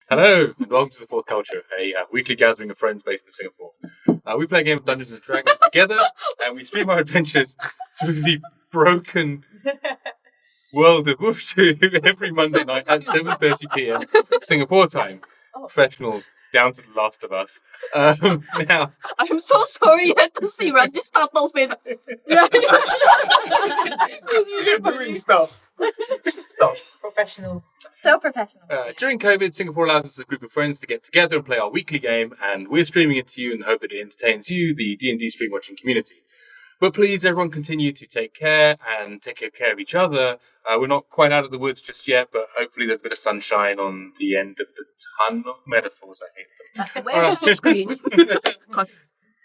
Hello, and welcome to the Fourth Culture, a weekly gathering of friends based in Singapore. We play a game of Dungeons & Dragons together, and we stream our adventures through the broken World of Urtu every Monday night at 7:30 p.m. Singapore time. Professionals, down to the last of us. Now, I'm so sorry you had to see Randy's startled face. You're doing stuff. Professional. So professional. during COVID, Singapore allows us as a group of friends to get together and play our weekly game, and we're streaming it to you in the hope that it entertains you, the D&D stream watching community. But please, everyone, continue to take care and take care of each other. We're not quite out of the woods just yet, but hopefully there's a bit of sunshine on the end of the tunnel. Metaphors, I hate them. Wear sunscreen. Because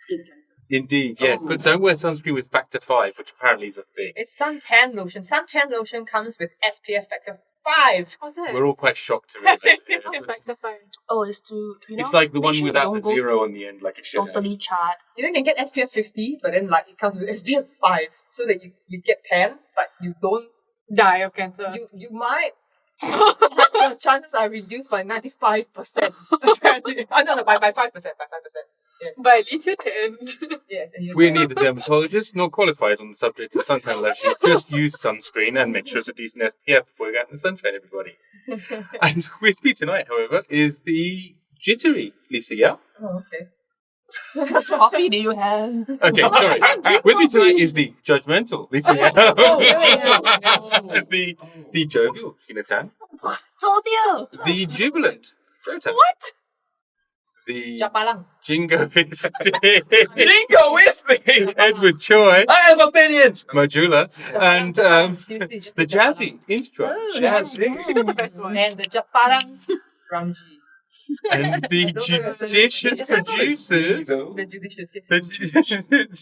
skin cancer. Indeed, yes. But don't wear sunscreen with factor 5, which apparently is a thing. It's suntan lotion. Suntan lotion comes with SPF factor 5. What's that? We're all quite shocked to realize it. What's factor 5? Oh, it's to, you know, It's like the make one sure without you the don't go zero on the end, like it should have. totally charred. You know, you can get SPF 50, but then like it comes with SPF 5. So that you get tan, but you don't Die of cancer. you might your chances are reduced by 95%. Apparently. No, by 5%. By 5%. Yes. But at least you're 10. Yes. And We're neither dermatologists nor qualified on the subject of suntan lotion. Just use sunscreen and make sure it's a decent SPF before you go out in the sunshine, everybody. And with me tonight, however, is the jittery Lisa Yao. Oh, okay. What coffee do you have? Okay, sorry. With me tonight is the judgmental Lisa Yao. the jovial Sheena Chan. Sophia! The jubilant Shota. What? The Japalang. jingoistic Jingoistic! Edward Choy. I have opinions! Modula. And Seriously, just the jazzy Inch Chua. Jazzy. She got the best one. And the Japalang Ramji. And the judicious producers. The judicious. Yes. The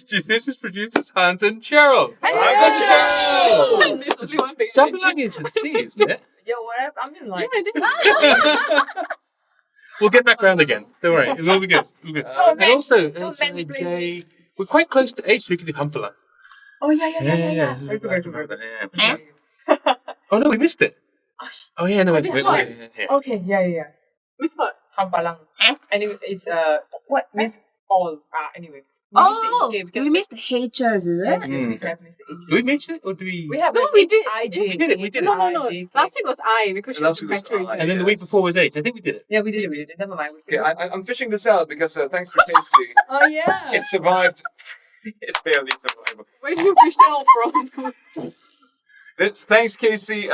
judicious producers, Hans and Cheryl. There's only one thing. Japalang is a C, isn't it? Yeah, whatever. I mean, like. We'll get back round again. Don't worry. It'll all be good. It'll be good. And also, J, we're quite close to H, so we can do Humpala. Oh, yeah. Very good. Oh, no, we missed it. Oh, yeah, no, wait. Okay, yeah. Miss what? Hampalang. Anyway, it's what means all. Anyway. Oh, We we missed the H's, is Yes, it? we have missed the H. Do we miss it, or do we? We have No, we did. IJ. We did it. No. IJ. Last week was I because she was Last week was factory. I. And then the week before was H. I think we did it. Yeah, we did it. Never mind. Okay, I'm fishing this out because thanks to Casey, Oh, yeah. it survived. It barely survived. Where did you fish that all from? Thanks, Casey.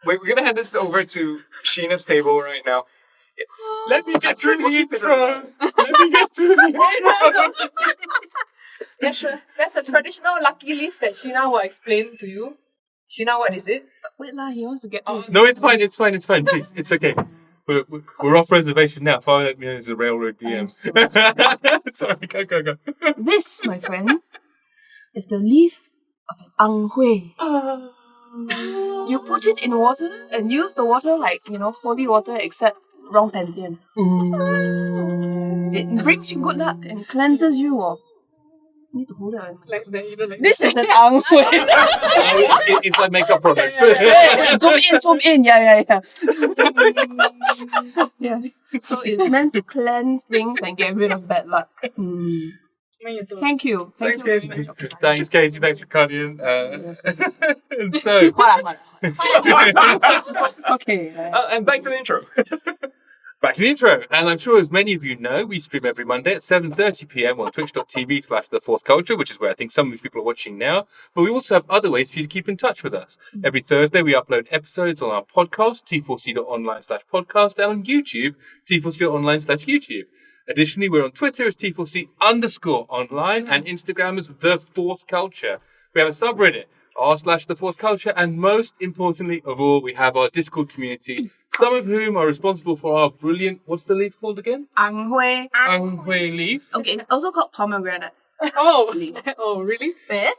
We're gonna hand this over to Sheena's table right now. Let me get through the intro. Let me get through the intro. That's a traditional lucky leaf that Sheena will explain to you. Sheena, what is it? Wait lah, he wants to get to his... No, it's fine. Please, it's okay. We're off reservation now. Follow let me know as a railroad DM. Sorry, go. This, my friend, is the leaf of an ang hui. You put it in water and use the water like, holy water except wrong pantheon. It brings you good luck and cleanses you of... You need to hold it. Like that. This is an ang hui. It's like makeup products. Zoom in. Yeah. Yes. So it's meant to cleanse things and get rid of bad luck. Thank you. Thanks, very Casey. much. Thanks, Casey. Thanks for cutting. And so, Okay. And back to the intro. back to the intro. And I'm sure as many of you know, we stream every Monday at 7:30 p.m. on twitch.tv/The Fourth Culture, which is where I think some of you people are watching now. But we also have other ways for you to keep in touch with us. Every Thursday, we upload episodes on our podcast, t4c.online/podcast, and on YouTube, t4c.online/YouTube. Additionally, we're on Twitter as T4C_online and Instagram as The Fourth Culture. We have a subreddit, r/The Fourth Culture, and most importantly of all, we have our Discord community, some of whom are responsible for our brilliant, what's the leaf called again? Ang hui. Ang Hui leaf. Okay, it's also called pomegranate. Oh, really? Fair?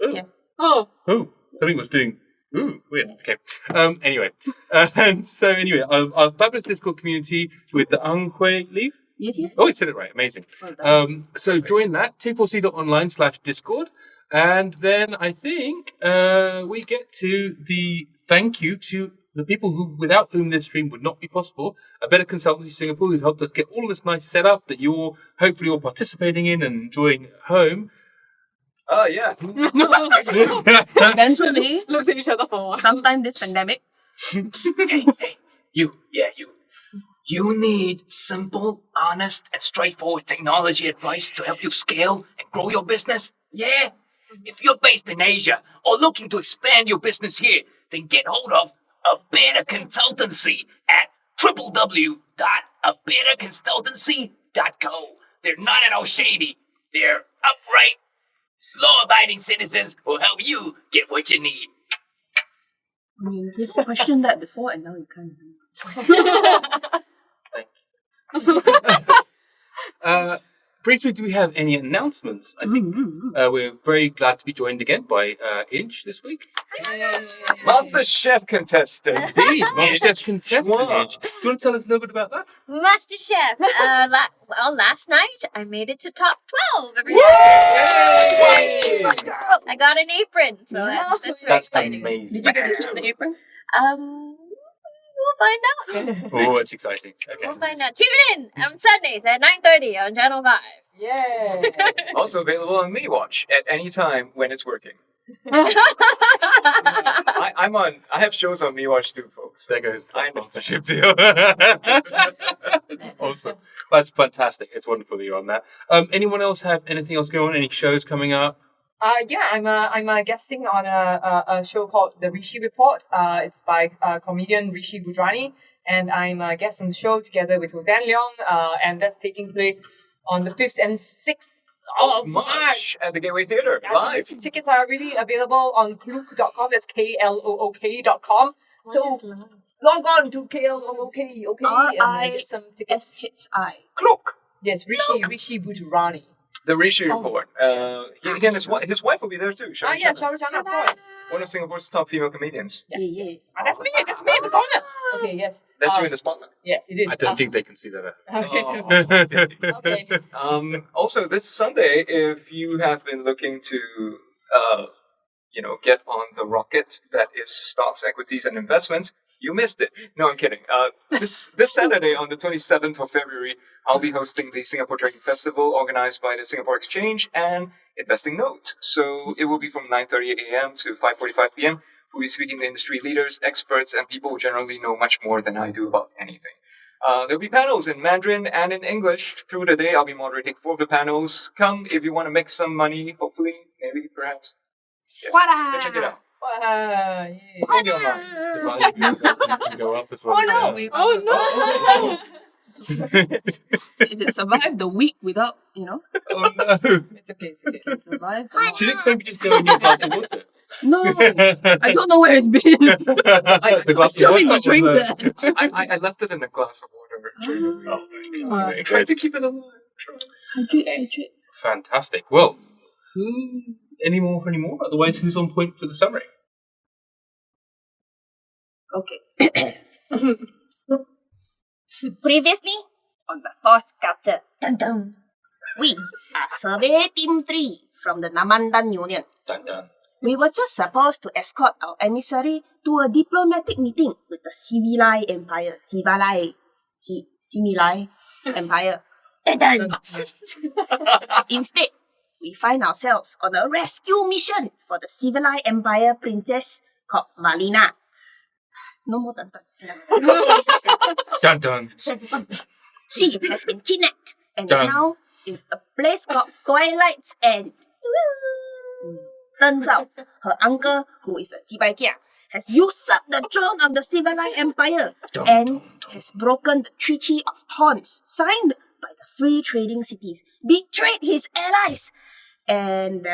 Ooh. Yeah. Oh, Something was doing. Ooh, weird. Okay. Anyway, our fabulous Discord community with the Ang Hui leaf. Yes. Oh, I said it right. Amazing. So join that, t4c.online/Discord. And then I think we get to the thank you to the people without whom this stream would not be possible, a better consultancy Singapore who's helped us get all this nice setup that you're hopefully all participating in and enjoying at home. Oh, yeah. Eventually, Look at each other for a while. sometime this pandemic. Hey, you. You need simple, honest, and straightforward technology advice to help you scale and grow your business? Yeah? If you're based in Asia or looking to expand your business here, then get hold of A Better Consultancy at www.abetterconsultancy.co. They're not at all shady. They're upright, law-abiding citizens who help you get what you need. I mean, you've questioned that before and now you can't. Briefly, do we have any announcements? I think we're very glad to be joined again by Inch this week. Master Chef contestant. Indeed, MasterChef contestant Chua. Inch. Do you want to tell us a little bit about that? Master Chef. Last night I made it to top 12. Yay! I got an apron, so that's very That's exciting. amazing. Did you get to keep the apron? We'll find out. Oh, it's exciting. Okay. We'll find out. Tune in on Sundays at 9:30 on Channel 5. Yeah. Also available on MeWatch at any time when it's working. I have shows on MeWatch too, folks. There goes I that understand. sponsorship deal. That's awesome. That's fantastic. It's wonderful that you're on that. Anyone else have anything else going on? Any shows coming up? Yeah, I'm guesting on a show called The Rishi Report. It's by comedian Rishi Gujarani, and I'm a guest on the show together with Roseanne Leong, and that's taking place on the 5th and 6th of March. At the Gateway Theatre, Yeah, live. tickets are already available on klook.com. That's KLOOK.com. So log on to KLOOK, and get some tickets. SHI. Cloak. Yes, Rishi Gujarani. The Rishi Report. He and his wife will be there too. Sheena Yeah, Chan. Shahrukh Khan, of course. One of Singapore's top female comedians. Yes. That's me in the corner. Okay, yes. That's you in the spotlight. Yes, it is. I don't think they can see that. Okay. Okay. Also, this Sunday, if you have been looking to, get on the rocket that is stocks, equities, and investments, you missed it. No, I'm kidding. This Saturday, on the 27th of February, I'll be hosting the Singapore Trading Festival, organized by the Singapore Exchange and Investing Notes. So it will be from 9:30 a.m. to 5:45 p.m. We'll be speaking to industry leaders, experts, and people who generally know much more than I do about anything. There'll be panels in Mandarin and in English. Through the day, I'll be moderating 4 of the panels. Come if you want to make some money, hopefully, maybe, perhaps. Yeah. Go check it out. Yeah. Maybe online. The value of your investments can go up as well. Oh no! If it survived the week without, Oh no! It's okay. It's okay. survived. Should it maybe just go in your glass of water? No, I don't know where it's been. The glass of Still water need to was, drink that. I left it in a glass of water. very Tried good. to keep it alive. Hydrate. Fantastic. Well, any more? Otherwise, who's on point for the summary? Okay. Previously On the 4th Culture, dun dun. we are Survey Team 3 from the Namandan Union. Dun dun. We were just supposed to escort our emissary to a diplomatic meeting with the Civilized Empire. Similai Empire. Dun dun. Instead, we find ourselves on a rescue mission for the Civilized Empire princess called Valina. No more dun dun. Dun dun. She has been kidnapped and Dun. is now in a place called Twilight's End. Turns out, her uncle, who is a Jibaikia, has usurped the throne of the civilized empire Dun, and dun, dun. has broken the Treaty of Thorns signed by the free trading cities, betrayed his allies, and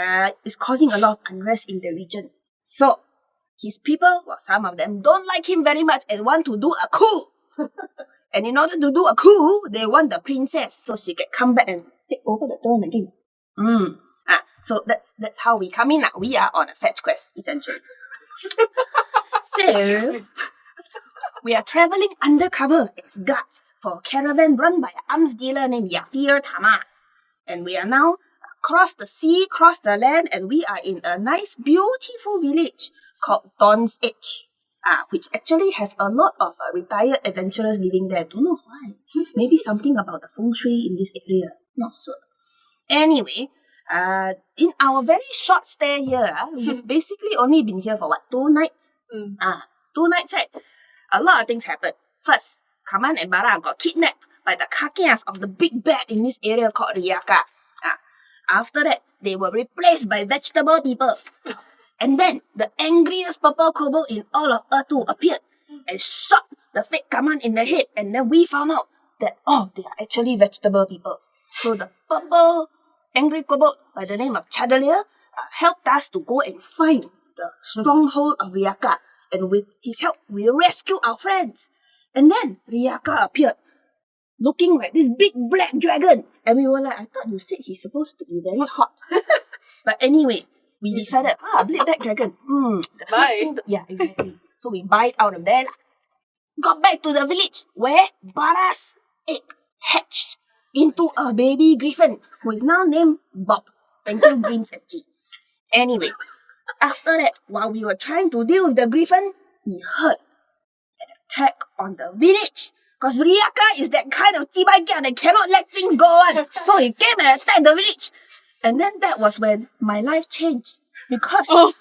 is causing a lot of unrest in the region. So, his people, well, some of them don't like him very much and want to do a coup. And in order to do a coup, they want the princess so she can come back and take over the throne again. So that's how we come in. We are on a fetch quest, essentially. So, we are traveling undercover as guards for a caravan run by an arms dealer named Sihir Tabak. And we are now across the sea, across the land, and we are in a nice, beautiful village called Dawn's Edge. which actually has a lot of retired adventurers living there. Don't know why. Maybe something about the feng shui in this area. Not sure. Anyway, in our very short stay here, we've basically only been here for what, 2 nights? 2 nights, right? A lot of things happened. First, Kaman and Barra got kidnapped by the kakias of the big bad in this area called Riyaka. After that, they were replaced by vegetable people. And then, the angriest purple kobold in all of Urtu appeared and shot the fake Kaman in the head. And then we found out that, they are actually vegetable people. So the purple angry kobold by the name of Chadalier helped us to go and find the stronghold of Riyaka. And with his help, we rescued our friends. And then Riyaka appeared, looking like this big black dragon. And we were like, I thought you said he's supposed to be very hot. But anyway, we decided, black dragon. That's Bye. yeah, exactly. So we bite out of there. Got back to the village where Barra's egg hatched into a baby griffin who is now named Bob. Thank you, Dreams SG. Anyway, after that, while we were trying to deal with the griffin, we heard an attack on the village. Because Riyaka is that kind of Tibaikia that cannot let things go on. So he came and attacked the village. And then that was when my life changed. Because the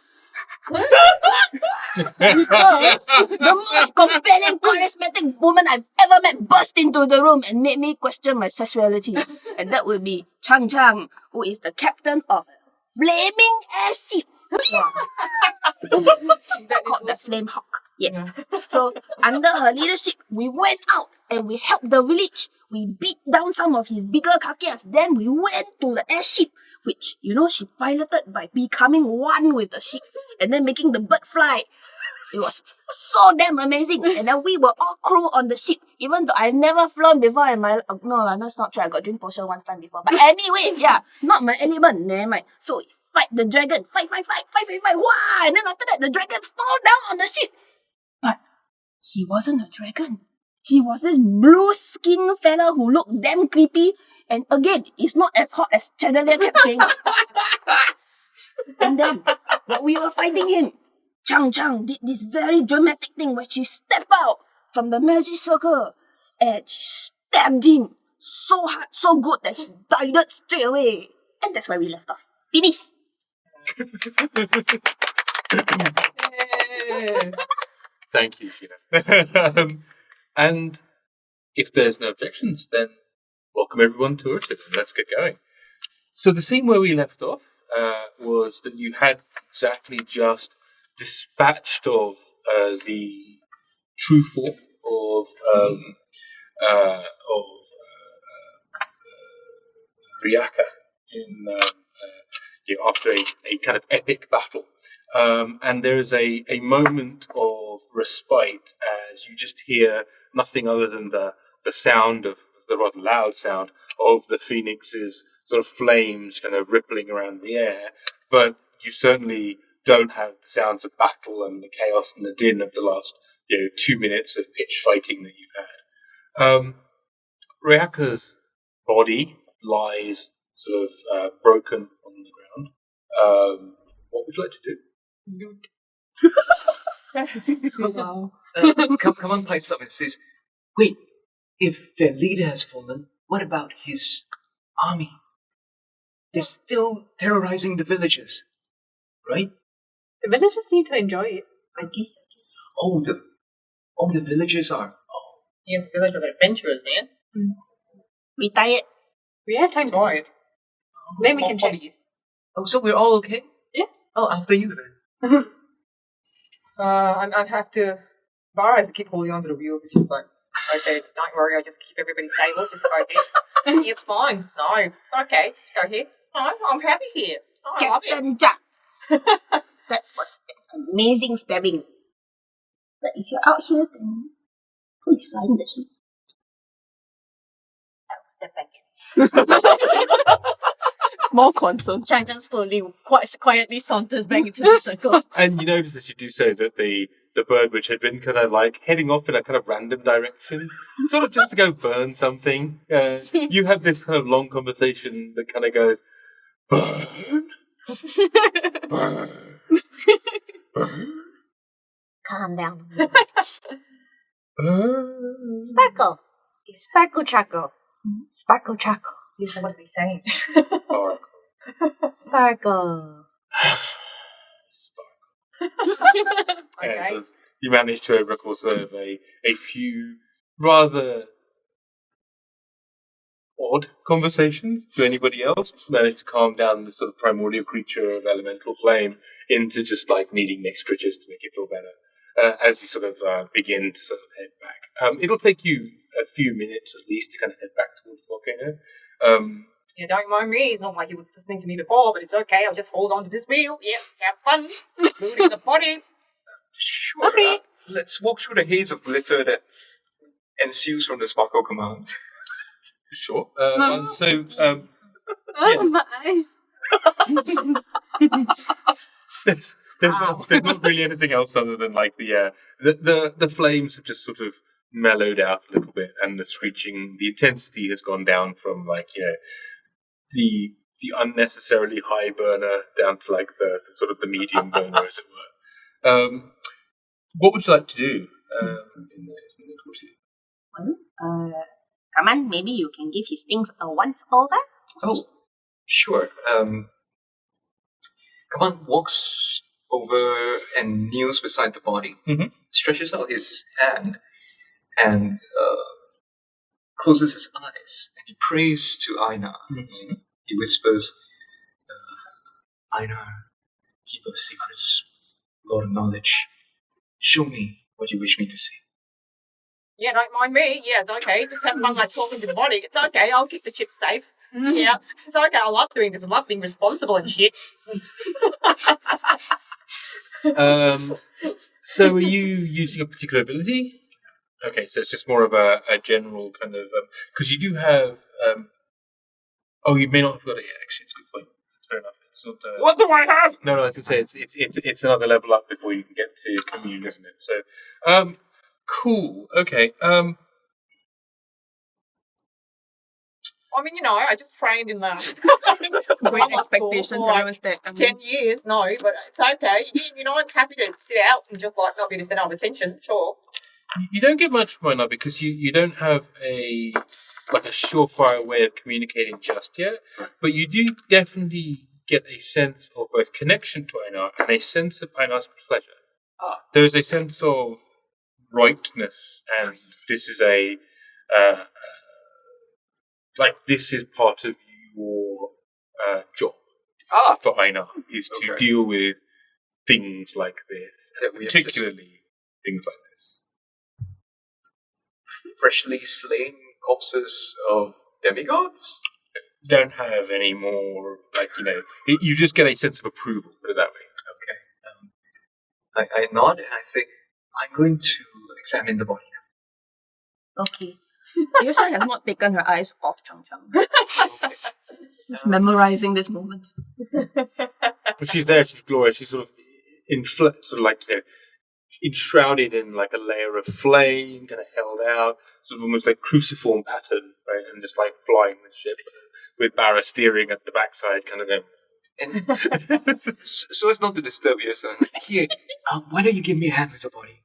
most compelling, charismatic woman I've ever met burst into the room and made me question my sexuality. And that would be Chang Chang, who is the captain of a flaming airship. Called the Flame Hawk. Yes. So, under her leadership, we went out and we helped the village. We beat down some of his bigger kakias. Then we went to the airship, which, she piloted by becoming one with the ship and then making the bird fly. It was so damn amazing. And then we were all crew on the ship, even though I've never flown before in my... no, that's not true. I got drink potion one time before. But anyway, not my element. Never mind. So we fight the dragon. Fight. Wow! And then after that, the dragon fall down on the ship. But he wasn't a dragon. He was this blue-skinned fella who looked damn creepy. And again, it's not as hot as Chandelier kept saying. And then, while we were fighting him, Chang Chang did this very dramatic thing where she stepped out from the magic circle and she stabbed him so hard, so good that he died straight away. And that's where we left off. Finish! Thank you, Sheena. And if there's no objections, then welcome everyone to Urtu. Let's get going. So the scene where we left off was that you had exactly just dispatched of the true form of Riyaka in after a kind of epic battle. And there is a moment of respite as you just hear nothing other than the sound of the rather loud sound of the phoenix's sort of flames kind of rippling around the air. But you certainly don't have the sounds of battle and the chaos and the din of the last 2 minutes of pitch fighting that you've had. Riyaka's body lies sort of broken on the ground. What would you like to do? Wow. Kaman pipes up and says, wait, if their leader has fallen, what about his army? They're still terrorizing the villagers, right? The villagers seem to enjoy it. I guess. Oh, the villagers are... Yes, village of adventurers, man. Retired. We have time to Enjoy it. Then we can check. Hobbies. Oh, so we're all okay? Yeah. Oh, after you then. I have to. Barra has to keep holding on to the wheel, which is like, okay, don't worry, I just keep everybody stable. Just go ahead. It's fine. No, it's okay. Just go ahead. No, I'm happy here. No, I love it. Captain Jack. That was an amazing stabbing. But if you're out here, then who is flying the ship? I'll step back in. Small concern. Chang Chang slowly, quite quietly saunters back into the circle. And you notice as you do so that the bird, which had been kind of like heading off in a kind of random direction, sort of just to go burn something, you have this kind of long conversation that kind of goes, burn? Burn? Burn? calm down. Sparkle. Sparkle charcoal. Sparkle charcoal. So what are we saying? Sparkle. Yeah, Okay. so you managed to, over the course of a few rather odd conversations to anybody else, managed to calm down the sort of primordial creature of elemental flame into just like needing extra just to make it feel better. As you sort of begin to sort of head back. It'll take you a few minutes at least to kind of head back towards the volcano. Yeah, don't mind me. It's not like he was listening to me before, but it's okay. I'll just hold on to this wheel. Yep, have fun. Moving the body. Sure. Okay. Let's walk through the haze of glitter that ensues from the sparkle command. Sure. Oh, my eyes. There's not really anything else other than like the flames have just sort of mellowed out a little bit, and the screeching, the intensity has gone down from like the unnecessarily high burner down to like the sort of the medium burner, as it were. What would you like to do in the next minute or two? Kaman, maybe you can give his things a once over. Oh, sure. Kaman walks over and kneels beside the body, stretches out his hand, and closes his eyes, and he prays to Aina. He whispers, Aina, keeper of secrets, Lord of knowledge, show me what you wish me to see. Yeah, don't mind me. Yeah, it's okay. Just have fun like talking to the body. It's okay. I'll keep the ship safe. Yeah, it's okay. I love doing this. I love being responsible and shit. So are you using a particular ability? Okay, so it's just more of a general kind of because you do have. You may not have got it yet. Actually, it's a good point. That's fair enough. It's not. What do I have? No, I was going to say it's another level up before you can get to commune, isn't it? So, cool. Okay. I mean, I just trained in that. Great expectations. Like, Was that 10 years, no, but it's okay. I'm happy to sit out and just like not be the center of attention, sure. You don't get much from Aina because you don't have a surefire way of communicating just yet, but you do definitely get a sense of both connection to Aina and a sense of Aina's pleasure. There is a sense of rightness, and this is this is part of your job for Aina, is to deal with things like this, particularly things like this. Freshly slain corpses of demigods? Don't have any more, you just get a sense of approval, put it that way. Okay. I nod and I say, I'm going to examine the body now. Okay. Yrsa has not taken her eyes off Chang Chang. Just memorizing this moment. But she's there, she's glorious, she's sort of enshrouded in like a layer of flame, kind of held out, sort of almost like cruciform pattern, right? And just like flying the ship with Barra steering at the backside, kind of going. And so as not to disturb you, son. Here, why don't you give me a hand with the body?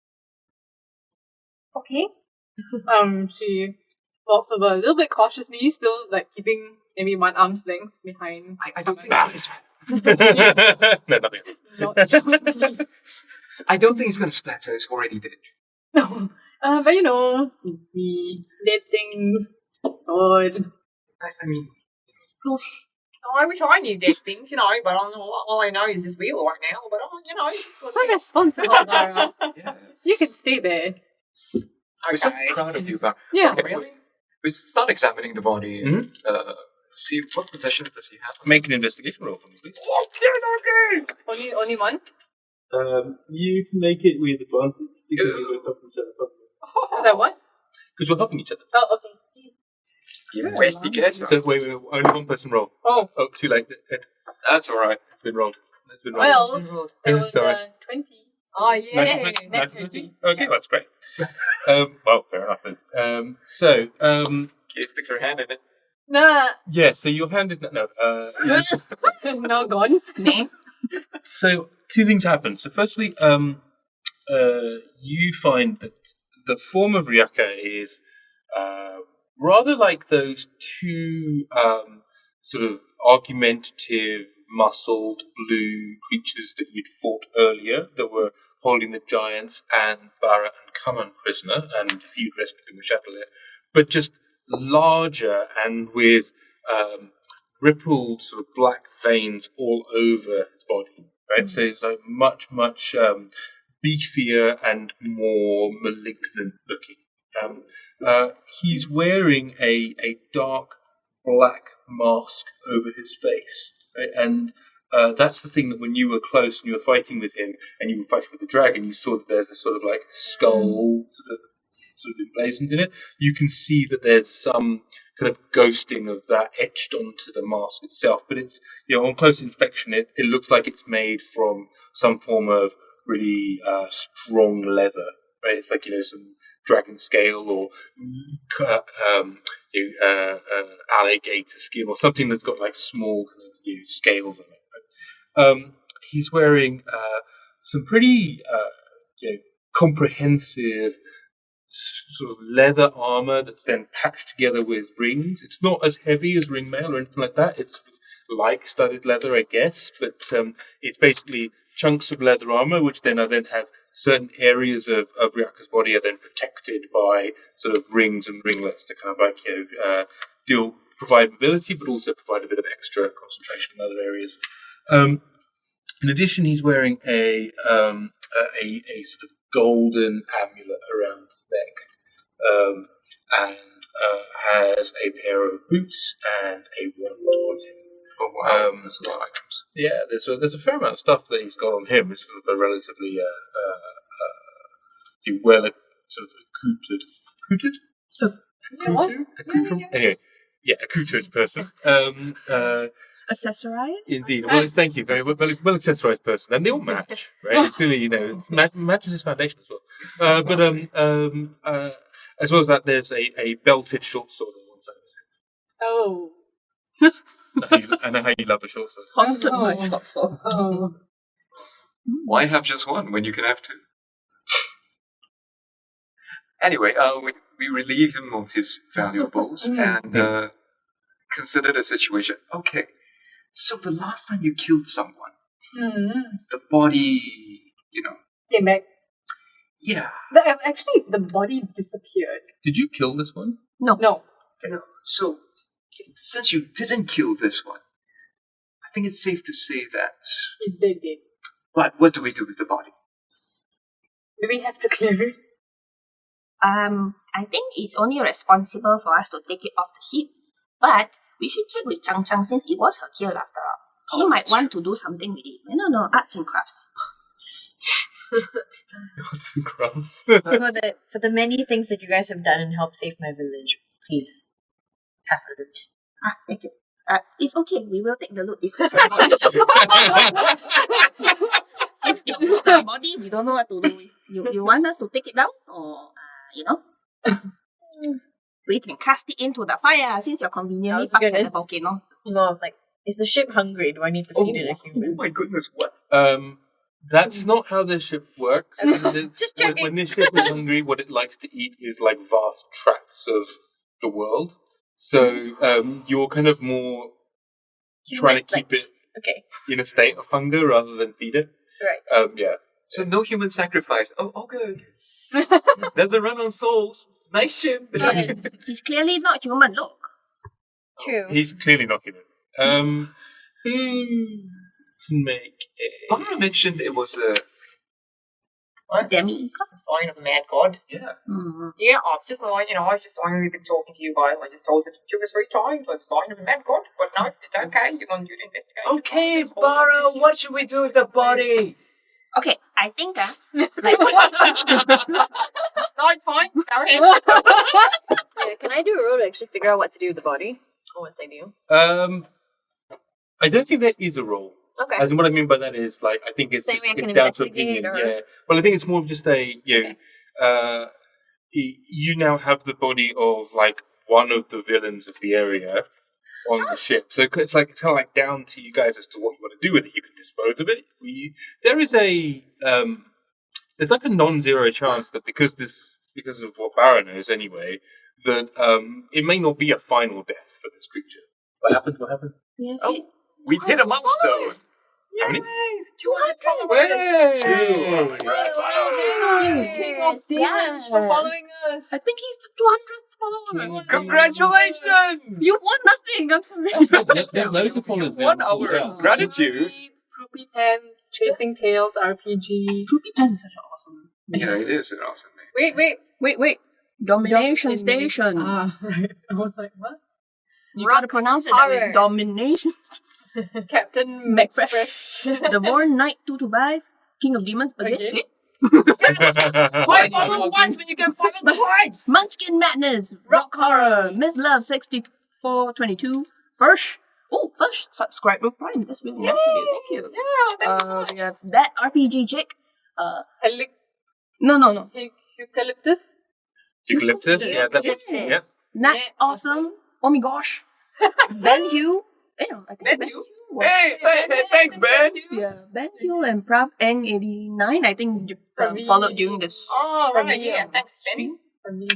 Okay. She walks over a little bit cautiously, still like keeping maybe one arm's length behind. I don't think it's No, nothing. Not I don't think it's going to splatter. It's already dead. no. But we dead things, sword. I mean, I wish I knew dead things, but all I know is this wheel right now. But I'm responsible, Barra. yeah. You can stay there. We're so proud of you, Barra. Yeah. Okay, really? We start examining the body and see what possessions does he have. Make an investigation roll for me, please. Okay. Only one? You can make it with advantage because you're helping each other. Is that what? Because you're helping each other. Oh, okay. You investigate. So wait, only one person roll. Oh, Too late. That's all right. It's been rolled. well, it was Sorry. 20. Oh, yeah. Net 20. Okay, that's great. Well, fair enough then. He sticks her hand in it. Nah, Yeah, so your hand is no. now gone. Name? So two things happen. So firstly, you find that the form of Riyaka is rather like those two sort of argumentative, muscled blue creatures that you'd fought earlier that were holding the giants and Barra and Kaman prisoner, and you'd rescued them with Chatelet, but just larger and with rippled sort of black veins all over his body, right? So it's like much beefier and more malignant looking. He's wearing a dark black mask over his face, right? And that's the thing that when you were close and you were fighting with him and you were fighting with the dragon, you saw that there's a sort of like skull sort of emblazoned in it. You can see that there's some kind of ghosting of that etched onto the mask itself. But it's, on close inspection, it looks like it's made from some form of really strong leather, right? It's like, some dragon scale or alligator skin or something that's got like small kind of scales on it. Right? He's wearing some pretty comprehensive sort of leather armor that's then patched together with rings. It's not as heavy as ringmail or anything like that. It's like studded leather, I guess, but it's basically chunks of leather armor, which then have certain areas of Riyaka's body are then protected by sort of rings and ringlets to kind of like provide mobility, but also provide a bit of extra concentration in other areas. In addition, he's wearing a sort of golden amulet around his neck, and has a pair of boots and a wand on him. Oh wow, there's a lot of items. Yeah, there's a fair amount of stuff that he's got on him. It's sort of a relatively well sort of accoutred. Anyway, accoutred person. Accessorized? Indeed. Well, thank you. Very well accessorized person, and they all match, right? It's really, matches his foundation as well. But as well as that, there's a belted short sword on one side Oh. I know how you love a short sword. Haunted by short sword. Oh. Why have just one when you can have two? Anyway, we relieve him of his valuables and consider the situation. Okay, so the last time you killed someone, the body, Came back. Yeah. Actually, the body disappeared. Did you kill this one? No. No. So, since you didn't kill this one, I think it's safe to say that. He's dead. But what do we do with the body? Do we have to clear it? I think it's only responsible for us to take it off the ship, but we should check with Chang Chang since it was her kill after all. She might want to do something with it. No, arts and crafts. Arts and crafts. For the many things that you guys have done and helped save my village, please have a loot. Thank you. It's okay. We will take the loot. It's just my body. If it's my body, we don't know what to do with. You want us to take it down, or we can cast it into the fire since you're conveniently parked at the volcano. Is the ship hungry? Do I need to feed it a human? Oh my goodness, what? That's not how this ship works. Just checking. When this ship is hungry, what it likes to eat is like vast tracts of the world. So you're kind of more trying to keep it in a state of hunger rather than feed it. Right. Yeah. So no human sacrifice. Oh good. There's a run on souls. Nice ship. Yeah. He's clearly not human. Look. True. He's clearly not human. Who can make a... Barra mentioned it was a... Demi. The sign of a mad god. Yeah. Mm-hmm. Yeah, I've just only been talking to you guys. I just told it 2 or 3 times. The sign of a mad god. But no, it's okay. You're going to do the investigation. Okay, Barra, what should we do with the body? Okay, I think No, it's fine. Go ahead. Can I do a roll to actually figure out what to do with the body? Or once I do? I don't think there is a role. Okay. As in what I mean by that is, like, I think it's Same just way I can it's down to investigate opinion. or- Yeah. Well, I think it's more of just a you now have the body of like one of the villains of the area on the ship, so it's kind of like down to you guys as to what you want to do with it. You can dispose of it. There is a there's like a non-zero chance that because of what Barra knows anyway, that it may not be a final death for this creature. What happened? What happened? Yeah. Oh, we've hit a milestone. How many? 200 Hey! King of Demons for following us. I think he's the 200th follower. Congratulations! You won nothing. I'm sorry. There's loads of followers now. Won our gratitude. Poopy Pants, Chasing Tails, RPG. Poopy Pants is such an awesome. Yeah, it is an awesome name. Wait. Domination Station. Ah, right. I was like, what? You gotta pronounce it that way. Horror. Domination. Captain McFresh. The Born Knight 225. King of Demons. Again. Why follow once when you can follow twice? Munchkin Madness. Rock Horror. Miss Love 6422. First. Subscribe with Prime. That's really nice of you. Thank you. Yeah, thank you so much. We have that RPG chick. No. Eucalyptus. Eucalyptus? Yeah, that was. Yeah. Nat Awesome. Oh my gosh. Ben Hugh. Yeah, I think Ben Hugh? was- Hey, thanks, Ben. Yeah, Ben Hugh and Prav Eng89. I think you followed during this Oh, right. Yeah, thanks, Ben. stream. For me,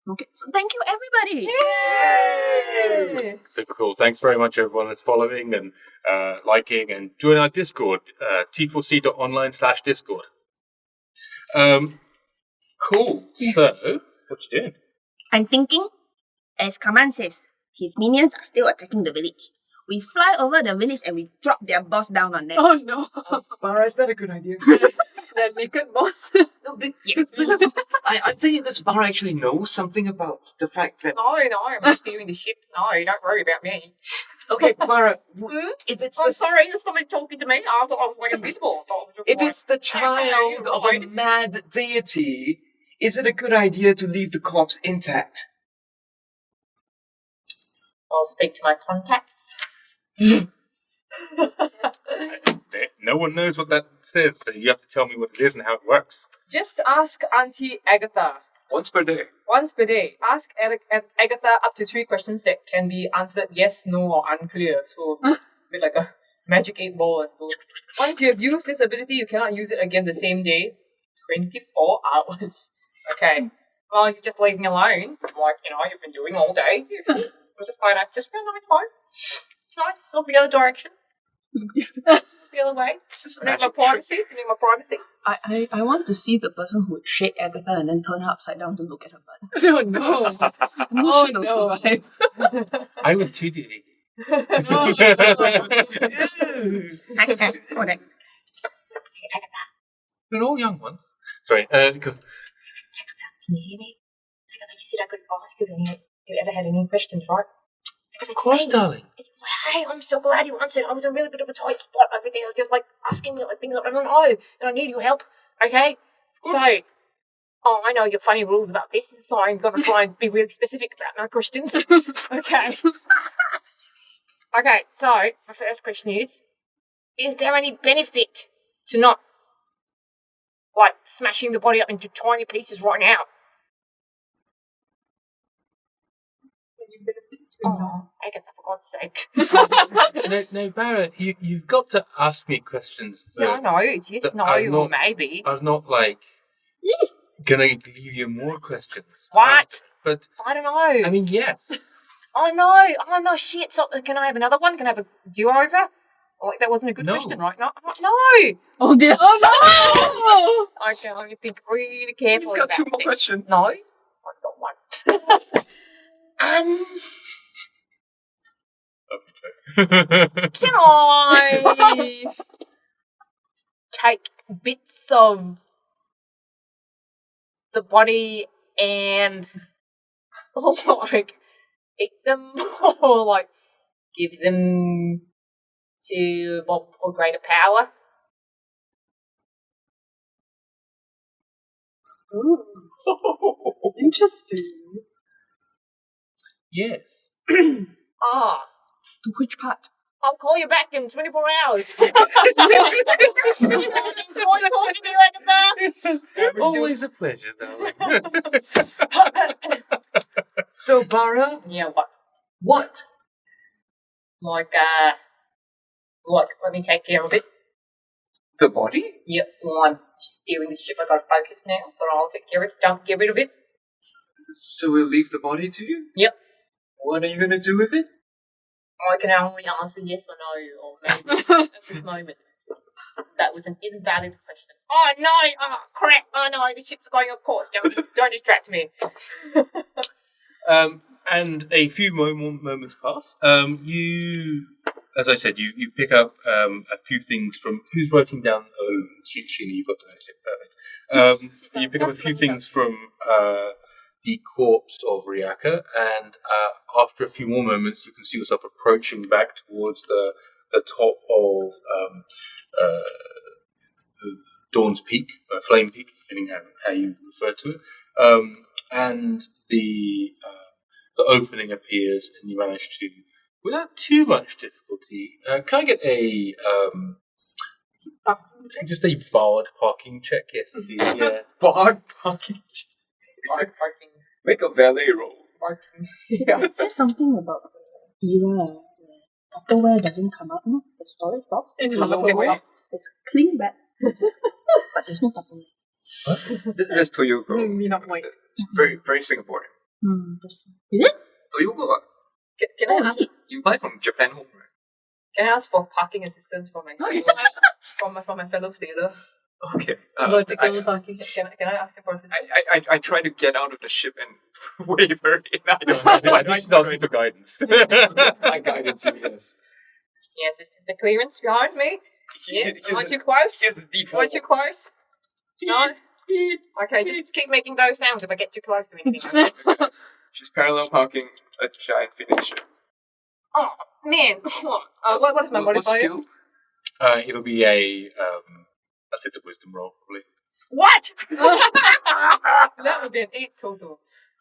Okay, so thank you everybody. Yay! Super cool. Thanks very much, everyone that's following and liking, and join our Discord, t4c.online/Discord. Cool. So, what you doing? I'm thinking, as Kaman says, his minions are still attacking the village. We fly over the village and we drop their boss down on them. Oh no. Barra, is that a good idea? That naked boss. No, I'm thinking this Barra actually knows something about the fact that... No, I'm steering the ship. No, don't worry about me. Okay, Barra, if it's I'm the... sorry, there's somebody talking to me. I thought I was like invisible. I thought I was just If like, it's the child of a mad deity, is it a good idea to leave the corpse intact? I'll speak to my contacts. No one knows what that says, so you have to tell me what it is and how it works. just ask Auntie Agatha Once per day. once per day. Ask Agatha up to 3 questions that can be answered yes, no, or unclear. So, a bit like a magic 8 ball, I suppose. Once you have used this ability, you cannot use it again the same day. 24 hours. Okay. Well, you're just leaving me alone, like, you've been doing all day. We'll just find out. Just it's fine. It's fine. Look the other direction. The other way. Is I need my privacy. I want to see the person who would shake Agatha and then turn her upside down to look at her butt. Oh no. No, she don't survive. I would too, Didi. Okay. We're all young ones. Sorry, go. Can you hear me? Agatha, you said I could ask you if you ever had any questions, right? Of course, darling. Hey, I'm so glad you answered. I was in a really bit of a tight spot. Everything I was just like asking me like things I don't know, and I need your help. Okay, so I know your funny rules about this, so I'm gonna try and be really specific about my questions. Okay. Okay. So my first question is there any benefit to not like smashing the body up into tiny pieces right now? Oh, Agatha, for God's sake. No, Barra, you've got to ask me questions Yeah, I that know. It's yes, that no, are or not- maybe. are not like gonna leave you more questions. What? But I don't know. I mean, yes. Oh no, shit. So can I have another one? Can I have a do-over? Oh, that wasn't a good No. question, right? No. No! Oh dear. Oh Okay, I think really carefully You've got about 2 more this. questions. No? I've got 1. Can I take bits of the body and like eat them or like give them to Bob for greater power? no. Interesting. Yes. Ah, To which part? I'll call you back in 24 hours. Talking to you, Agatha. Always a pleasure, darling. So, Barra, Yeah, what? what? Like, let me take care of it. The body? Yep, well, I'm steering this ship. I got focus now, but I'll take care of it. Don't get rid of it. So we'll leave the body to you? Yep. What are you gonna do with it? I can only answer yes or no, or maybe at this moment. That was an invalid question. Oh no! Oh crap! Oh no! The ship's going off course. Don't distract me. And a few moments pass. You, as I said, you pick up a few things from who's writing down. Oh, Sheena, you've got that. Perfect. You pick up a few things from the corpse of Riyaka, and after a few more moments, you can see yourself approaching back towards the top of Dawn's Peak, Flame Peak, depending on how you refer to it, and the opening appears, and you manage to, without too much difficulty, can I get a just a barred parking check? Yes, indeed. Yeah. Barred parking. Parking. Make a valet roll. Parking. It says something about era. Tupperware doesn't come up, no? The storage box. It's the not Tupperware. Tupperware. It's clean back. But there's no Tupperware. That's Toyoko. Maybe not white. It's very, very Singaporean. That's true. Is it? Toyoko, Can I ask? you buy from Japan home, right? Can I ask for parking assistance for my from my fellow sailor? Okay. Vertical parking. Can I ask him for assistance? I try to get out of the ship and waver in. I I think she's asking for guidance. My guidance, yes. Yes, is the clearance behind me? Yeah. Am I too close? Here's the Am I default. too close? No? Okay, just keep making those sounds if I get too close to anything. She's parallel parking a giant Phoenix ship. Oh, man. What is my What modifier? skill? It'll be a wisdom roll, probably. What? That would be an 8 total.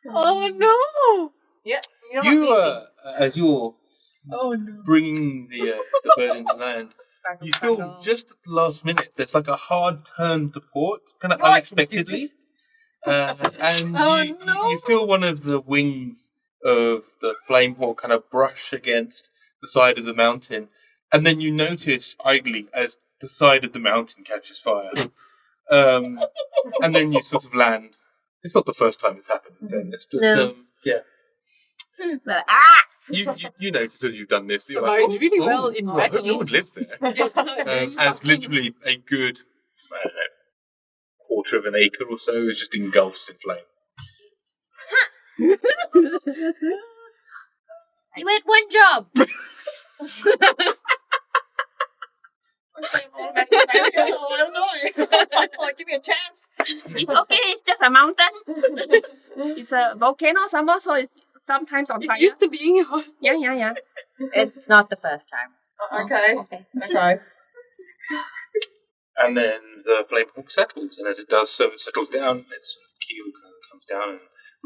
Oh no! Yeah, you know You, what? as you're Oh no. bringing the bird into land, you feel just at the last minute there's like a hard turn to port, kind of What? unexpectedly, and Oh, you no. feel one of the wings of the flame hawk kind of brush against the side of the mountain, and then you notice idly as the side of the mountain catches fire, and then you sort of land. It's not the first time it's happened, in fairness, but No. yeah. But, You notice as you've done this, you're Survived like, really well in I hope no battle. one lived there. As literally a good, I don't know, quarter of an acre or so is just engulfed in flame. You had one job. I don't know. Like, give me a chance. it's okay, it's just a mountain. It's a volcano somewhere, so it's sometimes on fire. It used to be hot. Yeah. It's not the first time. Okay. Okay. And then the flame hawk settles, and as it does so, it settles down, its keel kind of comes down and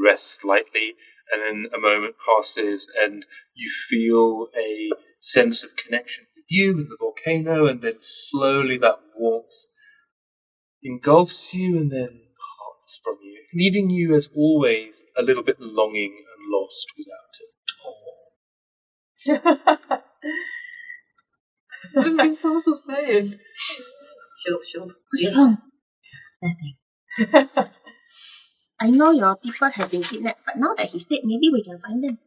rests lightly, and then a moment passes, and you feel a sense of connection with you and the volcano, and then slowly that warmth engulfs you and then parts from you, leaving you, as always, a little bit longing and lost without it. It sounds so sad. Shield. What's wrong? Nothing. I know your people have been kidnapped, but now that he's dead, maybe we can find them.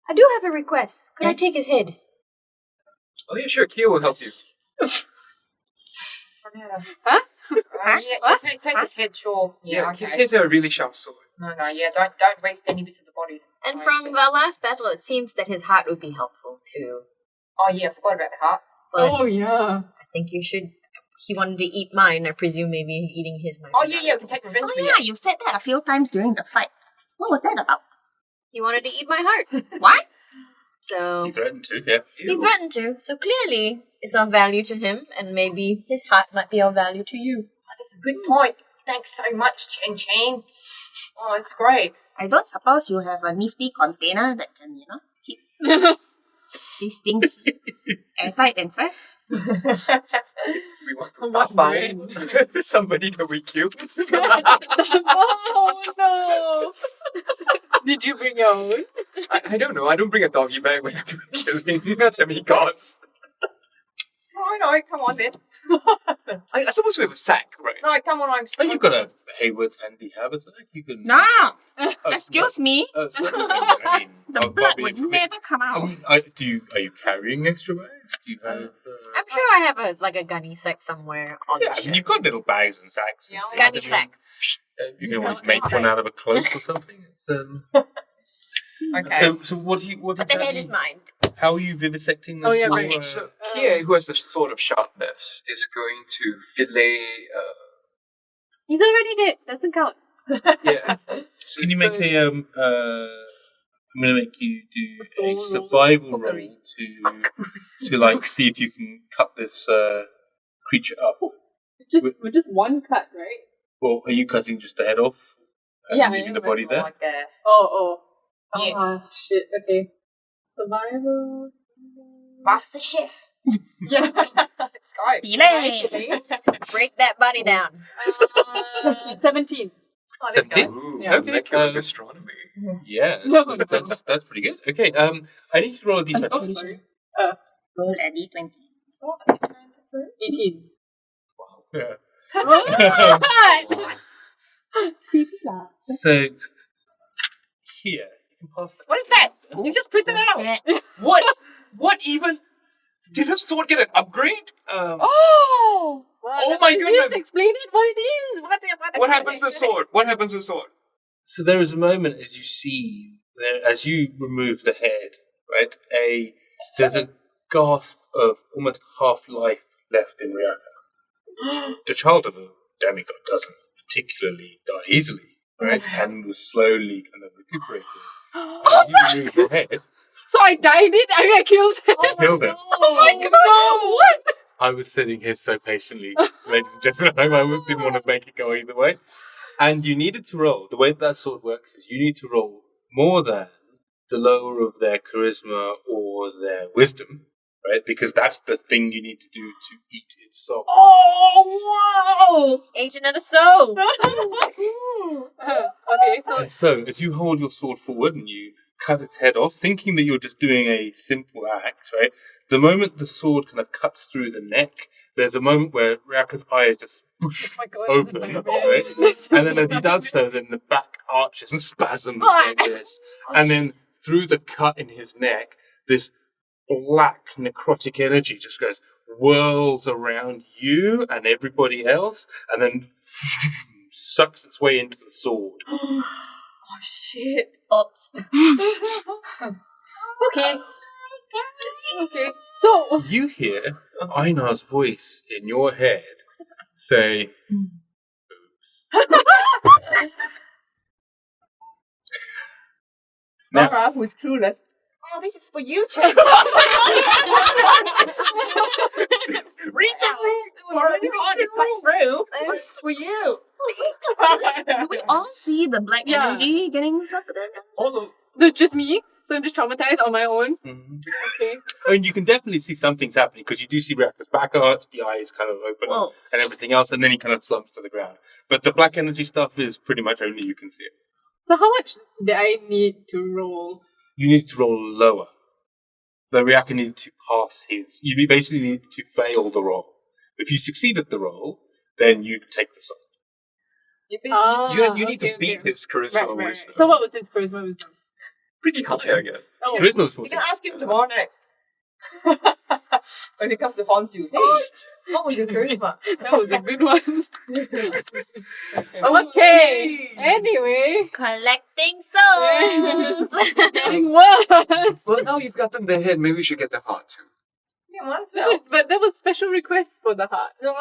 I do have a request. Could I take his head? Oh yeah, sure. Kia will help you. Huh? Yeah, take his head, sure. Yeah, okay. Kia's a really sharp sword. No, yeah, don't waste any bits of the body. And from the last battle, it seems that his heart would be helpful too. Oh yeah, I forgot about the heart. But Oh yeah. I think you should. He wanted to eat mine. I presume maybe eating his might. Oh be yeah, better. we can take revenge Oh for yeah, you said that a few times during the fight. What was that about? He wanted to eat my heart. What? So You threatened to, yeah. he threatened to. So clearly, it's of value to him, and maybe his heart might be of value to you. Oh, that's a good point. Thanks so much, Chen. Oh, that's great. I don't suppose you have a nifty container that can, keep these things airtight and fresh? We want to What find somebody that we killed. Oh no! Did you bring your own? I don't know. I don't bring a doggy bag when I'm killing demigods. No, come on then. I suppose we have a sack, right? No, come on, I'm Oh, you've got a Hayward's handy habitat. You can. No! Oh, Excuse me. sorry. I mean, The blood would never come out. Are you carrying extra bags? Do you have? I'm sure I have a gunny sack somewhere on Yeah, the I ship. mean, you've got little bags and sacks. Yeah, and Gunny things. sack. You can always make one out of a cloak or something. It's Okay. So what do you? What But the head exactly- is mine. How are you vivisecting this? Oh, yeah, poor, right. So Kia, who has the sword of sharpness, is going to fillet. He's already dead. Doesn't count. Yeah. So Can you make a I'm gonna make you do soul a roll. survival Cookery. roll to like see if you can cut this creature up. With just one cut, right? Well, are you cutting just the head off? And Yeah, I leaving am, the body there. Like a... Oh. Yeah. Ah, shit. Okay. Survival. Master Chef. Yeah. Let's go. Filet. Break that body down. 17. Oh, there you go. 17? Ooh, Yeah. Okay, molecular gastronomy. Yeah, No, so no. that's pretty good. Okay, I need you to roll a d20. Oh, sorry. Roll a d20. 18. Yeah. What? Creepy laugh. So here, you can pass that. What is that? You just put that out. What? What even? Did her sword get an upgrade? Oh! Oh my goodness. Explain it, what it is. What happens to the sword? What happens to the sword? So there is a moment as you see, as you remove the head, right? There's a gasp of almost half life left in Riyaka. The child of a demigod doesn't particularly die easily, right? And was slowly kind of recuperating. And as you remove the head, So I dyed it? I killed it? killed him. Oh my god! What? I was sitting here so patiently, ladies and gentlemen. I didn't want to make it go either way. And you needed to roll. The way that sword works is you need to roll more than the lower of their charisma or their wisdom, right? Because that's the thing you need to do to eat its soul. Oh, Agent of the soul. Okay, so And so, as you hold your sword forward and you cut its head off, thinking that you're just doing a simple act, right? The moment the sword kind of cuts through the neck, there's a moment where Ryaka's eyes just oh my god, open, this is right? my And then as he does so, then the back arches and spasms like this. And then through the cut in his neck, this black necrotic energy just goes, whirls around you and everybody else, and then sucks its way into the sword. oh shit. Oops. Okay. Okay. So You hear Einar's voice in your head say, Now- Barra, who's clueless. Oh, this is for you, Chen. Read the room. Barra, you want to cut through. It's for you. Do we all see the black Yeah. energy getting sucked in? Although, it's just me. So I'm just traumatized on my own. Mhm. Okay. I mean, you can definitely see something's happening because you do see Ryaka's back arch, the eyes kind of open Whoa. and everything else, and then he kind of slumps to the ground. But the black energy stuff is pretty much only you can see it. So how much did I need to roll? You need to roll lower. The Ryaka needed to pass his. You basically need to fail the roll. If you succeeded the roll, then you take the soul. you need to beat okay. his charisma Right, or right. wisdom. So what was his charisma wisdom? Pretty high, I guess. Oh, Charisma was You 14. can ask him tomorrow night. When he comes to haunt you. Hey, what was your charisma? that was a good one. Oh, Okay. yay. Anyway, Collecting souls. getting worse. Well, now you've gotten the head, maybe we should get the heart too. Yeah, might as well. But there was special requests for the heart. No,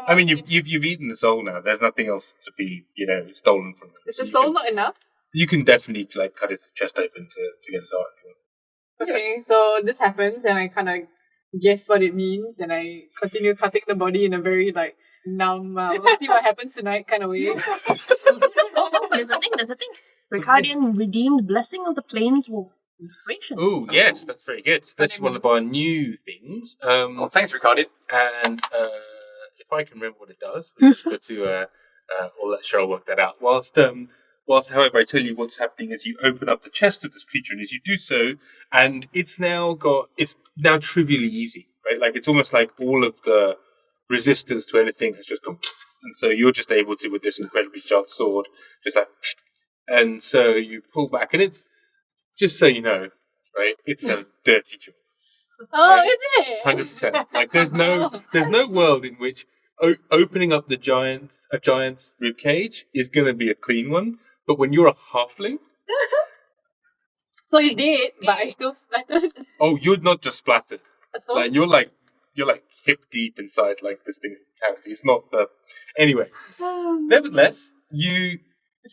I mean, you've eaten the soul now. There's nothing else to be, stolen from it. Is So the you soul can- not enough? You can definitely cut his chest open to get his heart. If you want. Okay, so this happens and I kind of guess what it means and I continue cutting the body in a very numb, we'll see what happens tonight kind of way. Oh, there's a thing. Ricardian redeemed blessing of the plains wolf. Inspiration. Oh yes, that's very good. That's one of our new things. Oh, thanks, Ricardo. And if I can remember what it does, we'll just go to we'll let Cheryl work that out. Whilst, however, I tell you what's happening as you open up the chest of this creature, and as you do so, and it's now trivially easy. right? Like it's almost like all of the resistance to anything has just gone, and so you're just able to, with this incredibly sharp sword, just like, and so you pull back, and it's just so you know, right? It's a dirty job. Oh, Right. is it? 100%. Like there's no world in which opening up a giant's rib cage is going to be a clean one. But when you're a halfling, So you did, but I still splattered. oh, you're not just splattered. So Like you're like hip deep inside like this thing's cavity. It's not the anyway. Nevertheless, you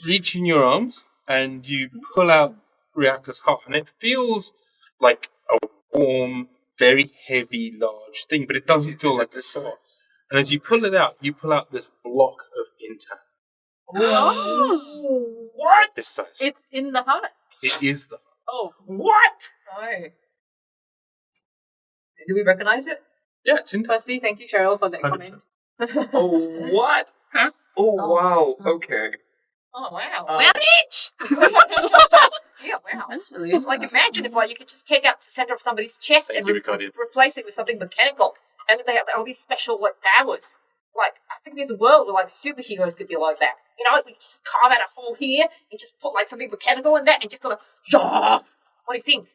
reach in your arms and you pull out Riyaka's heart, and it feels like a warm, very heavy, large thing, but it doesn't feel like this a heart. size? And as you pull it out, you pull out this block of intan. what? This size. It's in the heart. It is the Oh, What? Hi. Do we recognize it? yeah, it's intan. firstly, thank you, Cheryl, for that 100%. comment. Oh, what? Huh? Oh, wow. Okay. Oh wow. Well, bitch! Yeah, wow. Essentially. Like, imagine if like you could just take out the center of somebody's chest Thank and you, Ricardo. replace it with something mechanical, and then they have all these special like powers. Like, I think there's a world where like superheroes could be like that. You know, you just carve out a hole here and just put like something mechanical in that and just go, yeah. What do you think?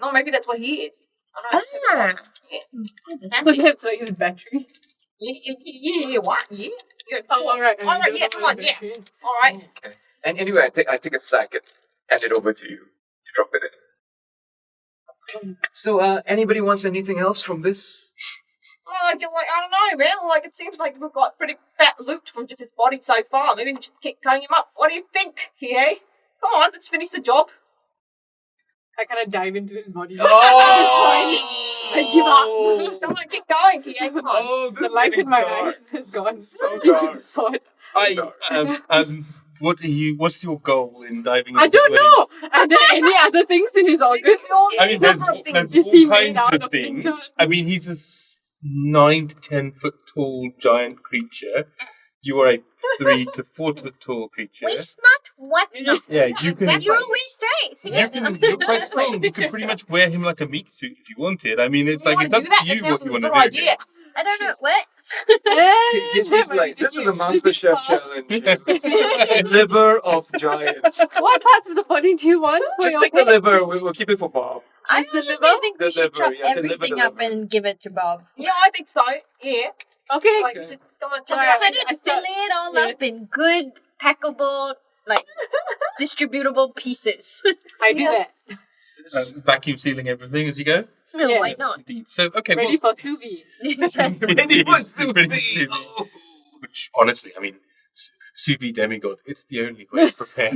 No, maybe that's what he is. I don't know. Yeah. So that's like his battery. Yeah, what? Yeah. Yeah, Oh, sure. alright. All right, yeah, come on, yeah. All right. Okay. And anyway, I take a sack and hand it over to you to drop it in. So, anybody wants anything else from this? Well, I don't know, man. Like, it seems like we've got pretty fat loot from just his body so far. Maybe we should keep cutting him up. What do you think, PA? Come on, let's finish the job. I kind of dive into his body. Oh! I give up. Come on, keep going, PA. Come on. Oh, The this is light getting in my dark. eyes is gone. So into dark. the sword. What's your goal in diving I into don't know. Are there any other things in his organs? I mean, there's Is he all made kinds out of of things. ingots? I mean, he's a 9 to 10 foot tall giant creature. You are a 3 to 4 foot tall creature. Waste not, what not? Yeah, you can. Zero waste right. You're quite strong. You could pretty much wear him like a meat suit if you wanted. I mean, it's You like wanna it's up do that? to you That what sounds you like a want to good do. idea. I don't know what. He's like, this is a Master Chef challenge. Liver of giants. What parts of the body do you want for Just your take the pet? liver. We'll keep it for Bob. I the honestly liver? think The we should liver, chop yeah, the liver, everything the up liver. and give it to Bob. Yeah, I think so. Yeah. Okay. Like, just, come on, Just Alright, cut it, I fill thought- it all yes. up in good, packable, like, distributable pieces. I do that. Vacuum sealing everything as you go. No, Yes. why not? Indeed. So, okay, Ready for sous vide. Ready for sous Ready for vide. sous vide. Which, honestly, I mean, sous vide demigod, it's the only way to prepare.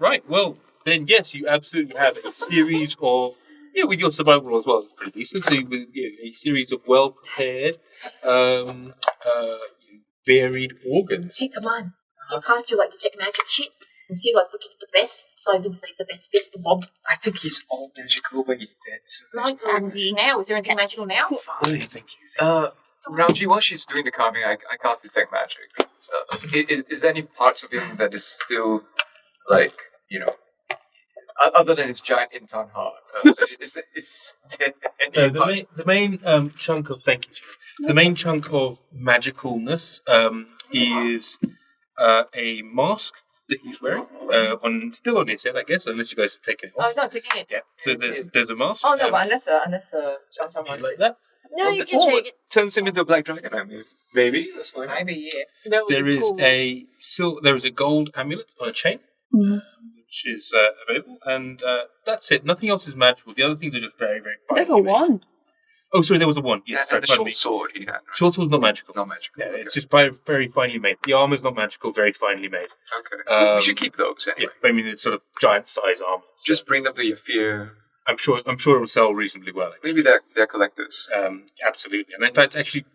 Right, well, then yes, you absolutely have a series of, with your survival as well, it's pretty decent. So a series of well prepared, varied organs. Hey, come on. You cast your like detect magic shit and see like which is the best, so I can save the best bits for Bob. I think he's all magical when he's dead. So Like now, is there anything magical now? Fine, thank you. Rauji, while she's doing the carving, I cast detect magic. Is there any parts of him that is still, like, other than his giant intan heart? Is there any No, parts? the main chunk of the main chunk of magicalness is a mask that he's wearing still on his head, I guess, unless you guys have taken it Oh off. no, taking it. Yeah. So there's a mask. Oh no, but unless John do wants you like that? No, you That's can what take it. turns him into a black dragon. I mean, maybe that's fine. maybe yeah. That would There be is cool. there is a gold amulet on a chain, which is available, and that's it. Nothing else is magical. The other things are just very, very. There's a finely made. wand. Oh, sorry, there was a wand. Yes, And sorry, the pardon short me. sword he had. Right? Short sword's not magical. Not magical. Yeah, Okay. it's just very, very finely made. The armor's not magical, very finely made. Okay. We should keep those anyway. Yeah, I mean it's sort of giant size armor. So Just bring them to your fear. I'm sure it'll sell reasonably well. Maybe they're collectors. Absolutely, and in fact, actually,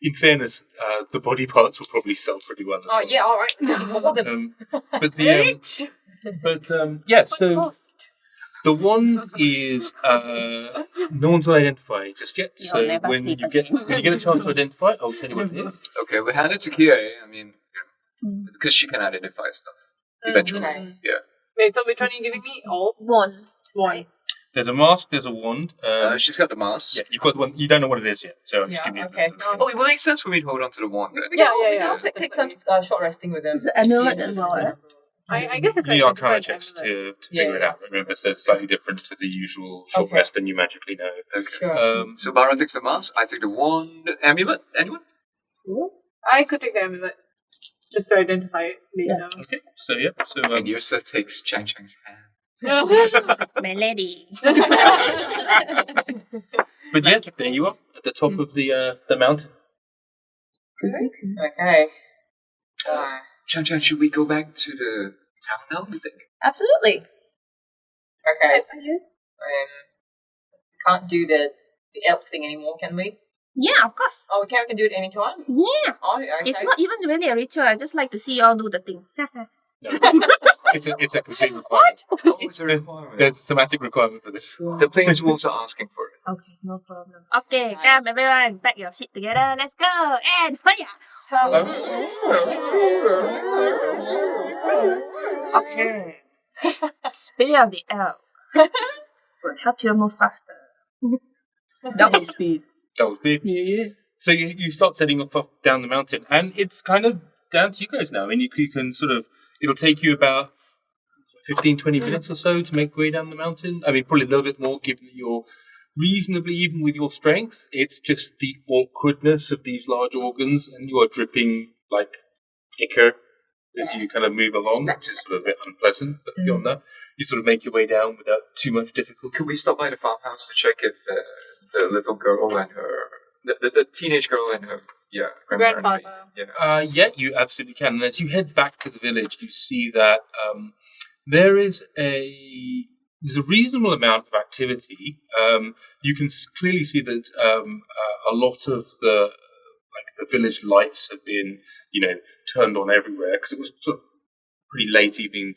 in fairness, the body parts will probably sell pretty well. As Oh well. yeah, all right. More than But the yeah, so Cost. the one is no one's will identify just yet. You'll So never when sleep you get a chance to identify, I'll tell you what it is. Okay, we hand it to Kia. I mean, because she can identify stuff eventually. Mm. Yeah. Wait, so which one are you giving me? All? One. One. There's a mask, there's a wand. She's got the mask. Yeah, you've got the one. You don't know what it is yet, so I'm just Yeah, giving you okay. Oh, it would make sense for me to hold on to the wand then. We can Yeah. all take some short resting with them. It's an amulet as well, eh? I guess it's You need like arcana identified checks amulet. to figure it out. Remember, so it's slightly different to the usual short Okay. rest than you magically know. Okay. Sure. So Barra takes the mask, I take the wand. Amulet? Anyone? I could take the amulet just to identify it later. Okay, so yeah, so And Yrsa takes Chang Chang's hand. My lady. but yeah, there you are at the top of the mountain. Okay. Chang Chang, should we go back to the town now, you think? Absolutely. Okay. We can't do the elf thing anymore, can we? Yeah, of course. Oh, we can do it anytime? Yeah. Oh, okay. It's not even really a ritual. I just like to see you all do the thing. No, it's a complete requirement. Oh, it's a requirement. There's a thematic requirement for this. The planeswolves are asking for it. Okay, no problem. Okay, come everyone, pack your shit together. Let's go. And fire. Okay. Spear of the elk will help you move faster. Double speed. That was big. Yeah. So you start setting off down the mountain, and it's kind of down to you guys now. I mean, you can sort of, it'll take you about 15, 20 minutes or so to make your way down the mountain. I mean, probably a little bit more given that you're reasonably even with your strength. It's just the awkwardness of these large organs, and you are dripping like ichor as you kind of move along, which is sort of a bit unpleasant. But beyond that, you sort of make your way down without too much difficulty. Could we stop by the farmhouse to check if the little girl and her, the teenage girl and her, Grandfather. Yeah, you absolutely can. And as you head back to the village, you see that there's a reasonable amount of activity. You can clearly see that a lot of the village lights have been, turned on everywhere because it was sort of pretty late evening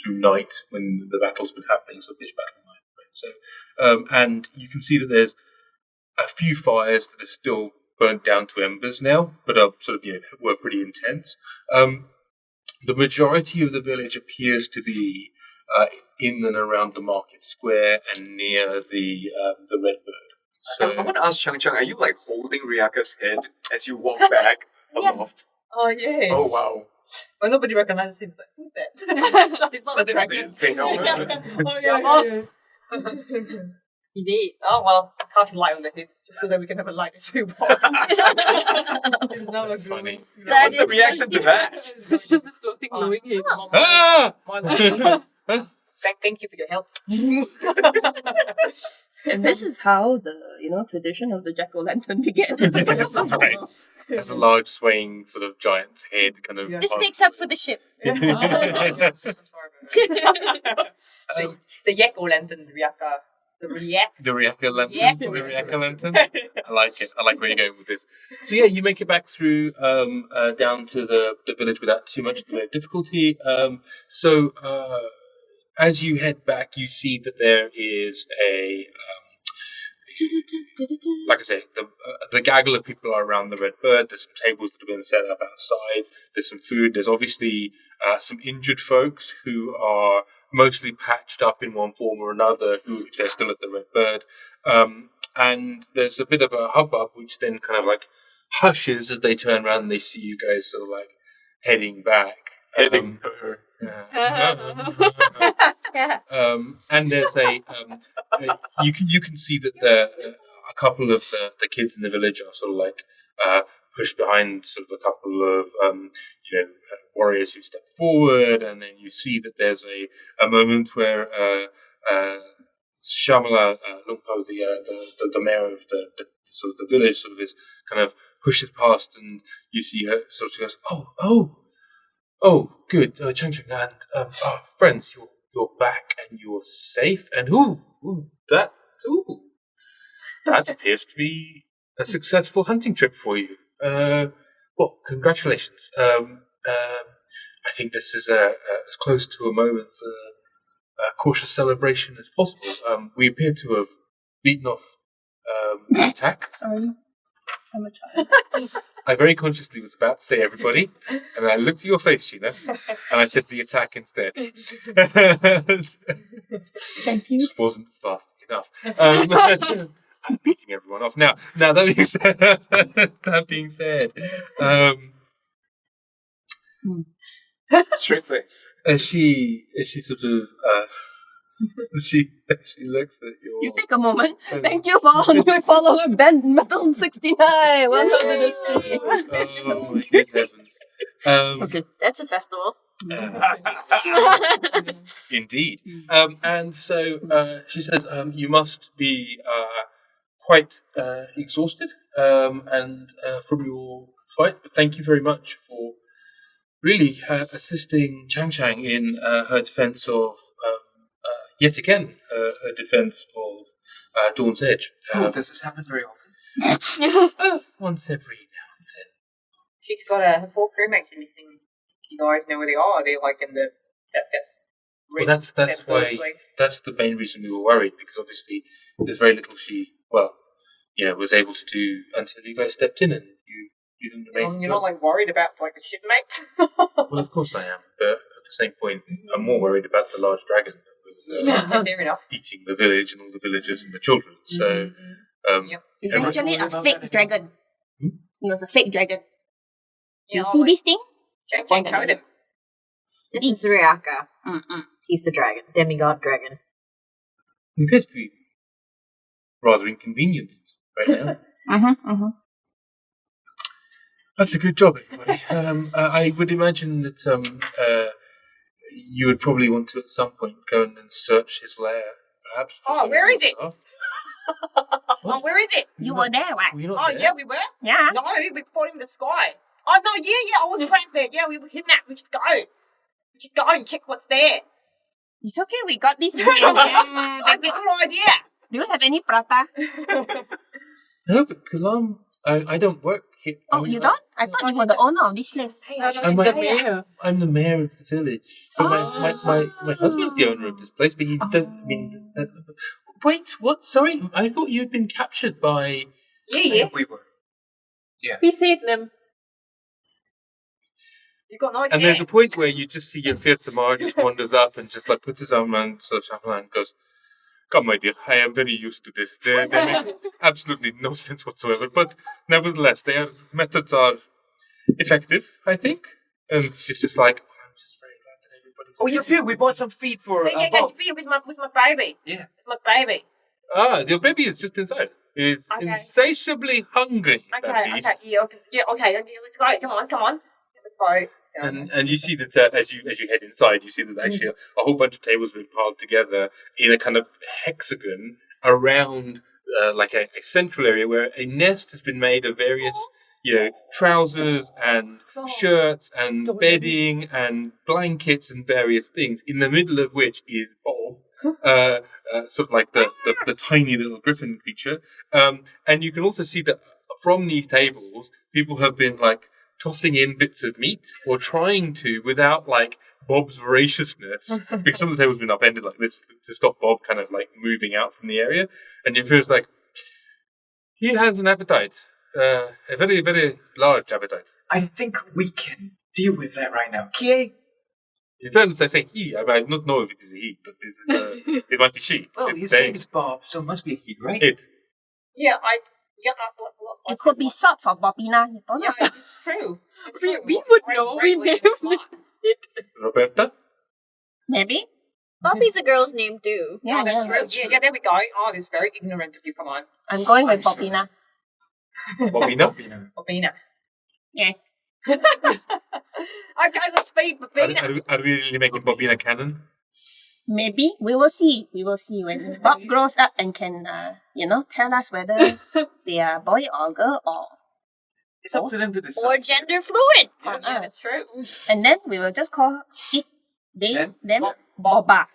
through night when the battle's been happening, so pitch battle night. Right? So, and you can see that there's a few fires that are still burnt down to embers now, but are sort of were pretty intense. The majority of the village appears to be in and around the market square and near the Red Bird. So I want to ask Chang Chang, are you like holding Riyaka's head as you walk back aloft? Oh, yeah. Oh, wow. But nobody recognizes him. It's like, who's that? He's not a dragon. They know. Oh, Your boss. He did. Oh, well, cast light on the head just so that we can have a light as we walk. That's funny. That What's the is reaction to that? It's just this floating glowing head. ah! Thank you for your help. And this is how the tradition of the jack-o'-lantern began. That's right. There's a large swaying sort of giant's head kind of. Yeah. This makes up for the ship. Sorry about that. The yak-o'-lantern, Riyaka. The The Riyaka lantern. Yeah. The Riyaka lantern. I like it. I like where you're going with this. So yeah, you make it back through down to the village without too much difficulty. As you head back, you see that there is a like I say, the gaggle of people are around the Red Bird. There's some tables that have been set up outside. There's some food. There's obviously some injured folks who are mostly patched up in one form or another, who if they're still at the Red Bird. And there's a bit of a hubbub, which then kind of like hushes as they turn around and they see you guys sort of like heading back. Heading. And there's you can see that a couple of the kids in the village are sort of like pushed behind sort of a couple of warriors who step forward, and then you see that there's a moment where Shamala Lumpo, the mayor of the sort of the village, sort of is kind of pushes past, and you see her sort of goes, oh, good, Chang Chang, and friends, you're back and you're safe, and that appears to be a successful hunting trip for you. Well, congratulations. I think this is as close to a moment for a cautious celebration as possible. We appear to have beaten off the attack. Sorry, I'm a child. I very consciously was about to say everybody, and I looked at your face, Sheena, and I said the attack instead. Thank you. Just wasn't fast enough. I'm beating everyone off. Now that being said, Straight face. as she sort of she looks at You take a moment. Thank you for our new follower, Ben Metal69. Welcome to the stream. Oh my good heavens. Okay. That's a festival. Indeed. And so she says, you must be quite exhausted and from your fight, but thank you very much for really assisting Chang Chang in her defense of, yet again, her defense of Dawn's Edge. Does this happen very often? Once every now and then. She's got her 4 crewmates missing. You guys know where they are. They're like in the that Well, that's why place. that's the main reason we were worried, because obviously there's very little she was able to do until you guys stepped in and you didn't make. You're not like worried about like a shipmate. Well, of course I am, but at the same point, I'm more worried about the large dragon that was Fair enough. eating the village and all the villagers and the children. So, Yep. It's actually a fake dragon. It was a fake dragon. Yeah, You see this thing? Chang Chang showed him. This is Riyaka. He's the dragon, demigod dragon. he appears to be rather inconvenienced right now. That's a good job, everybody. I would imagine that you would probably want to at some point go and search his lair, perhaps. for Oh, some where of is your it? stuff. Oh, where is it? You were there, right? Were you not Oh, there? yeah, we were. Yeah. No, we fought in the sky. Oh, no, yeah, I was trapped there. Yeah, we were kidnapped. We should go. We should go and check what's there. It's okay, we got this. That's a good idea. Do you have any prata? No, but Kulam, I don't work here. Oh, you don't? I thought you were the owner of this place. I'm the like- mayor. I'm the mayor of the village. But my husband's the owner of this place, but he don't mean that. Wait, what? Sorry, I thought you'd been captured by. Yeah. We were. We saved them. You got nice And hair. there's a point where you just see your Fir Tamar just wanders up and just like puts his arm around Shahlan and goes, "Come, my dear, I am very used to this. They make absolutely no sense whatsoever, but nevertheless, their methods are effective, I think." And she's just like, "I'm just very glad that everybody's." Oh, yeah, Phil, we bought some feed for Yeah, Bob. with my baby. Yeah. With my baby. Your baby is just inside. Is Okay. insatiably hungry. that Okay, beast. okay, let's go. Come on. Let's go. And you see that as you head inside, you see that actually a whole bunch of tables have been piled together in a kind of hexagon around like a central area where a nest has been made of various, trousers and shirts and bedding and blankets and various things. In the middle of which is Bob, sort of like the tiny little griffin creature. And you can also see that from these tables, people have been like tossing in bits of meat or trying to without like Bob's voraciousness, because some of the tables have been upended like this to stop Bob kind of like moving out from the area. And it feels like he has an appetite, a very, very large appetite. I think we can deal with that right now. Kie? In fairness, I say he. I don't know if it is a he, but it might be she. Well, It's his they. name is Bob, so it must be a he, right? It. It could be short for Bobina. You don't know. Yeah, it's true. We would know. We named it. Roberta? Maybe. Bobby's a girl's name too. Yeah, That's true. Yeah, there we go. Oh, this very ignorant of you. Come on. I'm going with Bobina. Bobina? Bobina. Yes. Okay, let's feed Bobina. Are we really making Bobina canon? Maybe. We will see. We will see when Bob grows up and can, tell us whether they are boy or girl or... It's up to them to decide. Or gender fluid. Yeah, that's true. And then we will just call it, they, Then? them, Boba.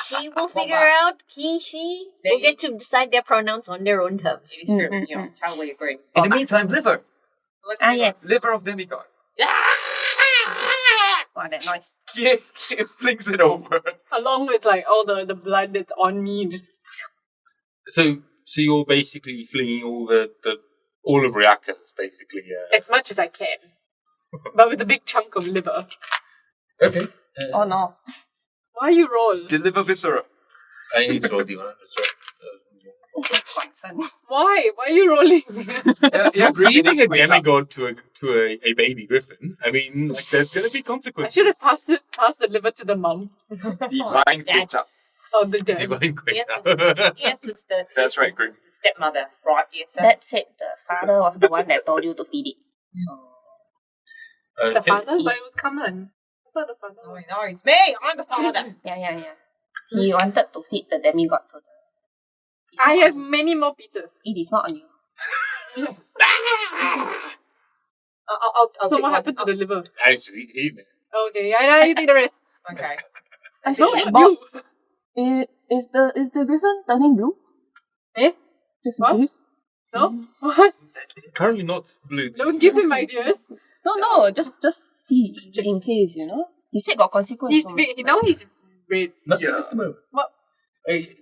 She will figure out he, she will get to decide their pronouns on their own terms. It is true. Yeah, totally agree. In the meantime, liver. Yes. Liver of demigod. Wow, that noise. Kie flings it over. Along with like all the blood that's on me. Just So you're basically flinging all of Riyaka's basically. as much as I can. But with a big chunk of liver. Okay. Oh no. Why you roll? Deliver viscera. I need to roll the honor. Why? Why are you rolling? Yeah, Feeding a wake up. demigod to a baby griffin. I mean, like, there's going to be I consequences. should have passed the liver to the mum. Divine Quita. Oh, the dad. Divine Yes, Quita. yes, it's the That's right, Grim. stepmother, right? Yes, sir. That said, the father was the one that told you to feed it. The Okay. father? But it was Kaman. I thought the father. Oh, no, it's me. I'm the father. Yeah. He wanted to feed the demigod to the... It's I not have on you. many more pieces. It is not on you. I'll So take what one. happened to the liver? Actually, eat it. Okay, I you take the rest. Okay. So, Bob, is the griffin turning blue? Eh? Just What? in case. No? What? Currently not blue. Don't give him ideas. No, just see, Just check. in case, you know. He said got consequence. He's so wait, it's now like- he's red. Nothing Yeah. at the moment. What?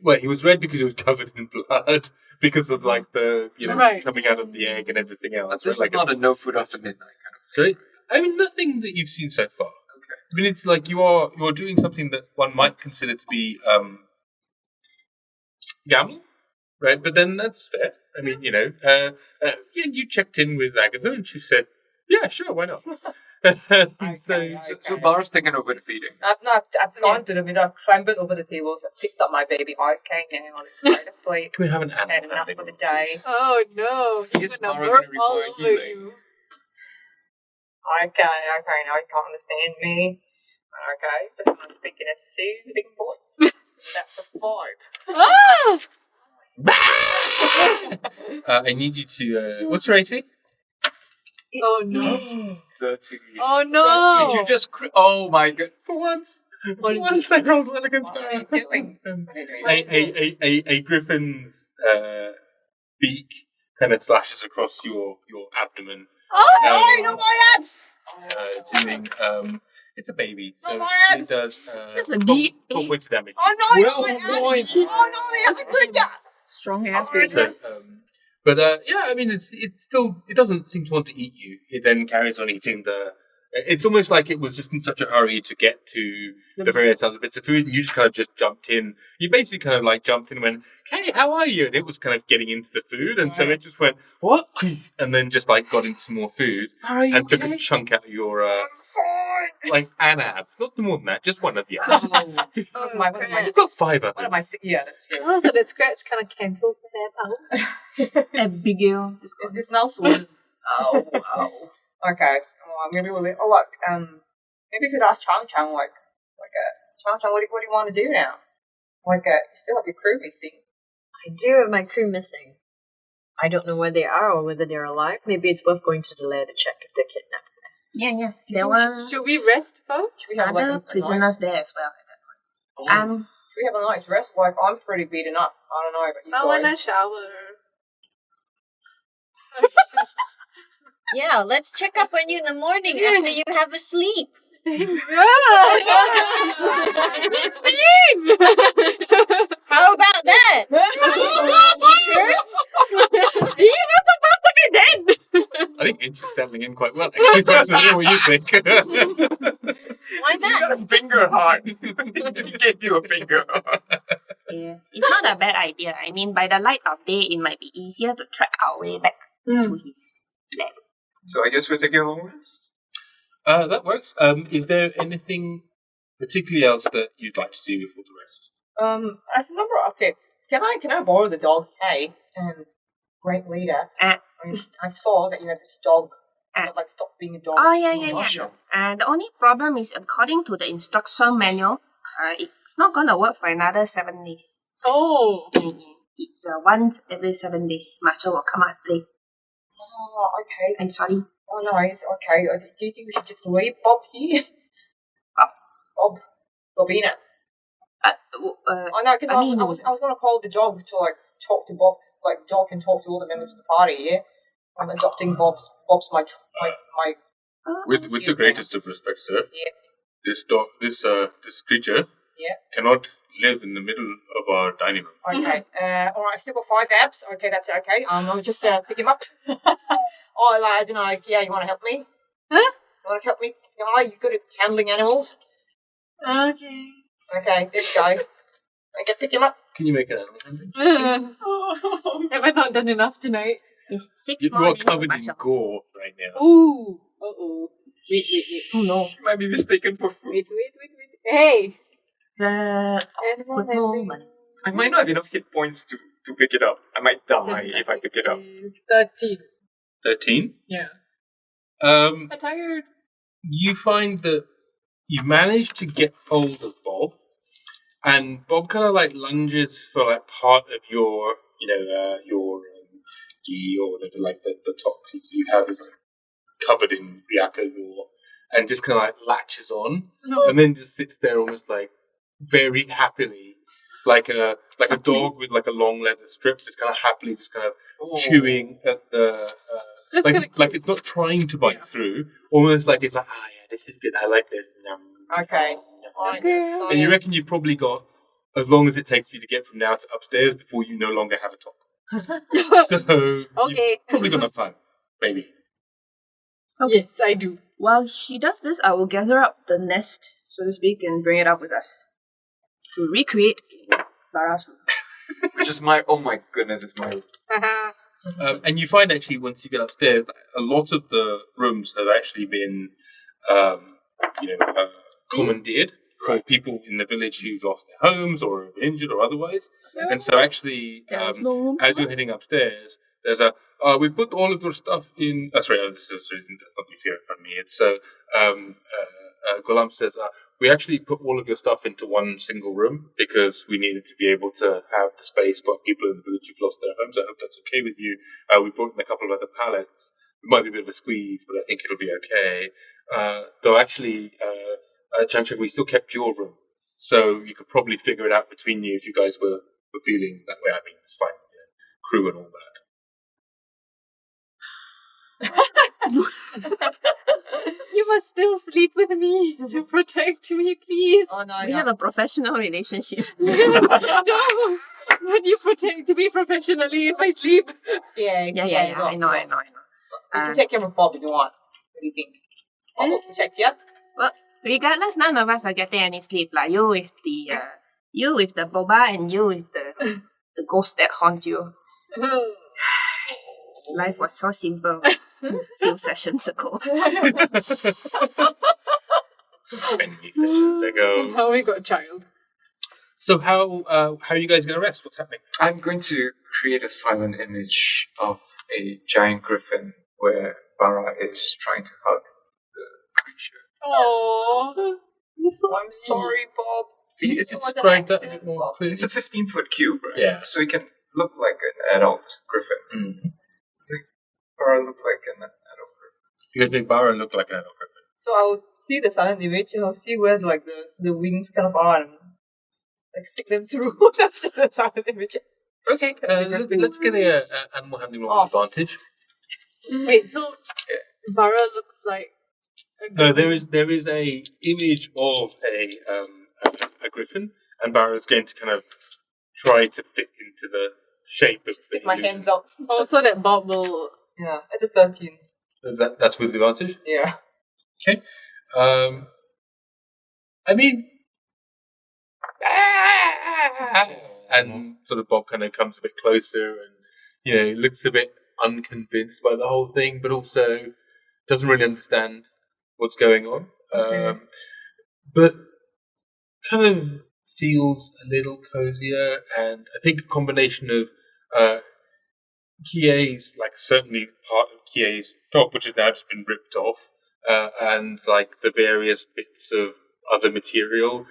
Well, he was red because he was covered in blood because of like the Right. coming out of the egg and everything else. This right? is not a no food after midnight kind of. So, I mean, nothing that you've seen so far. Okay. I mean, it's like you're doing something that one might consider to be gamble, right? But then that's fair. I mean, yeah, you checked in with Agatha and she said, "Yeah, sure, why not?" So Barra's taken over the feeding. I've gone to the window, I've clambered over the table, I've picked up my baby. Okay, now let's go to sleep. Can we have an Had animal? enough for the day. Oh no, Is he's gonna Barra burp gonna all require over healing? you. Okay, now you can't understand me. Okay, just gonna speak in a soothing voice. That's a 5. Ah! I need you to. What's your AC? Oh no. 30. Oh no. Did you just? Oh my god! For once. What did you- I rolled well against What are you doing? What are you doing? a griffin's beak kind of slashes across your abdomen, Oh, no, not my abs! doing it's a baby, so Not my it abs! does That's a 12 D8. points of damage. Oh no, not 12 my abs! points. Oh no, I could ya! Strong ass Oh, baby. So, but yeah, I mean, it doesn't seem to want to eat you. It then carries on eating the. It's almost like it was just in such a hurry to get to the various other bits of food, and you just kind of just jumped in. You basically kind of like jumped in and went, "Hey, how are you?" And it was kind of getting into the food, and so it just went, "What?" And then just like got into some more food and took a chunk out of your like an ab, not more than that, just one of the abs. Oh, what am I? You've got 5 What am I? others. Yeah, that's true. Oh, so the scratch kind of cancels the hair power. Abigail. Is this now swollen? Ow! Okay. Well, maybe we'll. Oh look. Maybe we should ask Chang, Chang, what do you want to do now? You still have your crew missing. I do have my crew missing. I don't know where they are or whether they're alive. Maybe it's worth going to the lair to check if they're kidnapped. Yeah. There were Should we rest first? Should we have other a night? prisoners there as well at that point. Should we have a night's rest? I'm pretty beaten up. I don't know about you I want to guys. shower. Yeah, let's check up on you in the morning after you have a sleep. How about that? You were supposed to be dead. I think Inch is settling in quite well, actually, versus what you think. Why You not? got a finger heart. He gave you a finger heart. Yeah. It's not a bad idea. I mean, by the light of day, it might be easier to track our way back to his lab. So I guess we're taking a long rest. That works. Is there anything particularly else that you'd like to do before the rest? I remember. Okay, can I borrow the dog? Hey, great leader. I saw that you have this dog. That, stop being a dog. Oh, yeah. Sure. The only problem is, according to the instruction manual, it's not gonna work for another 7 days. Oh. It's once every 7 days. Marshall will come out and play. Oh, okay. I'm sorry. Oh no, it's okay. Do you think we should just leave Bob here? Bobina. Oh no, because I was gonna call the dog to talk to Bob. Cause, dog can talk to all the members of the party. Yeah, I'm adopting Bob's my. With the greatest of respect, sir, Yeah. this creature cannot live in the middle of our dining room. Okay. All right. I still got 5 abs. Okay, that's okay. I'll just pick him up. I don't know. You want to help me? Huh? You want to help me? You good at handling animals? Okay. Okay, this guy. I can pick him up. Can you make an animal handling? Have I not done enough tonight? Yes, 6 You more. are covered in gore right now. Ooh. Uh-oh. Wait. Oh no. She might be mistaken for food. Wait. Hey! The Animal good handling. moment. I might not have enough hit points to pick it up. I might die if I pick it up. 13. 13. Yeah. Um, I'm tired. you find that you managed to get hold of Bob, and Bob kind of like lunges for like part of your, your gi or whatever, like the top piece you have is like covered in Riyaka gore, and just kind of like latches on, and then just sits there almost like very happily, like a dog with like a long leather strip, just kind of happily, just kind of chewing at the. Like it's not trying to bite through, almost like it's like, yeah, this is good, I like this. Okay. And you reckon you've probably got as long as it takes for you to get from now to upstairs before you no longer have a top. So Okay. you've probably got enough time, maybe. Yes, I do. While she does this, I will gather up the nest, so to speak, and bring it up with us to recreate Barra's room. Which is oh my goodness, it's my. And you find actually once you get upstairs, that a lot of the rooms have actually been, commandeered for people in the village who've lost their homes or have been injured or otherwise. And so actually, There's no room as for you're heading upstairs, there's we put all of your stuff in. That's not here in front of me. It's Ghulam says, we actually put all of your stuff into one single room because we needed to be able to have the space for people in the village who've lost their homes. I hope that's okay with you. We brought in a couple of other pallets. It might be a bit of a squeeze, but I think it'll be okay. Though actually, Chanchak, we still kept your room. So you could probably figure it out between you if you guys were feeling that way. I mean, it's fine. Crew and all that. You must still sleep with me to protect me, please. Oh no, We have a professional relationship. No! But you protect me professionally if I sleep. Yeah, I know. You can take care of Bob if you want. What do you think? Bob will protect you. Well, regardless, none of us are getting any sleep. Like you with the boba and you with the ghost that haunt you. Life was so simple a few sessions ago. Many sessions ago. Now we got a child. So how are you guys going to rest? What's happening? I'm going to create a silent image of a giant griffin where Barra is trying to hug the creature. Aww. You're so I'm sorry, Bob. It's, Describe that a bit more clearly. it's a 15-foot cube, right? Yeah. So it can look like an adult griffin. Mm-hmm. Barra look like an adult griffin. You guys make Barra look like an adult griffin. So I'll see the silent image and I'll see where like the wings kind of are and like stick them through. That's just the silent image. Okay, let's get a animal handling roll advantage. Wait, so Barra looks like No, there is a image of a griffin, and Barra is going to kind of try to fit into the shape of the Stick my illusion. hands out. oh, so that Bob will. Yeah, it's a 13. That's with advantage. Yeah. Okay. I mean, and sort of Bob kind of comes a bit closer, and looks a bit unconvinced by the whole thing, but also doesn't really understand what's going on. Okay. But kind of feels a little cozier, and I think a combination of Kie's, like certainly part of Kie's top, which has now just been ripped off, and like the various bits of other material,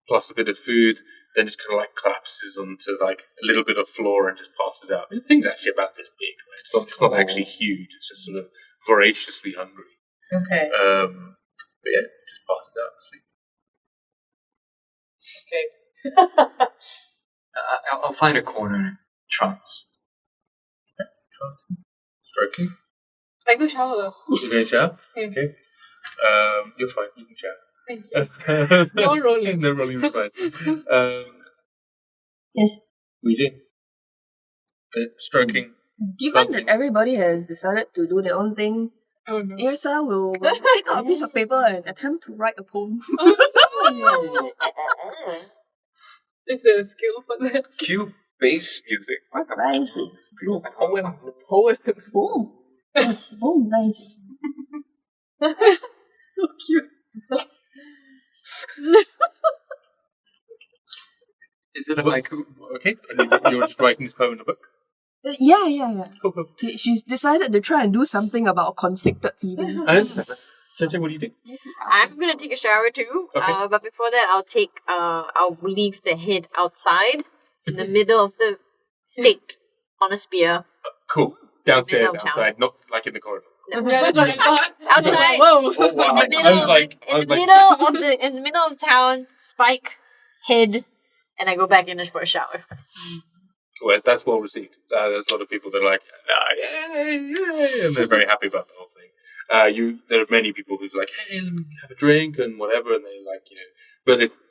plus a bit of food, then just kind of like collapses onto like a little bit of floor and just passes out. The thing's actually about this big, right? It's not actually huge. It's just sort of voraciously hungry. Okay. But yeah, just passes out to sleep. Okay. I'll find a corner. Trance. Stroking. I go shower. You going to shower? Yeah. Okay. You're fine. You can shower. Thank you. No rolling. No rolling is fine. Yes. We do. Stroking. Given that everybody has decided to do their own thing, Oh no. Yrsa will take out a piece of paper and attempt to write a poem. Is there a skill for that? Cue bass music. What the Poem. Boom. Boom, nice. So cute. Is it a haiku? Okay, and you're just writing this poem in a book. Yeah. Cool, cool. She's decided to try and do something about conflicted feelings. I understand that. Chen, what do you do? I'm gonna take a shower too. Okay. But before that, I'll leave the head outside in the middle of the state on a spear. Cool. Downstairs, Middle of town. outside, not like in the corridor. Yeah, that's what I thought. Outside. Whoa. Oh, wow. In the middle of town, spike head, and I go back in for a shower. Cool, that's well received. There's a lot of people that are like, yay, and they're very happy about the whole thing. There are many people who's like, hey, let me have a drink and whatever, and they like,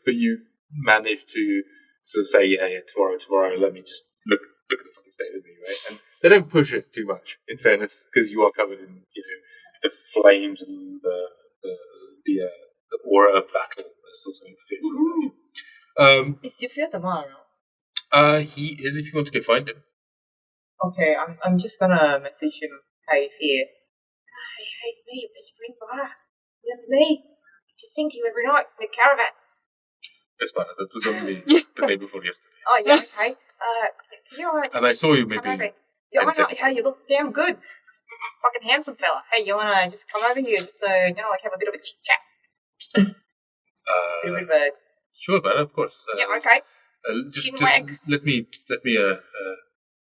but you manage to sort of say, yeah, tomorrow, let me just look at the fucking state of me, right? And they don't push it too much, in fairness, because you are covered in, the flames and the aura of battle. There's still something fierce about you. Is Sihir Tabak around? He is, if you want to go find him. Okay, I'm just gonna message him. Hey, here. Hey, it's me, your best friend, Barra. Remember me? Just sing to you every night in the caravan. That's better. That was only the day before yesterday. Oh, yeah, okay. You know what? And I saw you Come maybe. over. Yeah, 10 I know. seconds. Hey, you look damn good. Fucking handsome fella. Hey, you wanna just come over here, just like have a bit of a chit chat? Bit of a Sure, man, of course. yeah, okay. Just Chinwag. let me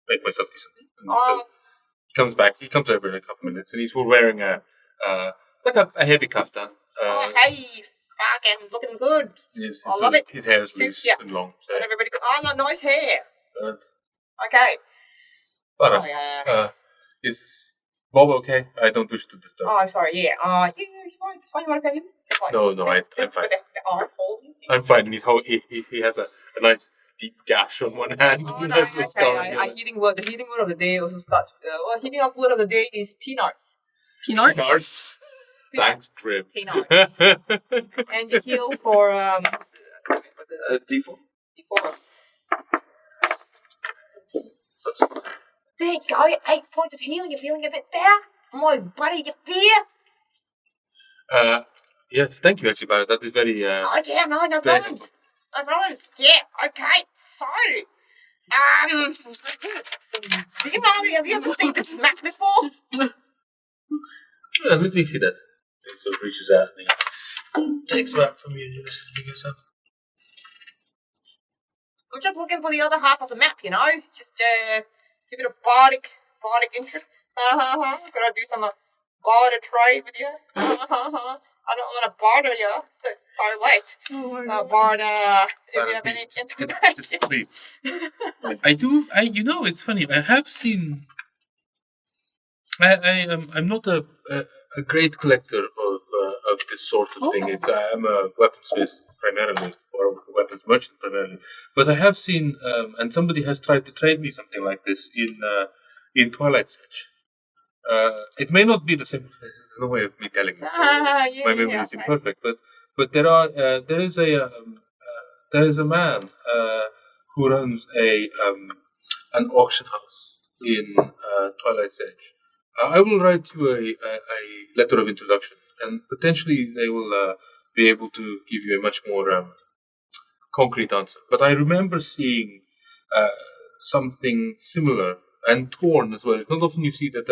make myself decent. And Oh. so he comes over in a couple of minutes, and he's wearing a heavy kaftan. Oh, hey, fucking looking good. I love it. His hair is Suits loose ya. and long. So, And everybody go, oh, no, nice hair. uh, Okay. but, Oh, yeah. is Bob okay? I don't wish to disturb. Oh, I'm sorry, yeah. Yeah, it's fine. It's fine. You want to pay him? It's fine. No, I'm That's fine. where the art holds. I'm fine. And he has a nice deep gash on one hand. Oh, and no, has the scar on okay. the other. The healing word of the day also starts with, healing up word of the day is peanuts. Peanuts? Peanuts. Thanks, Crib. Peanuts. And you heal for, D4. D4. That's fine. There you go, 8 points of healing. You're feeling a bit better? My buddy, you fear? Yes, thank you, actually, Barra. That is very. Oh, yeah, no very problems. No problems. Yeah, okay. So, do you know, have you ever seen this map before? Let me see that. He sort of reaches out and he takes him out from you and he goes up. I'm just looking for the other half of the map, you know? Just, a bit of bardic interest. Gotta do some barter trade with you. I don't want to barter you, so it's so late. Barter, if you have any information. Please. It's funny. I have seen. I'm not a great collector of this sort of thing. I'm a weaponsmith primarily, or a weapons merchant primarily. But I have seen, and somebody has tried to trade me something like this in Twilight Edge. It may not be the same. There's no way of me telling this. My memory is imperfect, but there is a man who runs an auction house in Twilight Edge. I will write you a letter of introduction, and potentially they will be able to give you a much more concrete answer. But I remember seeing something similar and torn as well. It's not often you see that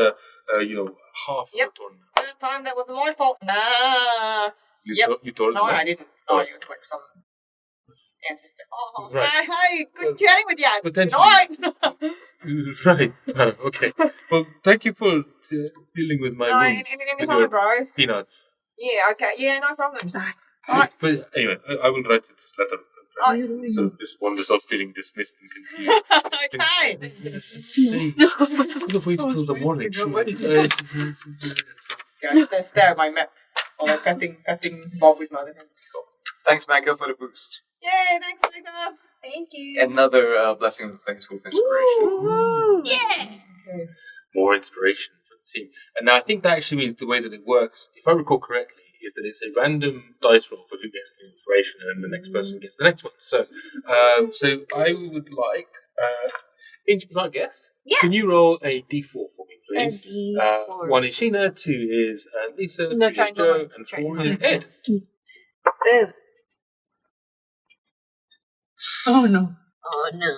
half Yep. are torn. First time that was my fault. Nah. You tore No, them? I didn't. Oh. No, you were like some ancestor. Oh, Right. hey, good chatting with you. Potentially. Good night. Right. Okay. Well, thank you for dealing with my No, wounds with anytime, your bro. peanuts. Yeah, okay. Yeah, no problems. Alright. But anyway, I will write you this letter. Oh. So just wanders off feeling dismissed and confused. Okay. Could have waited till the morning. Yeah, stare at my map. Or cutting Bob with my other hand. Thanks, Micah, for the boost. Yay, thanks, Mika. Thank you. Another blessing of thanks for inspiration. Yeah. Okay. More inspiration for the team. And now I think that actually means the way that it works, if I recall correctly, is that it's a random dice roll for who gets the inspiration, and then the next person gets the next one. So, so I would like, Inch, as our guest, can you roll a d4 for me, please? A D4. 1 is Sheena, 2 is Lisa, No, 3 is triangle Joe, one. and 4 is Ed. Boom. Oh no. Oh no.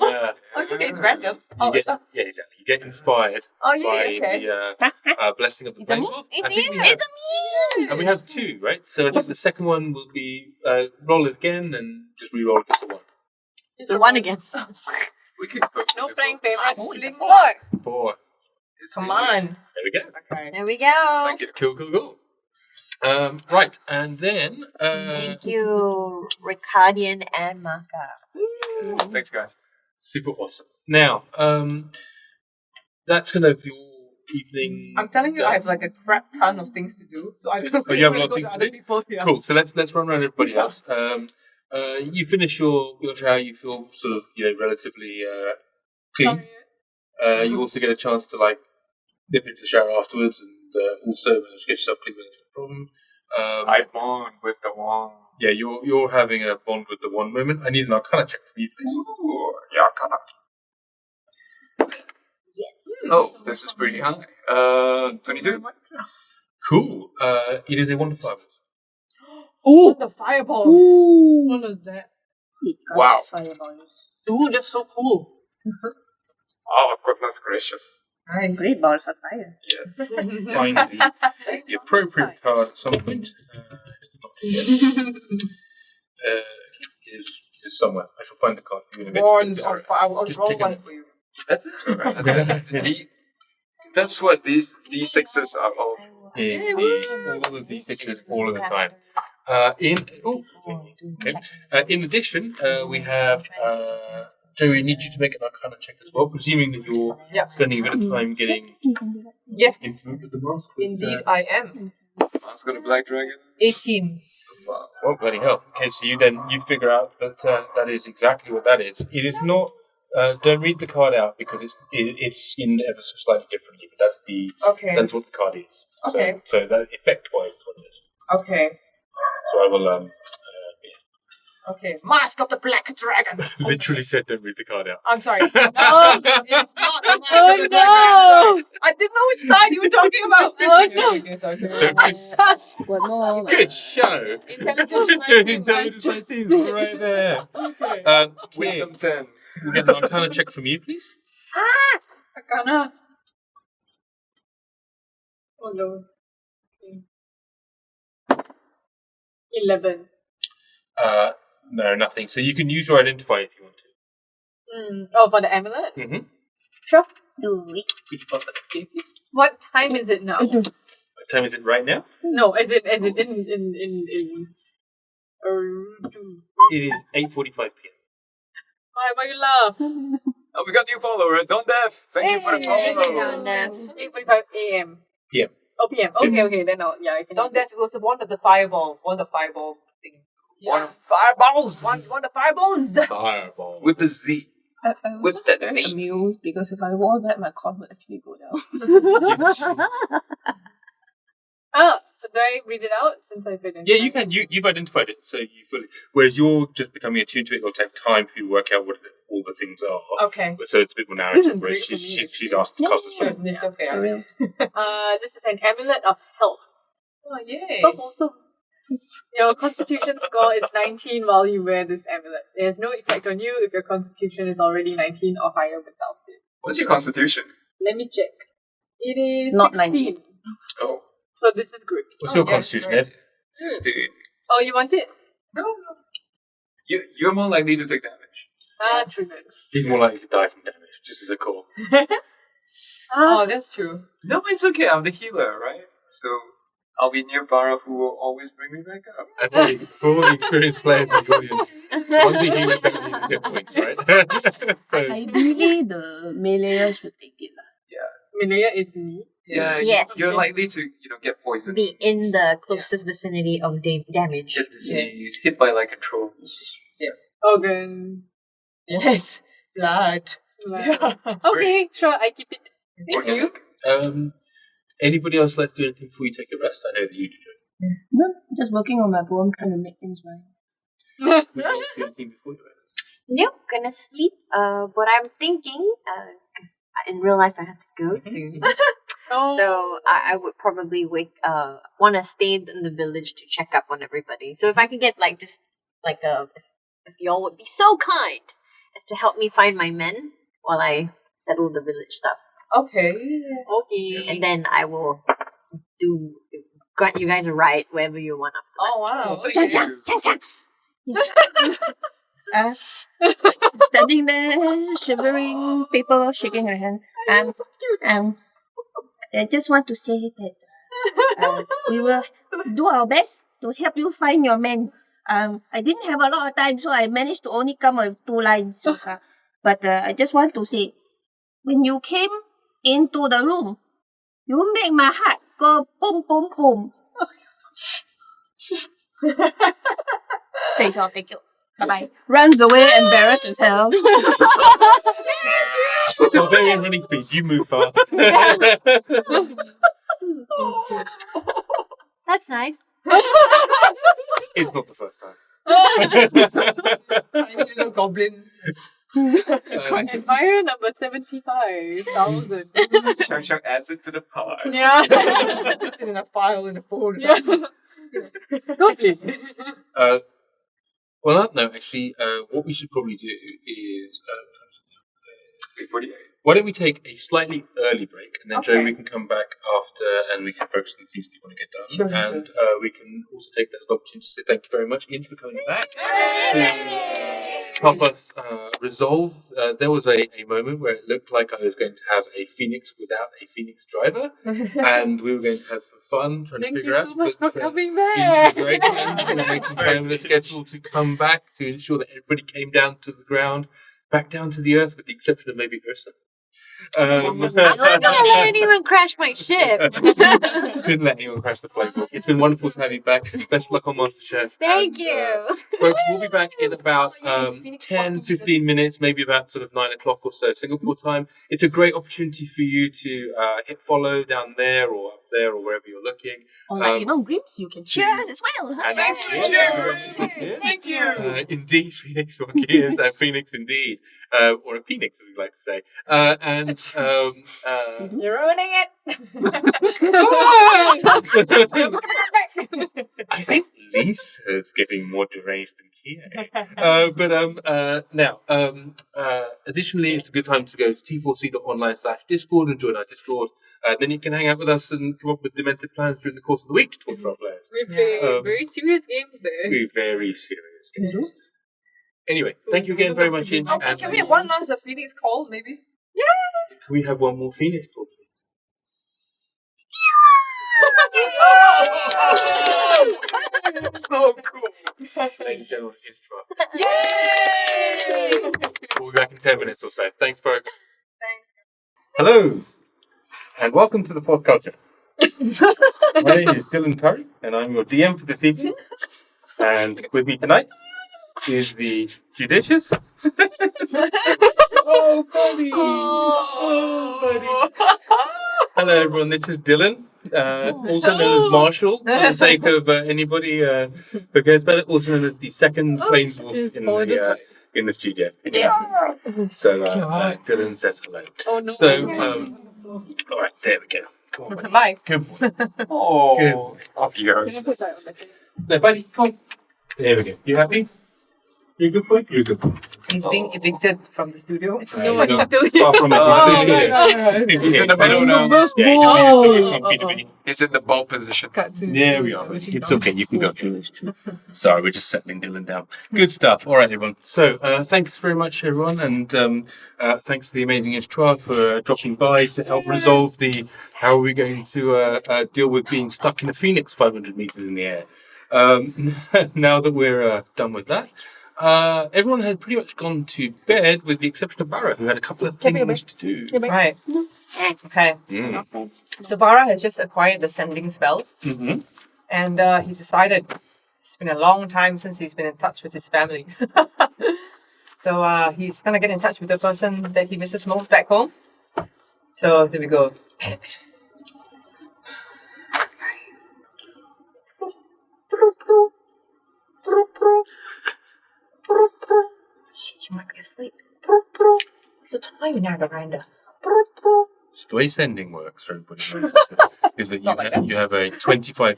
Yeah. Oh, it's okay. It's random. You get, yeah, exactly. You get inspired Oh, yeah, by okay. the blessing of the It's a me. Planeswolf. It's I think we you. have- It's me. And we have 2, right? So I think the second one will be roll it again and just re-roll if it's a 1. It's a 1 again. We could vote. No playing favorites. Oh, it's a 4. 4. Come on. There we go. Okay. There we go. Thank you. Cool. Right, and then Thank you, Ricardian and Maka. Thanks, guys. super awesome. Now, that's kind of your evening. I'm telling you, I have like a crap ton of things to do, so I don't know. Oh, you have if a lot I'm of gonna things to go other do? people. Yeah. Cool. So let's run around everybody else. You finish your shower. You feel sort of relatively clean. You also get a chance to like dip into the shower afterwards, and also manage to get yourself clean without a problem. I bond with the Wong. Yeah, you're having a bond with the one moment. I need an Arcana check from you, please. Ooh, Yrsa. Yes. Oh, this is pretty high. 22. Cool. It is a wonder fireballs. Oh, the fireballs. What is that? Wow. Ooh, that's so cool. Oh, goodness gracious. Nice. Great balls of fire. Find the appropriate card at some point. Is somewhere. I shall find the card for you in a bit. Wands of fire. I'll Just roll take a one minute. for you. That's alright. That's what these D6s are all. All of these pictures all of the time. In addition, we have Joey. We need you to make an Arcana check as well, presuming that you're spending a bit of time getting Yes, improved with the mask. with, indeed I am. Mask of the Black Dragon. 18. Wow. Oh, bloody hell. Okay, so you figure out that that is exactly what that is. It is not. Don't read the card out because it's in ever so slightly differently, but that's what the card is. Okay. So that effect wise is what it is. Okay. So I will Okay. Mask of the Black Dragon. literally said don't read the card out. I'm sorry. No, it's not the mask Oh of the Black Dragon. I didn't know which side you were talking about. Oh, no. Okay, sorry. One more. Good show. Intelligence 19. Intelligence 19 is right there. Okay. Wisdom 10. We'll get an Arcana check from you, please. Arcana. Oh no. Okay. 11. No, nothing. So you can use your identifier if you want to. Oh, for the amulet? Mm-hmm. Sure. Do it. Could you pass that to me, please? What time is it now? What time is it right now? No, is it in It is 8:45 p.m. Why you laugh? Oh, we got new follower. Don't Def. Thank you for the follow. 8:45 a.m. PM. Oh, p.m. Okay, then I can. Don't that it was one of the fireball. One of the fireball thing. One of fireballs. One of the fireballs. Fireball. With the Z. I was With just that very Z. amused because if I wore that, my con would actually go down. Do I read it out since I finished? Yeah, you can. You've identified it, so you fully. Whereas you're just becoming attuned to it. It'll take time for you to work out what all the things are. Okay. So it's a bit more narrative. Whereas Great for me. she's asked to cast a Sure, spell. it's okay. For real. This is an amulet of health. Oh, yay. So awesome. Your constitution score is 19 while you wear this amulet. It has no effect on you if your constitution is already 19 or higher without it. What's your constitution? Let me check. It is Not 16. Oh, So this is good. What's your yes, constitution, right. Ed? dude. Oh, you want it? No. You're more likely to take damage. True then. He's more likely to die from damage, just as a call. Oh, that's true. No, it's okay. I'm the healer, right? So I'll be near Barra, who will always bring me back up. And for all the experienced players in the audience, one thing he would definitely need hit points, right? So Ideally, the melee should take it. Minaya is me. Yeah, Yes. you're likely to, get poisoned. Be in the closest vicinity of damage. Get disease, hit by like a troll. Organ. Yes. Blood. Okay, sure, I keep it. Thank you. Anybody else like to do anything before you take a rest? I know that you do. No, just working on my poem trying to make things right. Would you like to do anything before you rest? Nope, gonna sleep. But I'm thinking, because in real life I have to go soon. So I would probably want to stay in the village to check up on everybody. So if I could get like just like if y'all would be so kind as to help me find my men while I settle the village stuff. Okay. Okay. And then I will grant you guys a ride wherever you want after Oh wow. Thank you. Standing there, shivering, paper shaking her hand. I just want to say that we will do our best to help you find your men. I didn't have a lot of time, so I managed to only come with 2 lines. But I just want to say, when you came into the room, you make my heart go boom, boom, boom. Thanks all, thank you. Bye-bye. Runs away, embarrassed as hell. You're very in running speed. You move fast. That's nice. It's not the first time. Tiny little goblin. Admire number 75,000. Shang Shang adds it to the pile. Yeah. It's in a file in a folder. Yeah. Goblin. On that note, actually, what we should probably do is... 48. why don't we take a slightly early break, and then Joe, Okay. we can come back after, and we can focus on the things that you want to get done. Sure, And we can also take that as an opportunity to say thank you very much, Inch, for coming back to help us resolve. There was a moment where it looked like I was going to have a Phoenix without a Phoenix driver, and we were going to have some fun trying Thank to you figure so out. much for coming Inch back. was great, and make some time in the schedule to come back to ensure that everybody came down to the ground, back down to the earth, with the exception of maybe Yrsa. I'm not gonna let anyone crash my ship. Couldn't let anyone crash the playbook. It's been wonderful to have you back. Best of luck on MasterChef. Thank And, you. folks, we'll be back in about 10, 15 minutes, maybe about sort of 9 o'clock or so, Singapore time. It's a great opportunity for you to hit follow down there or up there or wherever you're looking. Or like, Grims, you can cheer us as well. Huh? And Thank you. indeed, Phoenix Walkians, and Phoenix indeed, or a Phoenix, as we like to say. You're ruining it. I think Lisa's getting more deranged than Kia. Additionally, it's a good time to go to t4c.online/Discord and join our Discord. Then you can hang out with us and come up with demented plans during the course of the week to talk to our players. We play very serious games there. We're very serious. Anyway, thank you again very much, Inch. Oh, And can we have one last Phoenix call, maybe? can we have one more Phoenix call, please? So cool. Ladies and gentlemen, Inch Chua. Yay! We'll be back in 10 minutes or so. Thanks, folks. Hello, and welcome to the Fourth Culture. My name is Dylan Curry, and I'm your DM for this evening. And with me tonight is the judicious. Oh, buddy! Oh, buddy! Hello, everyone. This is Dylan, also known as Marshall, for the sake of anybody who cares about it. Also known as the second planeswolf in the studio. So Dylan says hello. Oh no. So, all right, there we go. Come on, buddy. Mike. Good boy. Oh, Good boy. off he Can I goes. put that on the thing? There, buddy. Come on. There we go. You happy? You're a good boy? You're a good boy. He's being evicted from the studio. No, he's still here. Far from it. He's in the middle now. Reverse Yeah, ball. He's in the ball position. there we are. It's okay. You can go. Sorry, we're just settling Dylan down. Good stuff. All right, everyone. So, thanks very much, everyone, and thanks to the amazing Inch Chua for dropping by to help resolve the how are we going to deal with being stuck in a Phoenix 500 meters in the air. Now that we're done with that, everyone had pretty much gone to bed with the exception of Barra, who had a couple of things to do. Right. Okay. Mm. So Barra has just acquired the sending spell, Mm-hmm. and he's decided it's been a long time since he's been in touch with his family. So he's gonna get in touch with the person that he misses most back home. So there we go. Shit, you might be asleep. It's a time in Nagaranda. So the way sending works for everybody is that you have a 25 word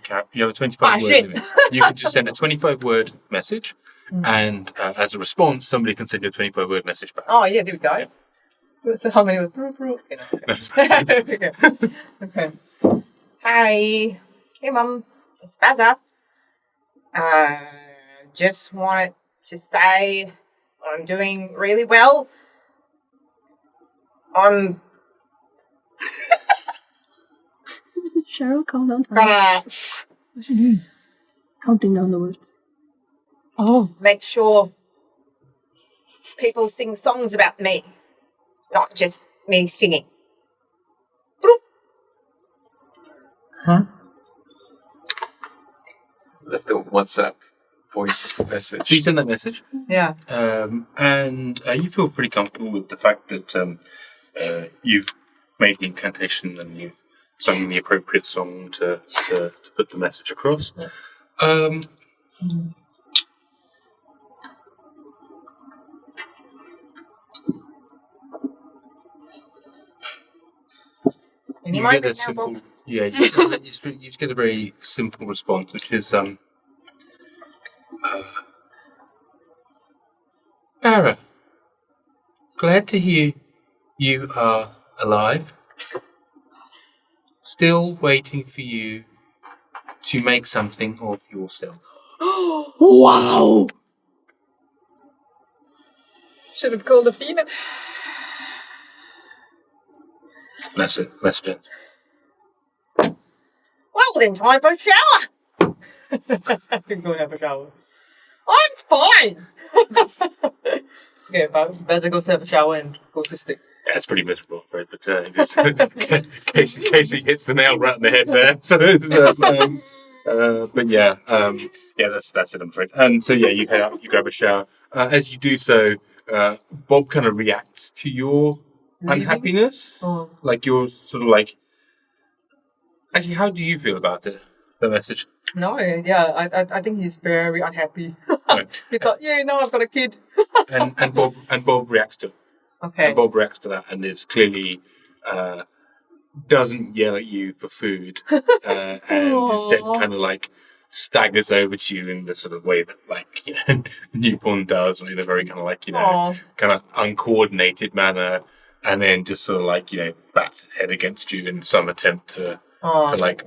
shit. limit. You can just send a 25 word message, and as a response, somebody can send you a 25 word message back. Oh, yeah, there we go. So how many were okay. Okay. Hi. Hey, Mum. It's Baza. Just wanted to say I'm doing really well. I'm Cheryl, calm down. gonna What's she doing? Counting down the words. Oh. make sure people sing songs about me, not just me singing. Left a WhatsApp voice message. So you send that message, Yeah. and you feel pretty comfortable with the fact that you've made the incantation and you've sung the appropriate song to put the message across. Any You mind get a right now, simple, Bob? yeah, you just get a very simple response, which is Barra, glad to hear you are alive. Still waiting for you to make something of yourself. Wow! Should have called Athena. Message. Well, then, time for a shower. I can go and have a shower. I'm fine. Okay, better go have a shower and go to sleep. Yeah, it's pretty miserable, right? But Casey hits the nail right in the head there. So, but yeah, that's it, I'm afraid. And so yeah, you head out, you grab a shower. As you do so, Bob kind of reacts to your unhappiness. Oh. Like you're sort of like. Actually, how do you feel about it? The message. No, yeah, I think he's very unhappy. Right. He thought, yeah, now I've got a kid. and Bob reacts to it. Okay. And Bob reacts to that and is clearly doesn't yell at you for food and instead kind of like staggers over to you in the sort of way that like newborn does, or in a very kind of like kind of uncoordinated manner, and then just sort of like bats his head against you in some attempt to like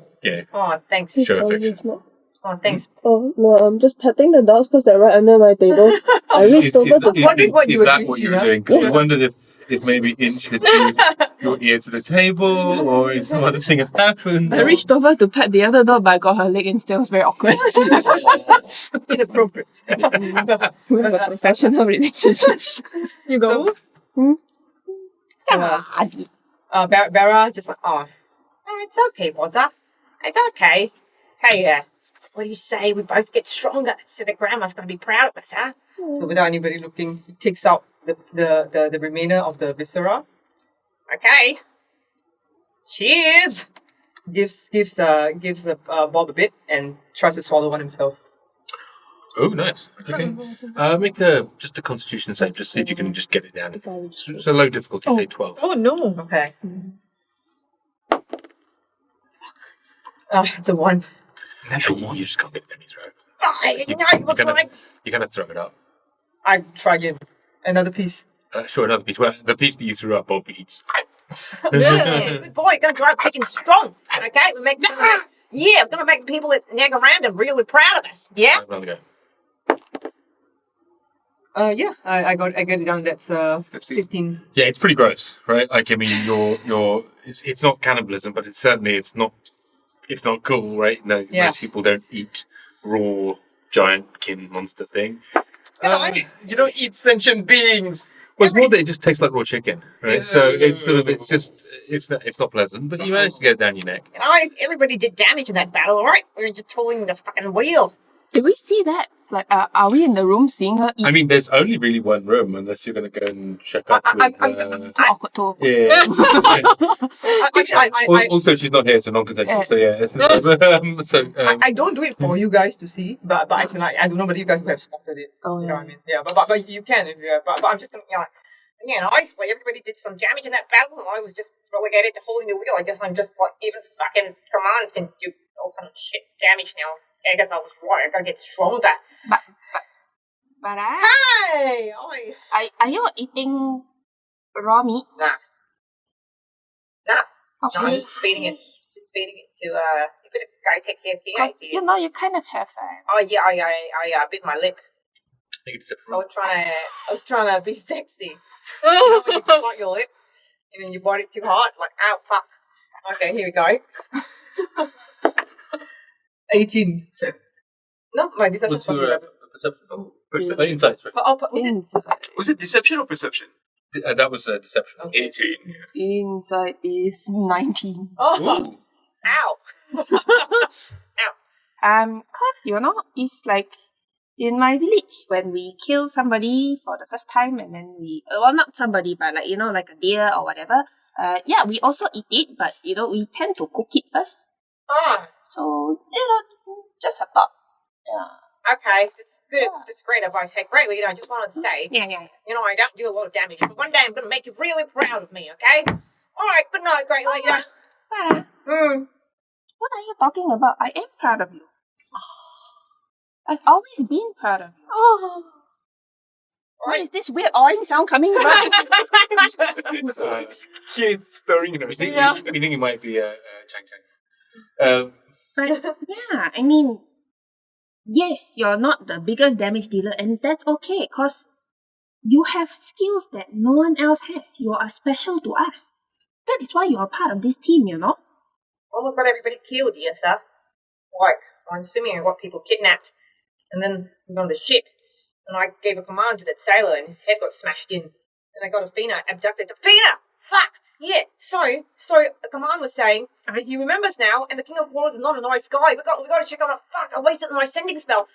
Oh, thanks. show affection. Oh, thanks. Oh, no, I'm just petting the dogs because they're right under my table. I reached over to What is what you were that doing, what you were Sheena? doing? Because we wondered if maybe Inch had moved your ear to the table, or if some other thing had happened. I reached over to pet the other dog, but I got her leg instead. It was very awkward. Inappropriate. We have a professional relationship. You go? So, Barra just like, it's okay, Bozza. It's okay. Hey, what do you say we both get stronger so the grandma's going to be proud of us, huh? So without anybody looking, he takes out the remainder of the viscera. Okay. Cheers! Gives Bob a bit and tries to swallow one himself. Oh, nice. Okay. Make just a constitution save, just see if you can just get it down. So low difficulty, say 12. Oh no. Okay. It's a 1. You just can't get it down your throat. You kind of throw it up. I try again. Another piece. Sure, another piece. Well, the piece that you threw up, Bob eats. Good boy, gonna grow up big and strong. Okay, we're gonna make people at Nagaranda really proud of us. Yeah. Another go. Yeah, I get it down. That's 15. Yeah, it's pretty gross, right? Like, I mean, it's not cannibalism, but it's not cool, right? No, Yeah. most people don't eat raw giant kin monster thing. You don't eat sentient beings. Well, it's more that it just tastes like raw chicken, right? So it's not pleasant, but you managed to get it down your neck. Everybody did damage in that battle, all right? We were just pulling the fucking wheel. Did we see that? Like, are we in the room seeing her eat? I mean, there's only really one room, unless you're going to go and check up with... Too awkward, too awkward. yeah. I Also, she's not here, so non-consensual. So yeah, I don't do it for you guys to see, but as in, like, I don't know whether you guys would have spotted it. Oh, You know what I mean? Yeah, but you can if you. But I'm just thinking, like, like everybody did some damage in that battle, and I was just relegated to holding the wheel. I guess I'm just like even fucking Kaman can do all kind of shit damage now. I guess I was right. I gotta get stronger. But Hey, are you eating raw meat? Nah. No, Okay. I'm just feeding it. Just feeding it to you better go take care of Because, it. you kind of have Oh yeah, I bit my lip. I was trying to be sexy. You know when you bite your lip and then you bite it too hard, like ow fuck. Okay, here we go. 18. No, my deception What's was your 11. perception? Insights, right? Was it deception or perception? That was deception. Okay. 18. Inside is 19. Oh, Ooh. ow. Cause it's like in my village when we kill somebody for the first time and then not somebody but like like a deer or whatever. We also eat it, but we tend to cook it first. Ah, So just a thought. Yeah. okay. That's good. That's great advice. Hey, great leader. I just wanted to say, Yeah. I don't do a lot of damage, but one day I'm going to make you really proud of me, okay? All right, good night, great leader. Barra, what are you talking about? I am proud of you. I've always been proud of you. Oh. Where is this weird oink sound coming from? It's stirring in her. We think it might be Chang Chang. But yeah, I mean, yes, you're not the biggest damage dealer, and that's okay, cause you have skills that no one else has. You are special to us. That is why you are part of this team, Almost got everybody killed, Yrsa. Like, I'm assuming I got people kidnapped. And then we got on the ship. And I gave a command to that sailor and his head got smashed in. Then I got Athena abducted. Athena! Fuck! Yeah, sorry. The command was saying that he remembers now and the King of Waters is not a nice guy. We got to check on her. Fuck, I wasted my sending spell.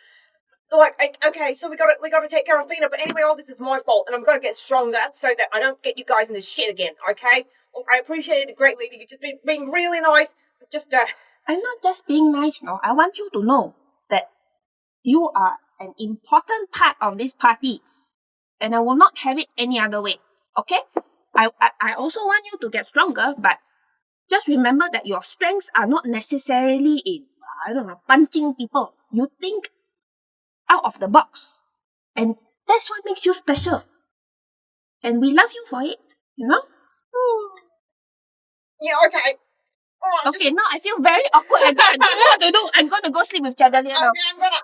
Like, okay, so we got to take care of Athena. But anyway, all this is my fault and I'm going to get stronger so that I don't get you guys in this shit again, okay? Look, I appreciate it greatly. You've just been being really nice. Just, I'm not just being nice, I want you to know that you are an important part of this party. And I will not have it any other way, okay? I also want you to get stronger, but just remember that your strengths are not necessarily in, punching people. You think out of the box. And that's what makes you special. And we love you for it, Yeah, okay. Oh, Okay, now I feel very awkward. I don't know what to do. I'm gonna go sleep with Chadalia now. I'm gonna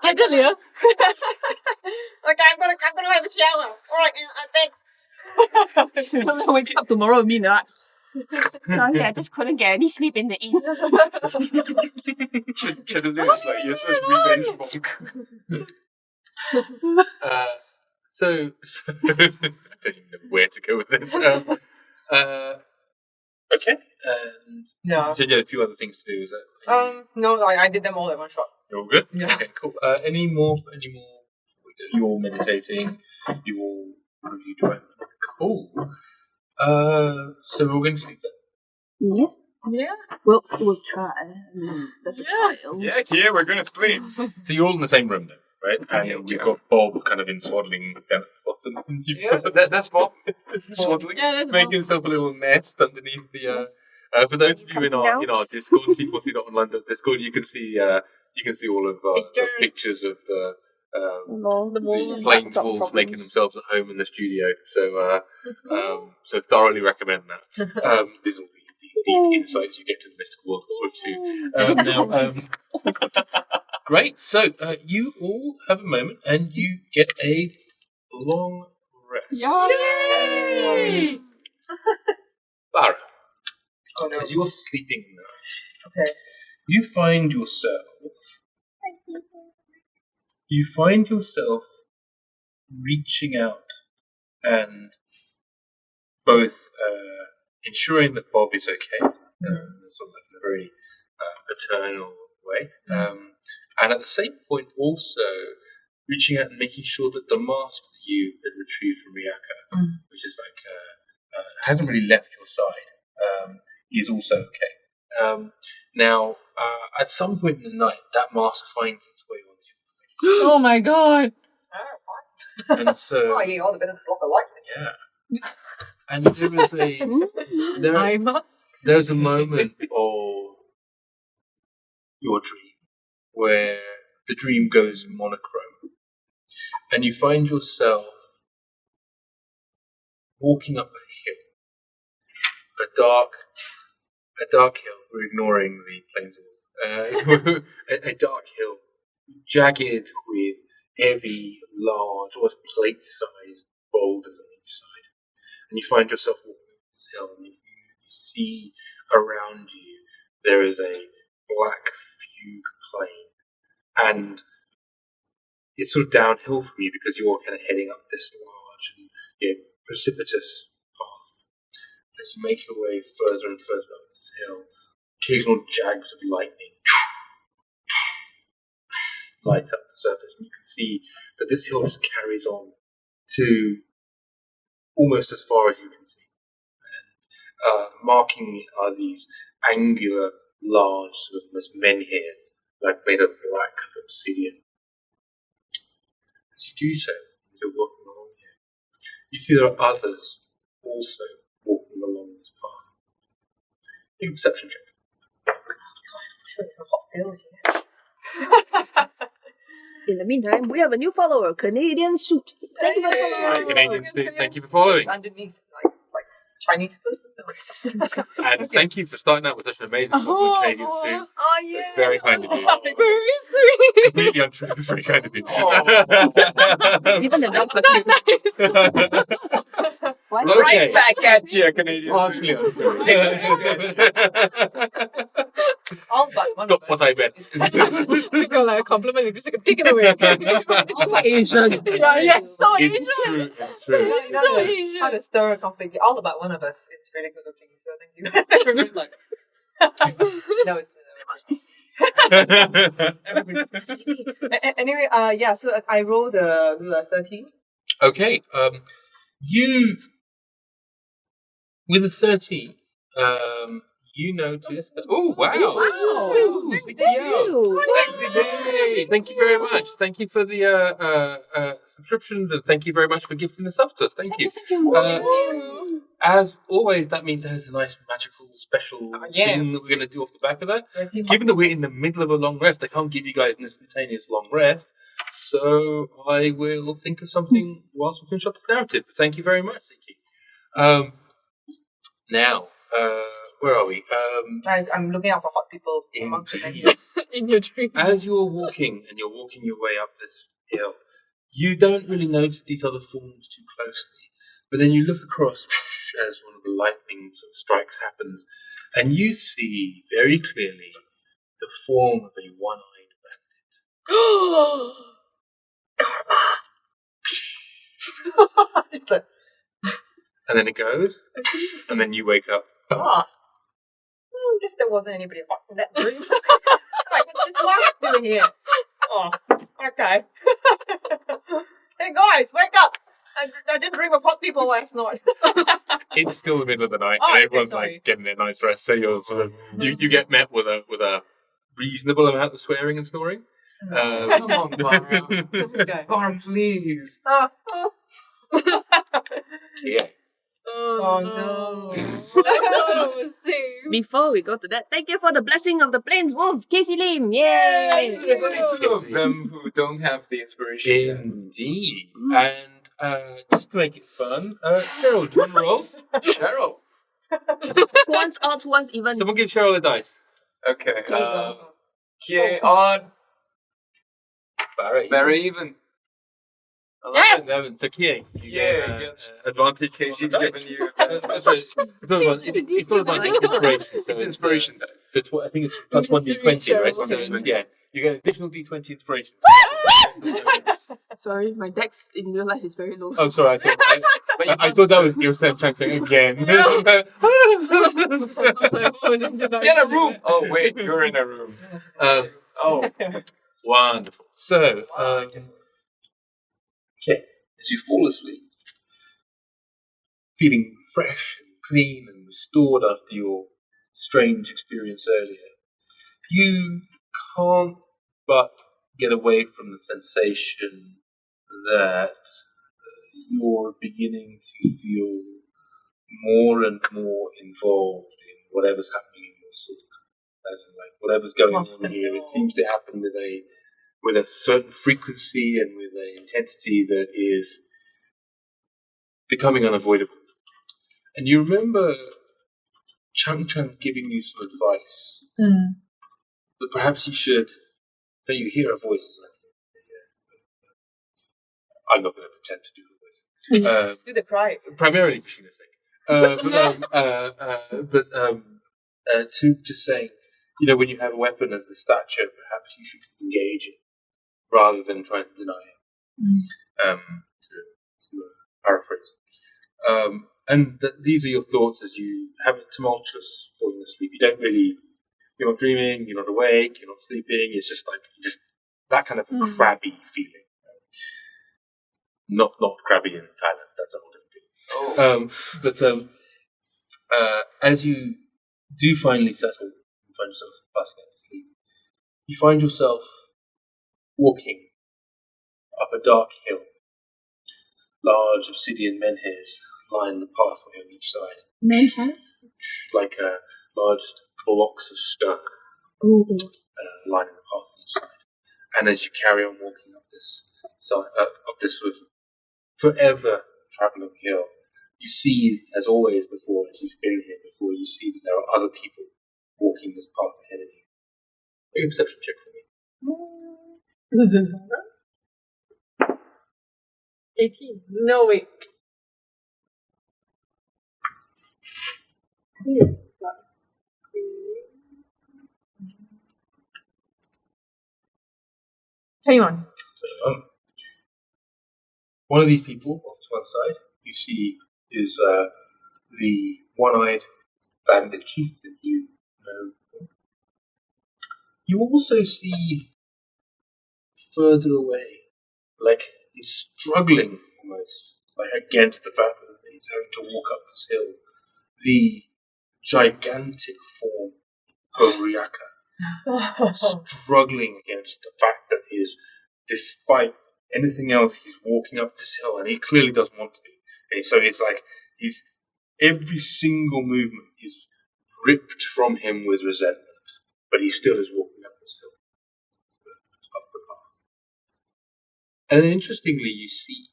have a shower. All right, thanks. Wakes up tomorrow with me, not. Sorry, I just couldn't get any sleep in the inn. Chandelier is like Yrsa's revenge monk. So I don't even know where to go with this. Okay. Yeah. You said you had a few other things to do. Is that? No, I did them all at one shot. You're all good. Yeah. Okay. Cool. Any more? You're all meditating. You all review doing. Cool. So we're going to sleep then. Yeah. Yeah. We'll try. There's a child. Yeah, we're gonna sleep. So you're all in the same room then, right? And Yeah, you've got Bob kind of in swaddling down at the bottom. And you've Yeah, got that's Bob. Swaddling. Yeah, that's making himself a little nest underneath the. For those of you in our Discord, T4C.online Discord, you can see all of the pictures of the planes wolves making themselves at home in the studio. So thoroughly recommend that. These are all the deep insights you get to the mystical world of Urtu. Great. So you all have a moment, and you get a long rest. Yay! Barra, Oh no. as you're sleeping now, Okay. you find yourself reaching out and both ensuring that Bob is okay, sort of like in a very paternal way, And at the same point, also reaching out and making sure that the mask that you had retrieved from Riyaka, which is like hasn't really left your side, is also okay. Now, at some point in the night, that mask finds its way onto your face. Oh my god. And so, you all the better block the light. yeah. And there's a moment of your dream where the dream goes monochrome, and you find yourself walking up a hill, a dark hill. We're ignoring the plains. A dark hill, jagged with heavy, large, almost plate-sized boulders on each side. And you find yourself walking up this hill, and you see around you there is a black fugue plain, and it's sort of downhill from you because you're kind of heading up this large and precipitous path. As you make your way further and further up this hill, occasional jags of lightning light up the surface, and you can see that this hill just carries on to almost as far as you can see. And marking it are these angular, large, sort of almost menhirs, like made of black obsidian. As you do so, as you're walking along here, you see there are others also walking along this path. Make a perception check. I'm sure there's some hot girls here. In the meantime, we have a new follower, Canadian Suit. Thank you for following. Hi, Canadian Suit. Thank you for following. It's underneath, it's like Chinese person. And thank you for starting out with such an amazing compliment, Canadian Suit. Oh, yeah. It's very kind of you. Very sweet. Completely untrue, but very kind of you. Even the dogs are cute. What? Okay. Right back at you, Canadian. Partially untrue. All but one Stop of what us. I meant. We got like a compliment, you just like, take it away. So Asian. Yeah, yes, so It's Asian. true. It's true. You know, So how Asian. to stir a conflict. All about one of us. It's really good looking, so thank you. Everybody's like, no, it's anyway, yeah, so I rolled the 13. Okay. You with a 13. You notice that. Oh wow! Ooh, CTO. Yay. Thank you very much. Thank you for the subscriptions, and thank you very much for gifting the subs to us. Thank you. As always, that means there's a nice magical special thing that we're going to do off the back of that. Given that we're in the middle of a long rest, I can't give you guys an instantaneous long rest, so I will think of something whilst we finish up the narrative. But thank you very much. Thank you. Now, where are we? I'm looking out for hot people amongst the menu. In your dream. As you're walking and you're walking your way up this hill, you don't really notice these other forms too closely. But then you look across as one of the lightning sort of strikes happens, and you see very clearly the form of a one-eyed bandit. It's like, And then it goes, and then you wake up. guess there wasn't anybody hot in that dream. Like, what's this mask doing here? Oh, okay. Hey guys, wake up! I didn't dream of hot people last night. It's still the middle of the night, Oh, and okay, everyone's sorry. like getting their nice rest. So you're sort of you get met with a reasonable amount of swearing and snoring. Come on, Barra. Okay. Barra, please. Yeah. Oh no. Before we go to that, thank you for the blessing of the Plains Wolf, Casey Lim. Yay! There's only two of them who don't have the inspiration. Indeed. And just to make it fun, Cheryl, do you want to roll? Cheryl. Who wants odds, who wants even? Someone give Cheryl a dice. Okay. Kie on. Barra, Very even. 11. So Kie, you Yeah, get gets- advantage. Casey's on the dice. given you. It's not about inspiration. So It's inspiration dice. So it's what I think it's plus 1d20, right? So Cheryl. yeah, you get an additional d20 inspiration. Sorry, my dex in real life is very low. Oh, sorry. I thought that was Yrsa chanting again. Get a room. Oh wait, you're in a room. Oh, Wonderful. So, okay, as you fall asleep, feeling fresh and clean and restored after your strange experience earlier, you can't but get away from the sensation that you're beginning to feel more and more involved in whatever's happening in your soul. As in, like, whatever's going on here, it seems to happen with a certain frequency and with an intensity that is becoming unavoidable. And you remember Chang giving you some advice that perhaps you should. So you hear a voice. It's like, I'm not going to pretend to do the voice. Do the cry. Primarily for Sheena's sake. To just saying, when you have a weapon of the stature, perhaps you should engage it rather than try to deny it. To paraphrase. And these are your thoughts as you have a tumultuous falling asleep. You're not dreaming, you're not awake, you're not sleeping. It's just like that kind of crabby feeling. Not crabby in Thailand. That's a whole different thing. As you do finally settle and find yourself passing out to sleep, you find yourself walking up a dark hill. Large obsidian menhirs line the pathway on each side. Menhirs? Like large blocks of stone lining the path on each side. And as you carry on walking up this sort of forever travelling hill, you see, as always before, as you've been here before, you see that there are other people walking this path ahead of you. Make a perception check for me. 18. No, wait. I think it's plus 3. 21. One of these people, off to one side, you see is the one-eyed bandit chief that you know. You also see further away, like he's struggling almost, like against the fact that he's having to walk up this hill, the gigantic form of Riyaka, struggling against the fact that he is, despite anything else, he's walking up this hill, and he clearly doesn't want to be. And so it's like every single movement is ripped from him with resentment, but he still is walking up this hill, up the path. And then interestingly, you see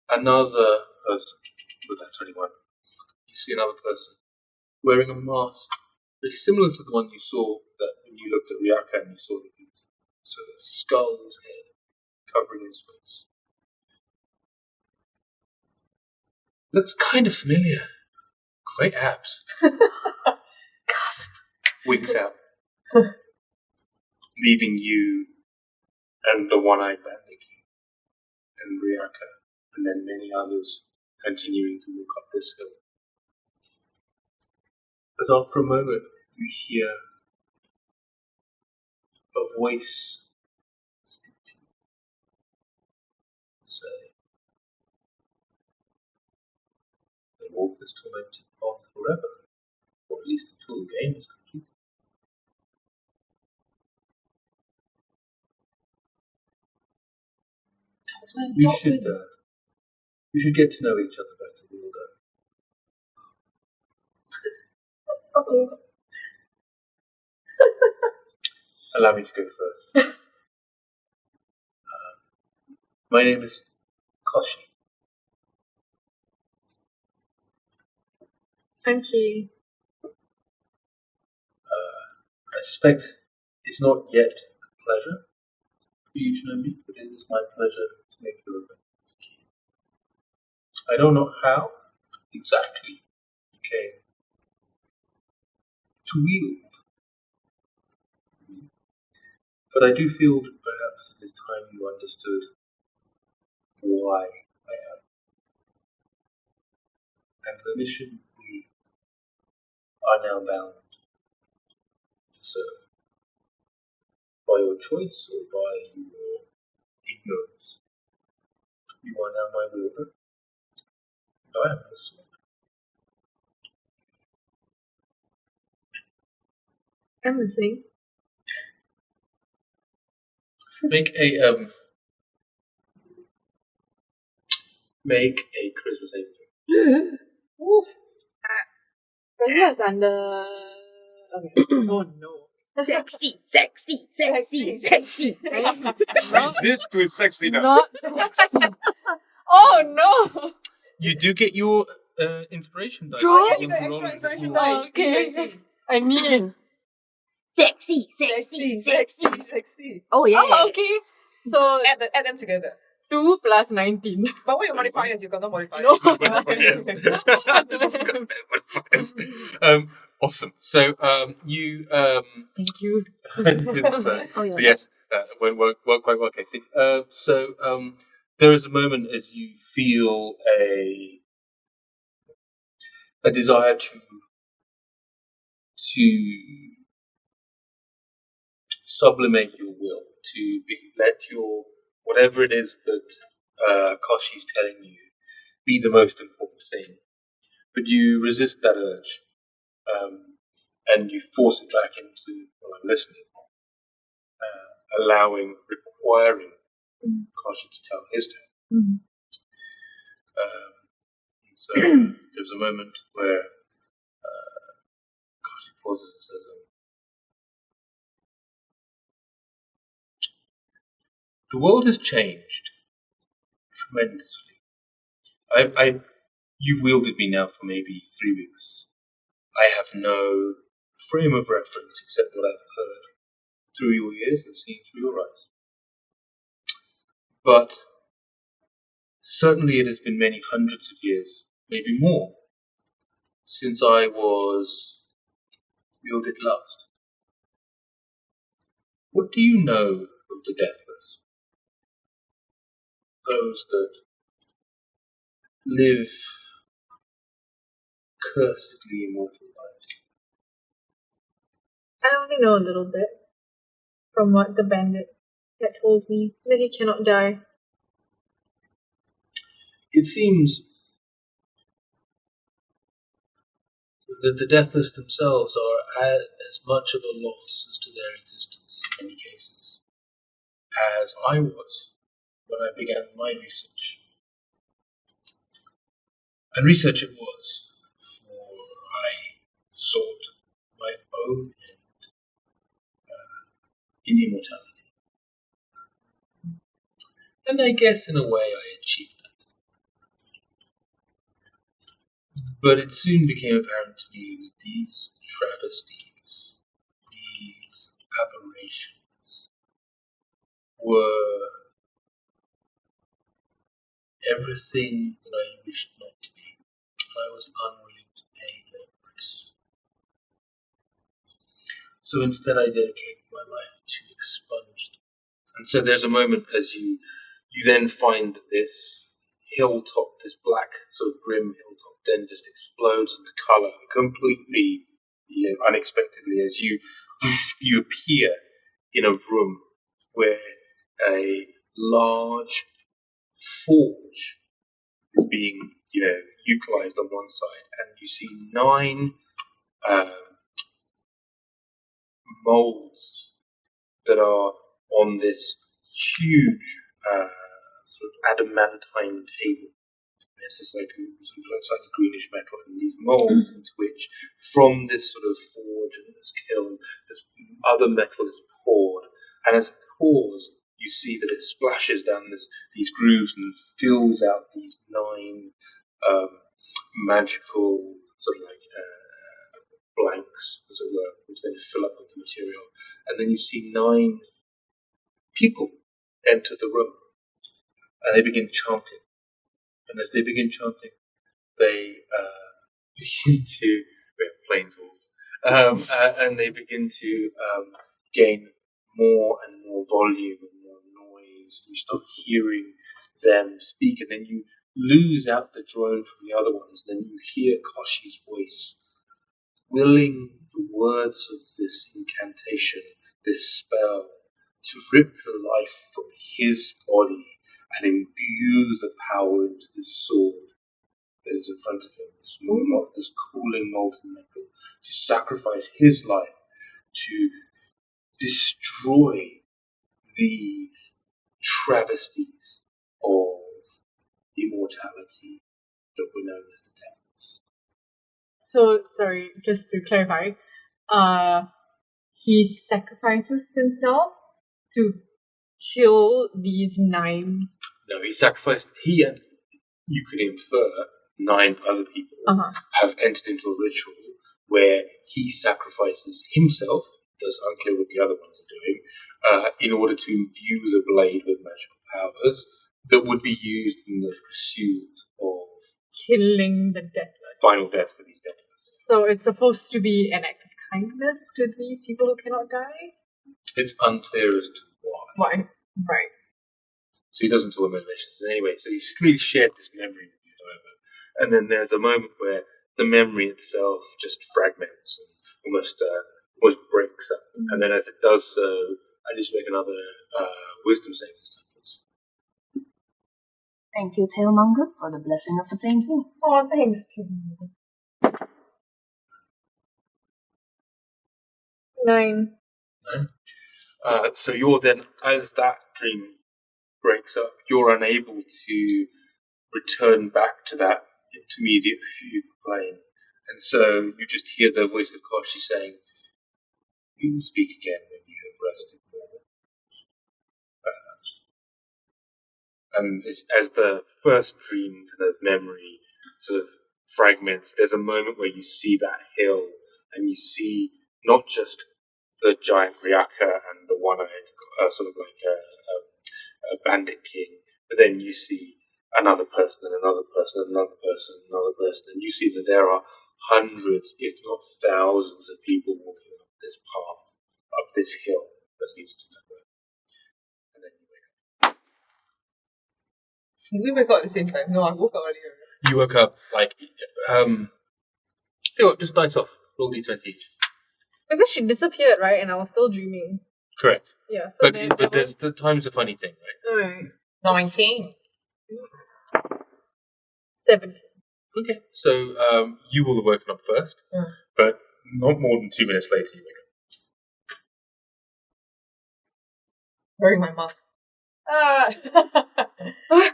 another person with that 21. You see another person wearing a mask very similar to the one you saw that when you looked at Riyaka and you saw the skull's head covering his face. Looks kind of familiar. Great abs. Gasp. Winks out. Leaving you and the one-eyed bandit and Riyaka, and then many others continuing to walk up this hill. As after a moment you hear a voice speak to you, say, "They walk this tormented path forever, or at least until the game is completed." We should get to know each other better. We will go. Okay. Allow me to go first. My name is Koshi. Thank you. I suspect it's not yet a pleasure for you to know me, but it is my pleasure to make your acquaintance. I don't know how exactly you came to wield, but I do feel that perhaps it is time you understood why I am. And the mission we are now bound to serve. by your choice or by your ignorance. You are now my wielder. I am your sword. I'm listening. Make a charisma saving throw. Charisma is under. Okay. Oh no. Sexy, sexy, sexy, sexy. Is this good sexiness? Not sexy. Oh no. You do get your inspiration dice. Draw? Yeah, you got extra inspiration dice. Okay. D20. I need. Sexy, Sexy, sexy, sexy. Oh yeah. Oh, okay. So Add them together. 2 plus 19. But what your modifiers? You got no modifiers. No. Awesome. So you Thank you. Oh yeah. so yes, won't work quite well, Casey. There is a moment as you feel a desire to sublimate your will, to let your whatever it is that Koshi's telling you be the most important thing, but you resist that urge, and you force it back into listening, requiring Koshi to tell his tale. Mhm. And so there's a moment where Koshi pauses and says, "The world has changed tremendously. You've wielded me now for maybe 3 weeks. I have no frame of reference except what I've heard through your ears and seen through your eyes. But certainly it has been many hundreds of years, maybe more, since I was wielded last. What do you know of the deathless? Those that live cursedly immortal lives." I only know a little bit from what the bandit had told me that he cannot die. It seems that the deathless themselves are as much of a loss as to their existence in many cases, as I was when I began my research. And research it was, for I sought my own end in immortality. And I guess in a way I achieved that. But it soon became apparent to me that these travesties, these aberrations, were everything that I wished not to be. I was unwilling to pay their price. So instead I dedicated my life to expunge them. And so there's a moment as you then find that this hilltop, this black sort of grim hilltop, then just explodes into colour completely, unexpectedly, as you appear in a room where a large forge is being, utilized on one side, and you see 9 molds that are on this huge sort of adamantine table. It's just like looks like a greenish metal, and these molds into which, from this sort of forge and this kiln, this other metal is poured, and as it pours, you see that it splashes down these grooves and fills out these 9 magical sort of like blanks, as it were, which then fill up with the material. And then you see 9 people enter the room, and they begin chanting. And as they begin chanting, they begin to plain fools, and they begin to gain more and more volume and more noise. You start hearing them speak, and then you lose out the drone from the other ones. And then you hear Koshi's voice willing the words of this incantation, this spell, to rip the life from his body and imbue the power into this sword that is in front of him, this cooling molten metal, to sacrifice his life to destroy these travesties of immortality that were known as the devils. So, sorry, just to clarify, he sacrifices himself to kill these 9. No, he and you can infer 9 other people have entered into a ritual where he sacrifices himself, that's unclear what the other ones are doing, in order to imbue the blade with magical powers that would be used in the pursuit of killing the deathless. Final death for these deathless. So it's supposed to be an act of kindness to these people who cannot die? It's unclear as to why. Why? Right. So he doesn't talk about motivations in any way. So he's really shared this memory with you, however. And then there's a moment where the memory itself just fragments and almost breaks up. And then as it does so, I need to make another wisdom save this time, please. Thank you, Tailmonger, for the blessing of the painful. Oh, thanks, Tim. 9. So you're then, as that dream breaks up, you're unable to return back to that intermediate fugue plane. And so you just hear the voice of Koshi saying, "You will speak again when you have rested more." And as the first dream kind of memory sort of fragments, there's a moment where you see that hill and you see not just the giant Riyaka and the one-eyed, sort of like a bandit king, but then you see another person and another person and another person and another person, and you see that there are hundreds, if not thousands, of people walking up this path, up this hill that leads to nowhere. And then you wake up. We wake up at the same time. No, I woke up earlier. You woke up like, tell you what, just dice off. Roll d20 each. Because she disappeared, right? And I was still dreaming. Correct. Yeah. So But there's the time's a funny thing, right? Alright. 19. 17. Okay. So you will have woken up first, but not more than 2 minutes later you wake up. Wearing my mask. Why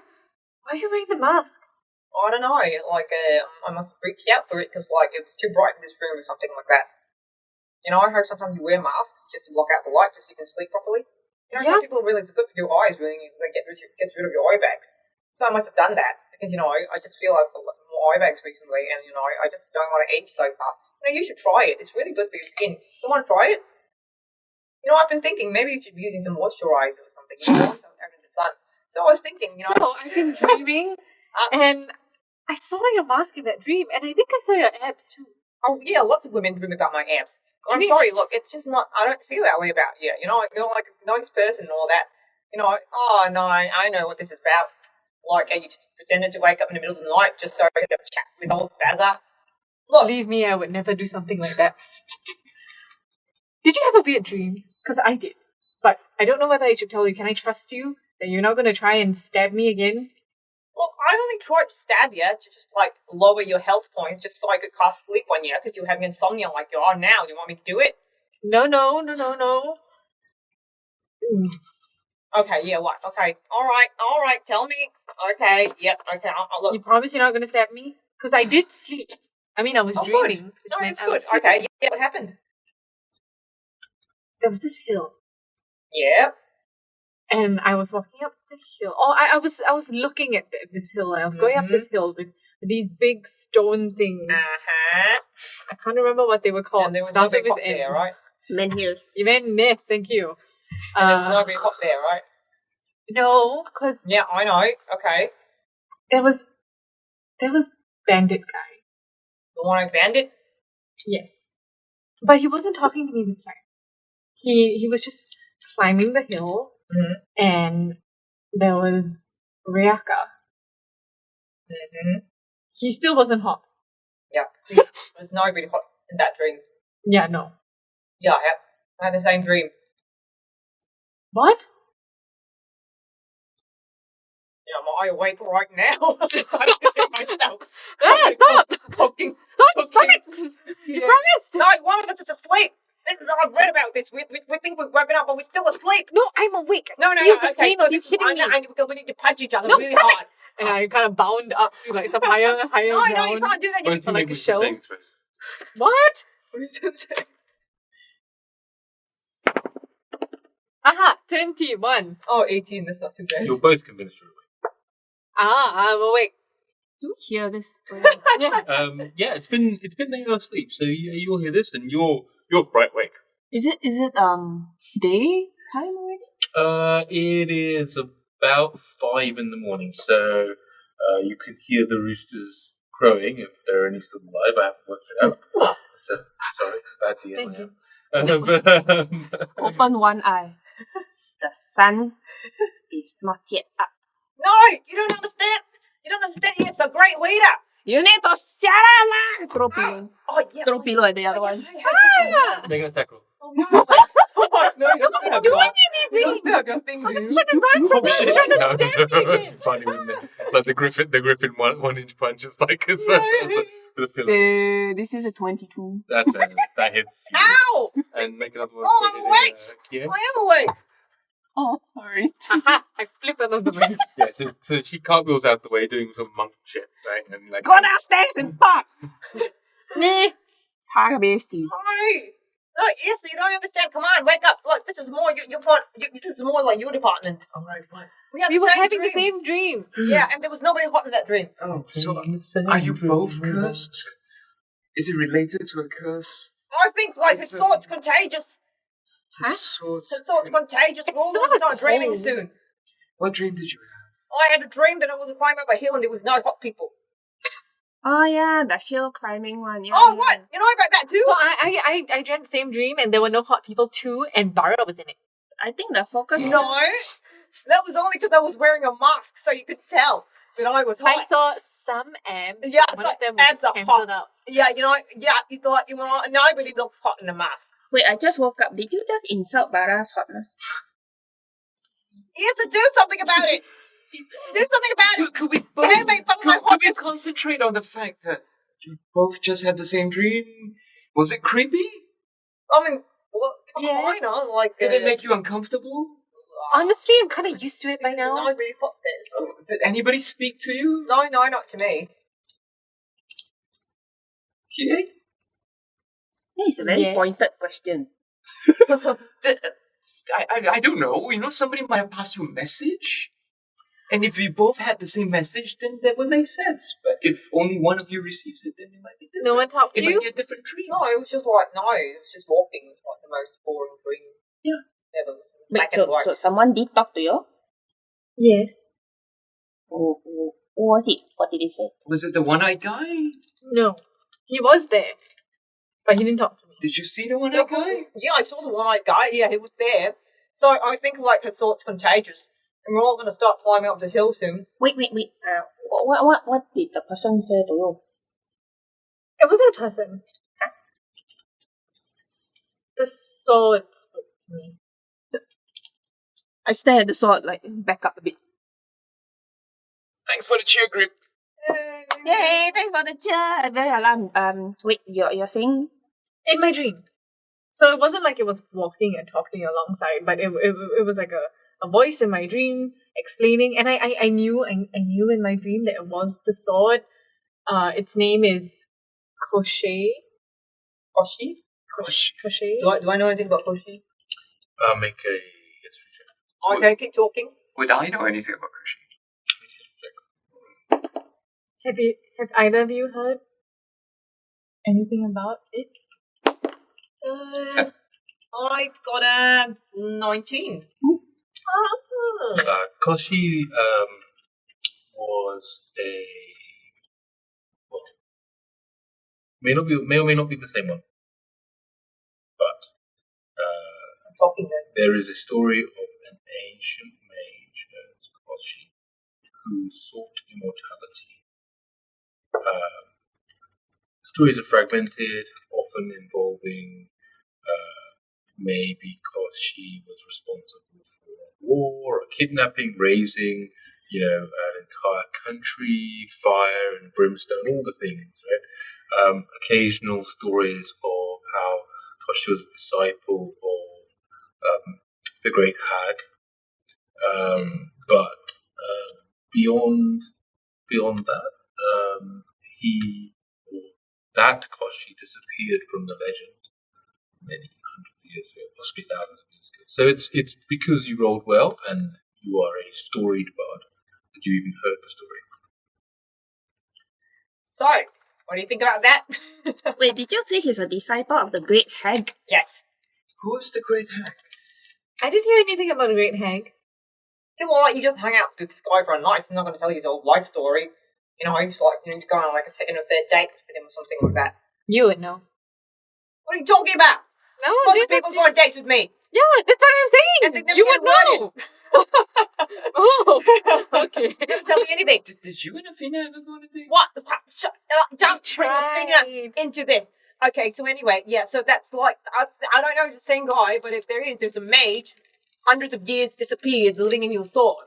are you wearing the mask? I don't know. Like, I must have freaked out for it because, like, it was too bright in this room or something like that. You know, I heard sometimes you wear masks just to block out the light just so you can sleep properly. You know, some people really, it's good for your eyes, really. Like, gets rid of your eye bags. So I must have done that because, you know, I just feel like more eye bags recently and, you know, I just don't want to age so fast. You know, you should try it. It's really good for your skin. You want to try it? You know, I've been thinking maybe you should be using some moisturizer or something. You know, out in the sun. So I was thinking, you know. So I've been dreaming and I saw your mask in that dream and I think I saw your abs too. Oh, yeah, lots of women dream about my abs. I'm sorry, look, it's just not, I don't feel that way about you. You know, you're like a nice person and all that. You know, oh, no, I know what this is about. Like, you just pretended to wake up in the middle of the night just so you could have a chat with old Bazza. Look. Believe me, I would never do something like that. Did you have a weird dream? Because I did. But I don't know whether I should tell you. Can I trust you that you're not going to try and stab me again? Look, I only tried to stab you to just, like, lower your health points just so I could cast sleep on you because you're having insomnia like you are now. Do you want me to do it? No. Okay, yeah, what? Okay, all right, tell me. Okay, yep, okay, I'll look. You promise you're not going to stab me? Because I did sleep. I mean, I was dreaming. Good. No, it's good. Okay, yeah, what happened? There was this hill. Yeah. And I was walking up the hill. Oh, I was looking at this hill. I was going up this hill with these big stone things. I can't remember what they were called. And there was no big hop there, right? Menhirs. Yes, thank you. And there was no big hop there, right? No, because yeah, I know. Okay. There was bandit guy. The one-eyed bandit? Yes. But he wasn't talking to me this time. He was just climbing the hill, and there was Riyaka. He still wasn't hot. Yeah. There's nobody hot in that dream. Yeah, no. Yeah, I had the same dream. What? Am I awake right now? I'm myself. Stop! Poking. Stop it! You promised! No, one of us is asleep. I've read about this. We think we've woken up, but we're still asleep. No, I'm awake. No, You okay. complain So of you this is hitting me. we need to punch each other No, really stop hard. And I kind of bound up to like some higher No, ground. no, you can't do that. Both like make a me shell? saving throws. What? Aha! 21. Oh, 18. That's not too bad. You're both convinced you're awake. I'm awake. Do you hear this? Yeah. Yeah, it's been that you're asleep, so you'll hear this, and you're bright awake. Is it day time already? It is about 5 in the morning, so you can hear the roosters crowing if there are any still alive. I haven't worked it out. So sorry, bad Thank you. Open one eye. The sun is not yet up. No, you don't understand. You don't understand. You're a great leader. You need to shut up, man! Throw pillow. Oh, yeah. Throw pillow at the other one. Make an attack roll. Oh, no. Oh, no, you don't still have your, you don't still have your thing, do you? Trying to run from Oh them, shit! trying to No, stab me again. Funny, wouldn't it? Like the griffin one inch punch is like it's with a So, pillow. this is a 22. That's that hits you. Ow! And make another one. Oh, I'm awake. Yeah. I am awake. Oh, sorry. Aha! I flip another way. Yeah. So she cartwheels out the way, doing some monk shit, right? And like Go downstairs and fuck! Nah. 差個咩事？ No, Yrsa, you don't understand. Come on, wake up. Look, this is more your part. This is more like your department. All right, what? We had We the were same having dream. the same dream. Yeah, and there was nobody hot in that dream. Oh, so are you both cursed? Is it related to a curse? I think like his thought's contagious. Huh? Sorts. His thought's contagious. We're all gonna start dreaming soon. What dream did you have? I had a dream that I was climbing up a hill and there was no hot people. Oh yeah, the hill climbing one. Yeah, Oh, yeah. what? You know about that too? So I dreamt the same dream and there were no hot people too and Barra was in it. I think the focus. No, that was only because I was wearing a mask, so you could tell that I was I hot. saw some abs. Yeah, one so of them abs was are cancelled hot. out. Yeah, you know, yeah, you thought nobody looks hot in a mask. Wait, I just woke up. Did you just insult Barra's hotness? He has to do something about it. Do something about it. Could we You haven't made fun of my could we hotness. concentrate on the fact that you both just had the same dream? Was it creepy? I mean, well, Yes. kind of like. Did it make you uncomfortable? Honestly, I'm kind of used to it by now. Nobody hot this. Oh, did anybody speak to you? No, not to me. Yeah. It's a very Yeah. pointed question. I don't know. You know, somebody might have passed you a message. And if we both had the same message, then that would make sense. But if only one of you receives it, then it might be different. No one talked to It might you? be a different dream. No, it was just like it was just walking. It was like the most boring dream. Yeah. Ever. It was Wait, black and white. so someone did talk to you? Yes. Who was it? What did he say? Was it the one-eyed guy? No. He was there. But he didn't talk to me. Did you see the one-eyed guy? Yeah, I saw the one-eyed guy. Yeah, he was there. So I think like her thought's contagious, and we're all gonna start climbing up the hill soon. Wait. What did the person say to you? It wasn't a person. The sword spoke to me. I stare at the sword, like back up a bit. Thanks for the cheer grip. Yay! Thanks for the cheer. I'm very alarmed. Wait, you're saying? In my dream. So it wasn't like it was walking and talking alongside, but it was like a voice in my dream explaining, and I knew in my dream that it was the sword. Its name is Koshi. Koshi? Koshi. Do I know anything about Koshi? Make a history check. Okay, keep talking. Would I know anything about Kushi? Have either of you heard anything about it? I got a 19. Koshi was a well, may or may not be the same one, but I'm talking this. there is a story of an ancient mage named Koshi who sought immortality. Stories are fragmented, often involving maybe Koshi was responsible for war, a kidnapping, razing, an entire country, fire and brimstone, all the things, right? Occasional stories of how Toshi was a disciple of the Great Hag. But beyond that, that Koshi disappeared from the legend many hundreds of years ago, possibly thousands of years ago. So it's because you rolled well and you are a storied bard that you even heard the story. So, what do you think about that? Wait, did you say he's a disciple of the Great Hag? Yes. Who's the Great Hag? I didn't hear anything about a great hag. Yeah, well, you just hung out with this guy for a night. He's not going to tell you his whole life story. He's like, you go on like a second or third date with him or something like that. You would know. What are you talking about? No, Lots of people go on dates with me. Yeah, that's what I'm saying. And they never You get would a word know. Oh, okay. They don't tell me anything. Did you and Athena ever go on a date? What? Don't bring tried. Athena into this. Okay, so anyway, yeah, so that's like, I don't know if it's the same guy, but if there's a mage, hundreds of years disappeared, living in your sword.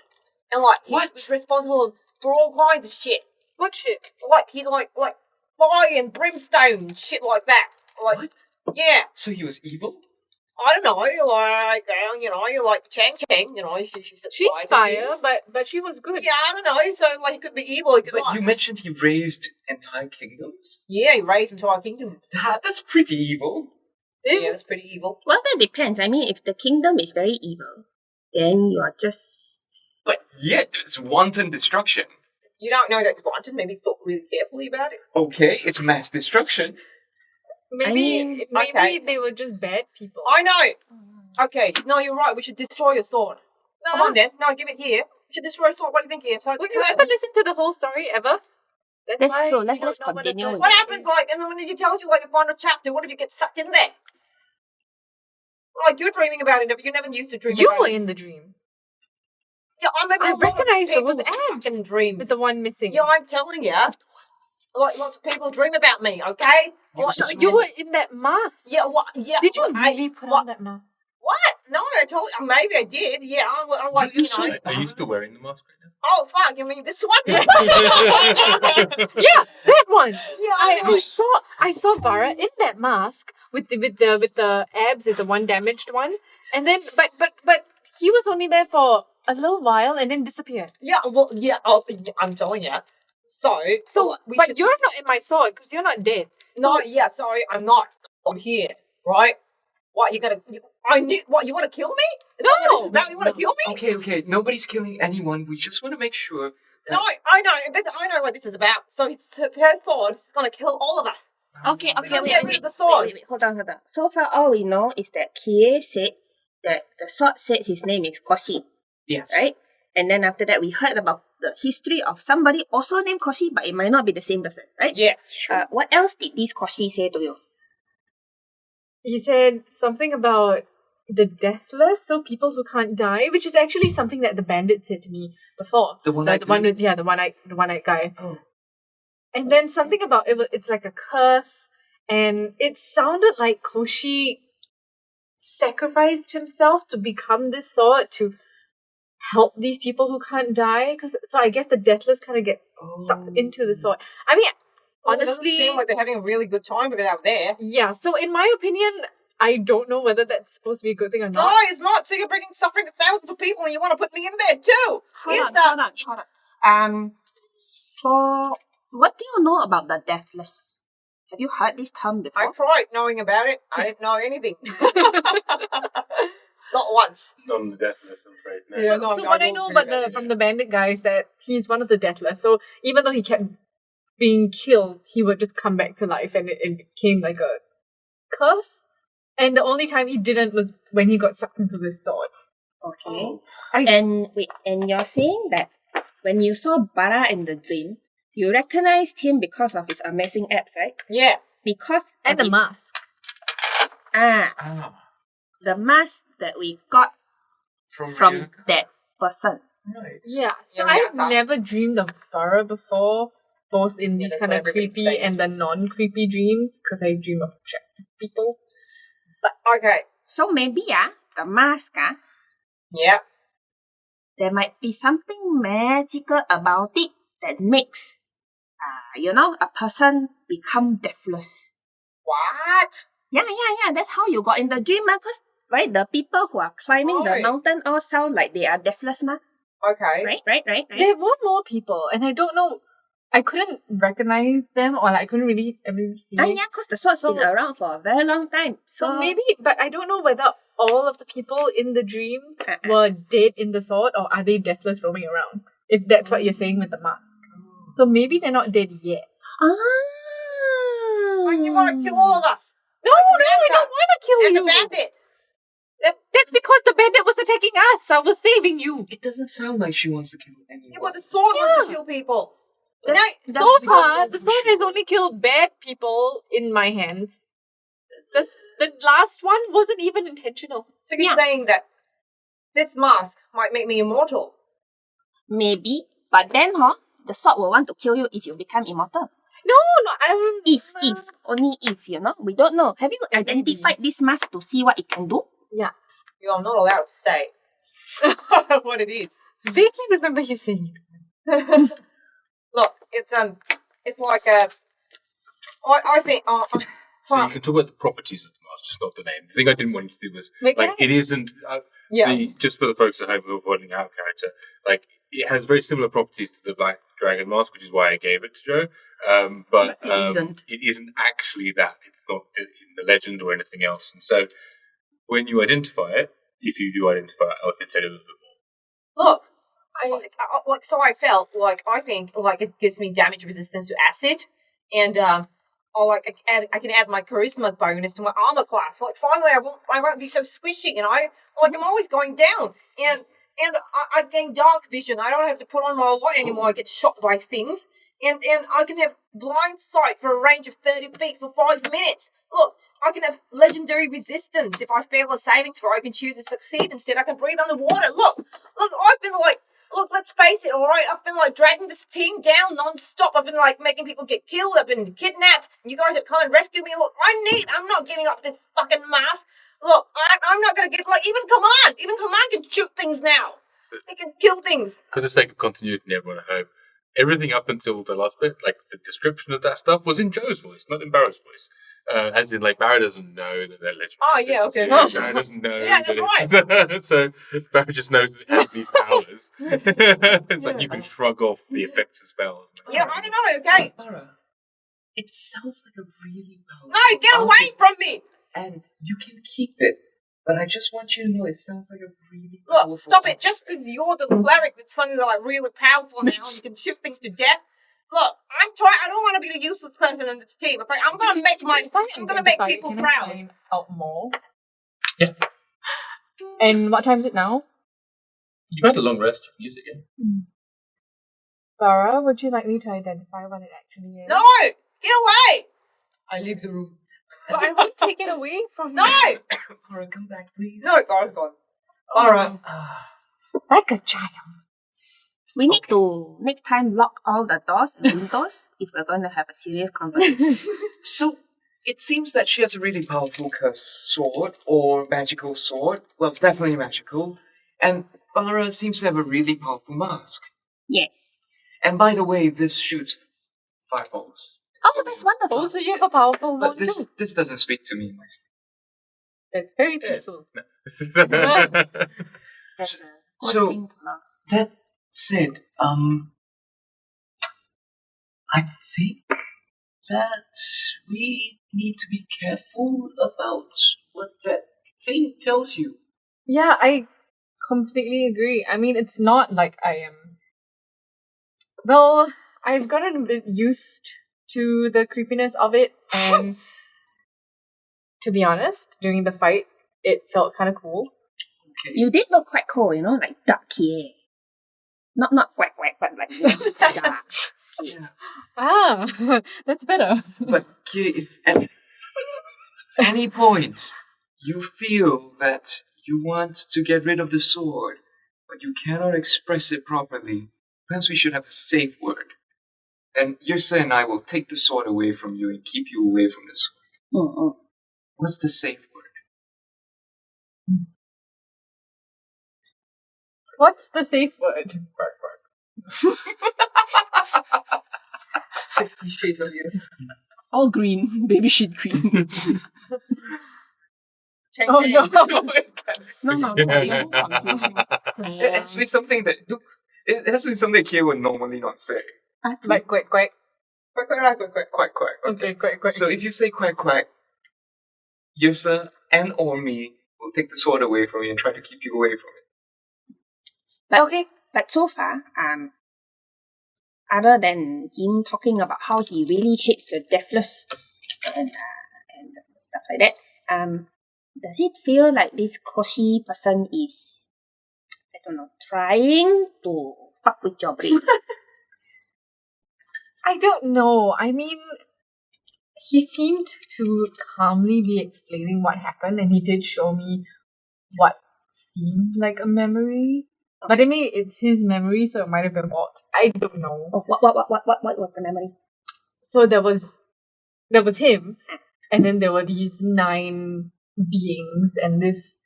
And like, he was responsible for all kinds of shit. What shit? Like, he like fire and brimstone, shit like that. Like, What? yeah. So he was evil? I don't know, like, you like Chang, She's fire, but she was good. yeah, I don't know, so like, he could be evil, he could But like, you mentioned he raised entire kingdoms? yeah, he raised entire kingdoms. That's pretty evil. Yeah, that's pretty evil. Well, that depends. I mean, if the kingdom is very evil, then you are just... But yet, it's wanton destruction. You don't know that wanted, maybe thought really carefully about it. Okay, it's mass destruction. Maybe okay. they were just bad people. I know! Okay, no, you're right, we should destroy your sword. Come on then, no, give it here. We should destroy your sword, what do you think here? So it's Would you ever listen to the whole story ever? That's why true. you Let's don't know what continue it with What is. happens, like, and then when you tell you, like, the final chapter, what if you get sucked in there? Like, you're dreaming about it, but you never used to dream You about were it. in the dream Yeah, I remember I a lot of recognise people's those abs fucking dreams. with the one missing. Yeah, I'm telling you. Like, lots of people dream about me, okay? Like, No, you were in that mask. yeah, what? Yeah. Did you what, really put on that mask? What? No, I told you. Maybe I did. Yeah, I like, you know. Are you still wearing the mask right Oh, fuck, you mean this one? now? Yeah, that one. Yeah, I know. I saw Barra in that mask with the abs, is the one damaged one, and then but he was only there for a little while and then disappeared. Yeah, well, yeah, I'm telling you. So But you're not in my sword because you're not dead. No, yeah, sorry, I'm not. I'm here, right? What, you want to kill me? Is that what this is about? You want to kill me? Okay, nobody's killing anyone. We just want to make sure No, I know what this is about. So her sword is going to kill all of us. Okay, We gotta get rid of the sword. Wait, hold on. So far, all we know is that Kie said that the sword said his name is Koshi, Yes. right? And then after that, we heard about the history of somebody also named Koshi, but it might not be the same person, right? Yeah, sure. What else did this Koshi say to you? He said something about the deathless, so people who can't die, which is actually something that the bandit said to me before. The one-eyed the one with the one-eyed guy. Oh. And then something about it's like a curse, and it sounded like Koshi sacrificed himself to become this sword to help these people who can't die. So I guess the deathless kind of get sucked into the sword. I mean, Well, it doesn't honestly, seem like they're having a really good time with it out there. yeah. So in my opinion, I don't know whether that's supposed to be a good thing or No, not. it's not. So you're bringing suffering to thousands of people and you want to put me in there too. Hold on. So what do you know about the deathless? Have you heard this term before? I tried knowing about it. I didn't know anything. Not once. Not on the deathless, I'm afraid. No. Yeah, So no, what I don't know think about about it. from the bandit guy is that he's one of the deathless. So even though he kept being killed, he would just come back to life, and it became like a curse. And the only time he didn't was when he got sucked into this sword. Okay. I And you're saying that when you saw Barra in the dream, you recognized him because of his amazing abs, right? Yeah. Because and of the his- mask. the mask that we got From from Riyaka. that person. Right. Yeah. So Yeah, I've Riyaka. never dreamed of Barra before, both in these that's kind what of everybody creepy says. and the non-creepy dreams, because I dream of attractive people. Okay. So maybe the mask Yeah. there might be something magical about it that makes, a person become deathless. What? Yeah. That's how you got in the dream, because right, the people who are climbing the Right. mountain all sound like they are deathless, ma. Okay. Right. There were more people, and I don't know. I couldn't recognize them, or I couldn't really see. Yeah, because the sword's been So- around for a very long time. So maybe, but I don't know whether all of the people in the dream were dead in the sword, or are they deathless roaming around? If that's what you're saying with the mask. So maybe they're not dead yet. And you want to kill all of us? No, I don't want to kill And you. the bandit. That's because the bandit was attacking us. I was saving you. It doesn't sound like she wants to kill anyone. Yeah, but the sword wants to kill people. So far, the sword has only killed bad people in my hands. The last one wasn't even intentional. So you're saying that this mask might make me immortal? Maybe, but then, the sword will want to kill you if you become immortal. No, I If, only if, we don't know. Have you identified this mask to see what it can do? Yeah. You are not allowed to say what it is. vaguely remember you saying it. Look, it's like a. I think. So you can talk about the properties of the mask, just not the name. The thing I didn't want you to do was, Wait, can like, it isn't, Yeah. just for the folks at home who are holding our character, like, it has very similar properties to the Black Dragon mask, which is why I gave it to Joe. But it isn't. It isn't actually that. It's not in the legend or anything else. And so when you identify it, if you do identify it, I can tell you a little bit more. Look, I think it gives me damage resistance to acid, and I can add my charisma bonus to my armor class. Like finally, I won't be so squishy, I'm always going down, and I gain dark vision. I don't have to put on my light anymore. I get shot by things, and I can have blind sight for a range of 30 feet for 5 minutes. Look, I can have legendary resistance. If I fail a saving throw, I can choose to succeed. Instead, I can breathe underwater. Look, I've been let's face it, alright? I've been dragging this team down non-stop. I've been making people get killed. I've been kidnapped. And you guys have come and rescued me. Look, I'm not giving up this fucking mask. Look, I'm not gonna give, even Kaman can shoot things now. He can kill things. For the sake of continuity and everyone at home, everything up until the last bit, like the description of that stuff, was in Joe's voice, not in Barra's voice. As in, Barra doesn't know that they're legendary. Oh, yeah, okay. Barra doesn't know. Yeah, that that's it's, so Barra just knows that it has these powers. It's like you can shrug off the effects of spells. Yeah, I don't know, okay? Barra, it sounds like a really powerful No, get away from me! and you can keep it. But I just want you to know it sounds like a really Look, powerful stop it. Just because you're the cleric that's suddenly really powerful now and you can shoot things to death. Look, I don't want to be the useless person in this team. Okay, I'm gonna make people Can I proud. find out more? Yeah. And what time is it now? You've had a long rest. You can use it again. Barra, would you like me to identify what it actually is? No, get away! I leave the room. But I won't take it away from No, you. Barra, come back, please. no, gone. Barra. Like a child. We need to, next time, lock all the doors and windows if we're going to have a serious conversation. So, it seems that she has a really powerful cursed sword, or magical sword. Well, it's definitely magical. And Barra seems to have a really powerful mask. Yes. And by the way, this shoots fireballs. Oh, that's wonderful. Also, you have a powerful But one this too. this doesn't speak to me in my sleep. That's very peaceful. That's a good So- thing to know. That said, I think that we need to be careful about what that thing tells you. Yeah, I completely agree. I mean, it's not like I am. Well, I've gotten a bit used to the creepiness of it, and to be honest, during the fight, it felt kind of cool. Okay. You did look quite cool, like dark hair. Not quack, but dark. Yeah. Ah, that's better. But if at any point you feel that you want to get rid of the sword, but you cannot express it properly, perhaps we should have a safe word. Then Yrsa and I will take the sword away from you and keep you away from the sword. Mm-mm. What's the safe word? What's the safe word? 50 Shades of You. All green, baby shit green. Chang Oh Chang. no. No, sorry, you're confusing. It has to be something that look. It has to be something Kia would normally not say. Like quack quack. Quack quack quack quack quack. Okay, quack quack. So if you say quack quack, Yrsa and or me will take the sword away from you and try to keep you away from it. But so far, other than him talking about how he really hates the deathless and stuff like that, does it feel like this Koshi person is, I don't know, trying to fuck with your brain? I don't know. I mean, he seemed to calmly be explaining what happened, and he did show me what seemed like a memory. But I mean, it's his memory, so it might have been what? I don't know. Oh, what was the memory? So there was him, and then there were these 9 beings, and this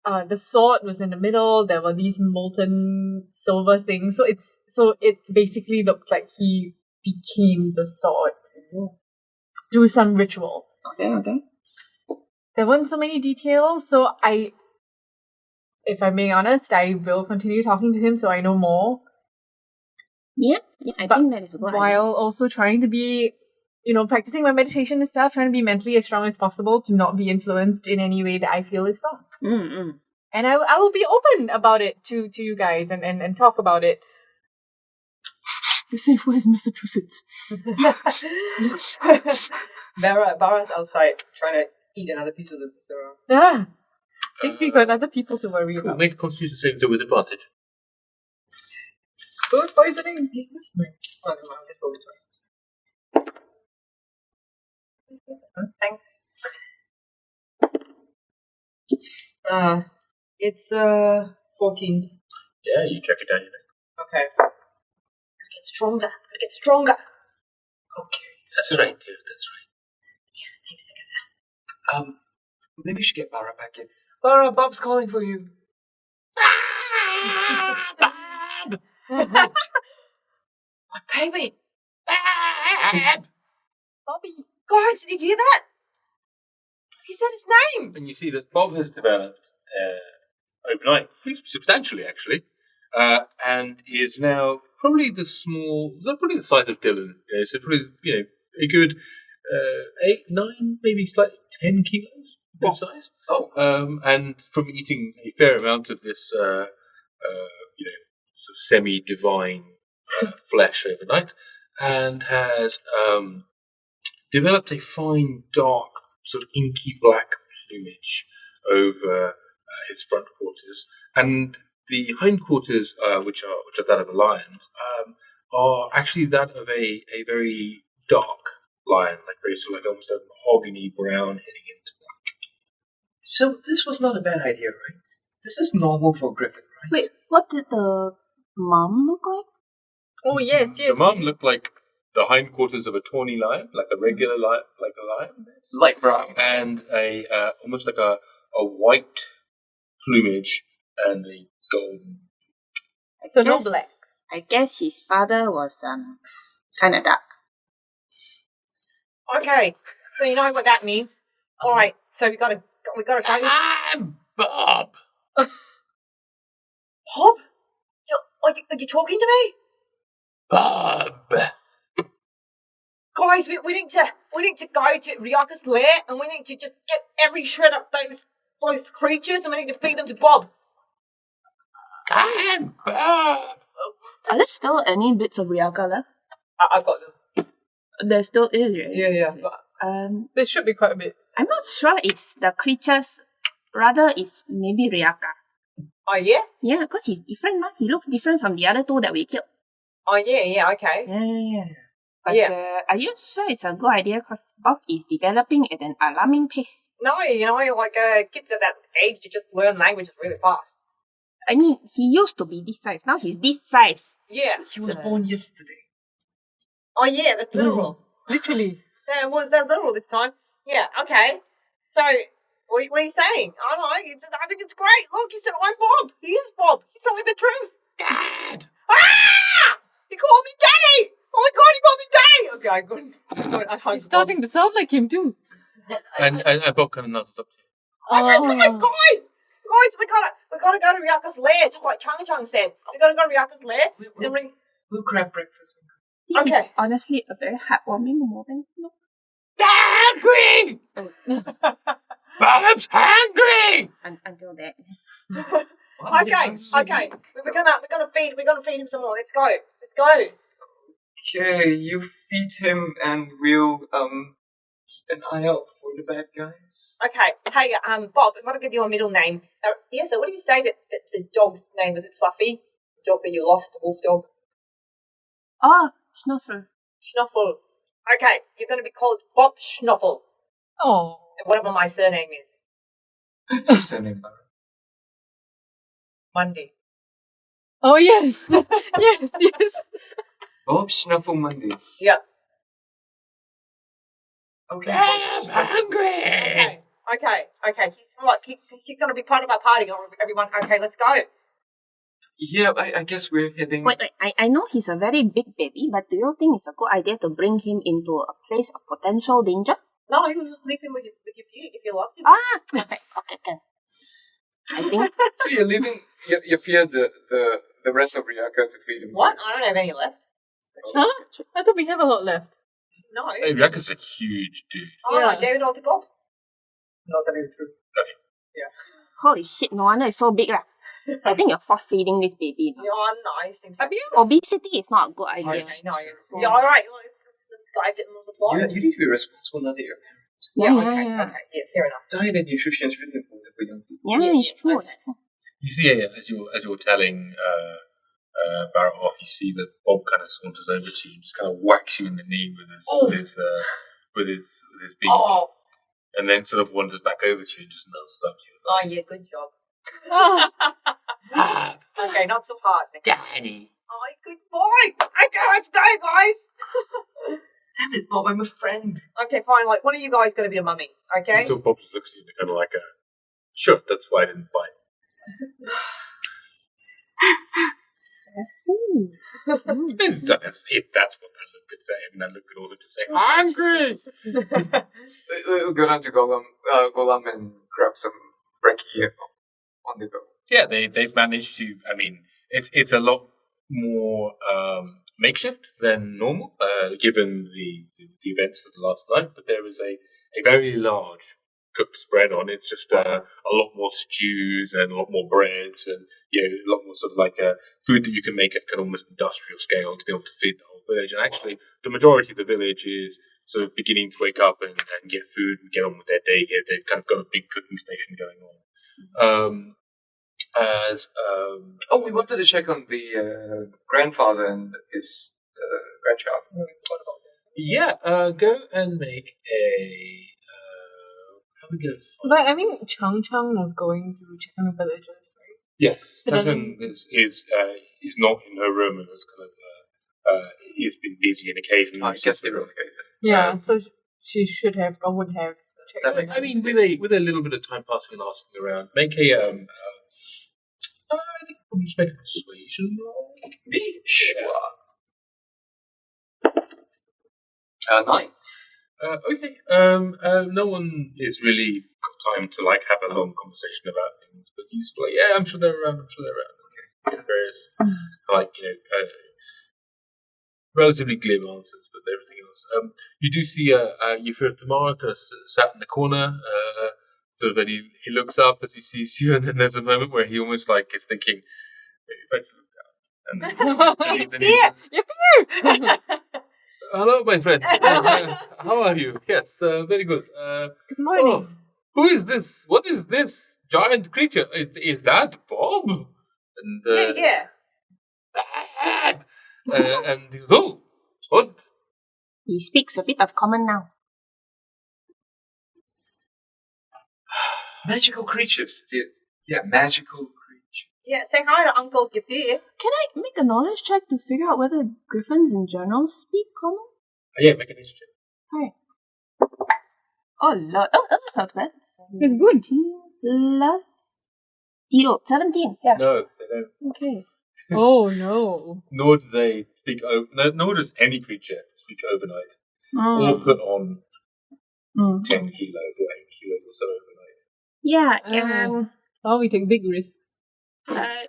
the sword was in the middle. There were these molten silver things. So it basically looked like he became the sword through some ritual. Okay. There weren't so many details, so if I'm being honest, I will continue talking to him so I know more. Yeah, I think that is a good idea. While also trying to be, practicing my meditation and stuff, trying to be mentally as strong as possible to not be influenced in any way that I feel is wrong. Mm-mm. And I will be open about it to you guys and talk about it. The safe word is Massachusetts. Barra's outside trying to eat another piece of the viscera. I think we got other people to worry Cool. about. Make a constitution saving throw with advantage. Food poisoning. Oh, never mind, I'll just roll it twice. Thanks. It's 14. Yeah, you check it down. Okay. Get stronger. Okay. That's So- right, dear. That's right. Maybe we should get Barra back in. Barra, Bob's calling for you. Bob! My baby! Bobby. Guys, did you hear that? He said his name! And you see that Bob has developed overnight, pretty substantially actually, and is now probably the size of Dylan. So probably a good 8, 9, maybe slightly 10 kilos in size. Oh. And from eating a fair amount of this, sort of semi-divine flesh overnight, and has developed a fine, dark, sort of inky black plumage over his front quarters, and the hindquarters, which are that of a lion's, are actually that of a very dark lion, like very sort of like almost a mahogany brown heading into black. So this was not a bad idea, right? This is normal for Griffin, right? Wait, what did the mom look like? Oh yes. The mum looked like the hindquarters of a tawny lion, like a regular lion, like a lion, Light brown. and a almost like a white plumage and a golden. So no black. I guess his father was kind of dark. Okay, so you know what that means. Alright, so we gotta go. I'm Bob. Bob? Are you talking to me? Bob. Guys, we need to go to Riyaka's lair and we need to just get every shred of those creatures and we need to feed them to Bob. I'm Bob. Are there still any bits of Riyaka left? I've got them. There still is, right? Yeah. There should be quite a bit. I'm not sure it's the creatures. Rather, it's maybe Riyaka. Oh yeah? Yeah, because he's different, ma. He looks different from the other 2 that we killed. Oh yeah, okay. Yeah. But Yeah. are you sure it's a good idea? Because Bob is developing at an alarming pace. No, like kids at that age, you just learn languages really fast. I mean, he used to be this size. Now he's this size. Yeah. He was born yesterday. Oh yeah, that's literal. Literally. Yeah, that's literal this time. Yeah, okay. So What are you saying? I don't know. I think it's great. Look, he said, I'm Bob. He is Bob. He's telling the truth. Dad! Ah! He called me Daddy. Oh my God, he called me Daddy. Okay, I couldn't. I hugged He's starting to sound like him too. And Bob kind of nods up to you. Oh my God, guys, we gotta go to Riyaka's lair, just like Chang Chang said. We gotta go to Riyaka's lair and ring. We'll grab breakfast. This Okay. is honestly a very heartwarming moment. Look. Hungry! Bob's hungry! Until that. Okay. We're gonna feed him some more. Let's go. Okay, you feed him and we'll keep an eye out for the bad guys. Okay. Hey, Bob, I'm gonna give you a middle name. So what do you say that the dog's name was? It Fluffy? The dog that you lost, the wolf dog. Ah, Schnuffer. Schnuffle. Okay, you're gonna be called Bob Schnuffle. Oh. And whatever my surname is. What's your surname, Barra? Monday. Oh yes. yes. Bob Snuffle Monday. Yeah. Okay. I'm hungry! Okay. He's gonna be part of our party, everyone. Okay, let's go. Yeah, I guess we're heading. Wait. I know he's a very big baby, but do you think it's a good idea to bring him into a place of potential danger? No, you can just leave him with your feet if you love him. Ah, okay, can. I think So you're leaving. You fear the rest of Riyaka to feed him. What? I don't have any left. Huh? I thought we have a lot left. No. Hey, Riyaka's a huge dude. Oh, Yeah. I gave it all to Bob. Not telling the truth. holy shit, no wonder it's so big, lah. I think you're force feeding this baby. Yeah, nice. Obesity is not a good idea. Okay, no, yeah, all right. Well, let's go get more supplies. You need to be responsible now that you're parents. Yeah. Okay, yeah, fair enough. Diet and nutrition is really important for young people. Yeah, it's true. Okay. It's true. You see, as you're telling Barra off, you see that Bob kind of saunters over to you and just kind of whacks you in the knee with his beak, Oh, and then sort of wanders back over to you and just nuzzles up to you. oh, yeah, good job. Bob! Okay, not so hard. Daddy! Oh, good boy. Okay, let's go, guys. Damn it, Bob, I'm a friend. Okay, fine. Like, when are you guys going to be a mummy? Okay. So Bob just looks at you and kind of like, sure, that's why I didn't bite. Sassy. If that's what that look could say, and that look could also just say, hungry! We'll go down to Golam and grab some brekkie on the go. Yeah, they've managed to. I mean, it's a lot more makeshift than normal, given the events of the last night. But there is a very large cooked spread on. It's just a lot more stews and a lot more breads and a lot more sort of like food that you can make at kind of almost industrial scale to be able to feed the whole village. And actually, the majority of the village is sort of beginning to wake up and get food and get on with their day here. They've kind of got a big cooking station going on. We wanted to check on the grandfather and his grandchild. What about that? Yeah, go and make a. How we get? But I mean, Chang was going to check on the villagers, right? Yes, So Tantan is not in her room and has kind of he's been busy and occasionally. I guess they relocated. Yeah, so she should have or would have checked. That makes I mean, with a little bit of time passing and asking around, make a I think we'll just make a persuasion roll. Me? Sure. 9. Okay. No one is really got time to like have a long conversation about things, but you just like, yeah, I'm sure they're around. Okay. Various relatively glib answers, but everything else. You do see Yrsa Tabak kind of sat in the corner. Sort of, and he looks up as he sees you, and then there's a moment where he almost like is thinking, maybe if I should look down. And then he- Hello, my friend. How are you? Yes, very good. Good morning. Who is this? What is this giant creature? Is that Bob? And Yeah. Dad! And he goes, oh, what? He speaks a bit of common now. Magical creatures. Yeah, magical creatures. Yeah, say hi to Uncle Gafir. Can I make a knowledge check to figure out whether griffins in general speak common? Yeah, make an initiative. Hi. Oh Lord. Oh, that's not bad. It's good. Plus 0. 17. Yeah. No, they don't. Okay. Oh no. Nor do they speak nor does any creature speak overnight. Or put on 10 kilos or 8 kilos or so overnight. Yeah. Oh, we take big risks.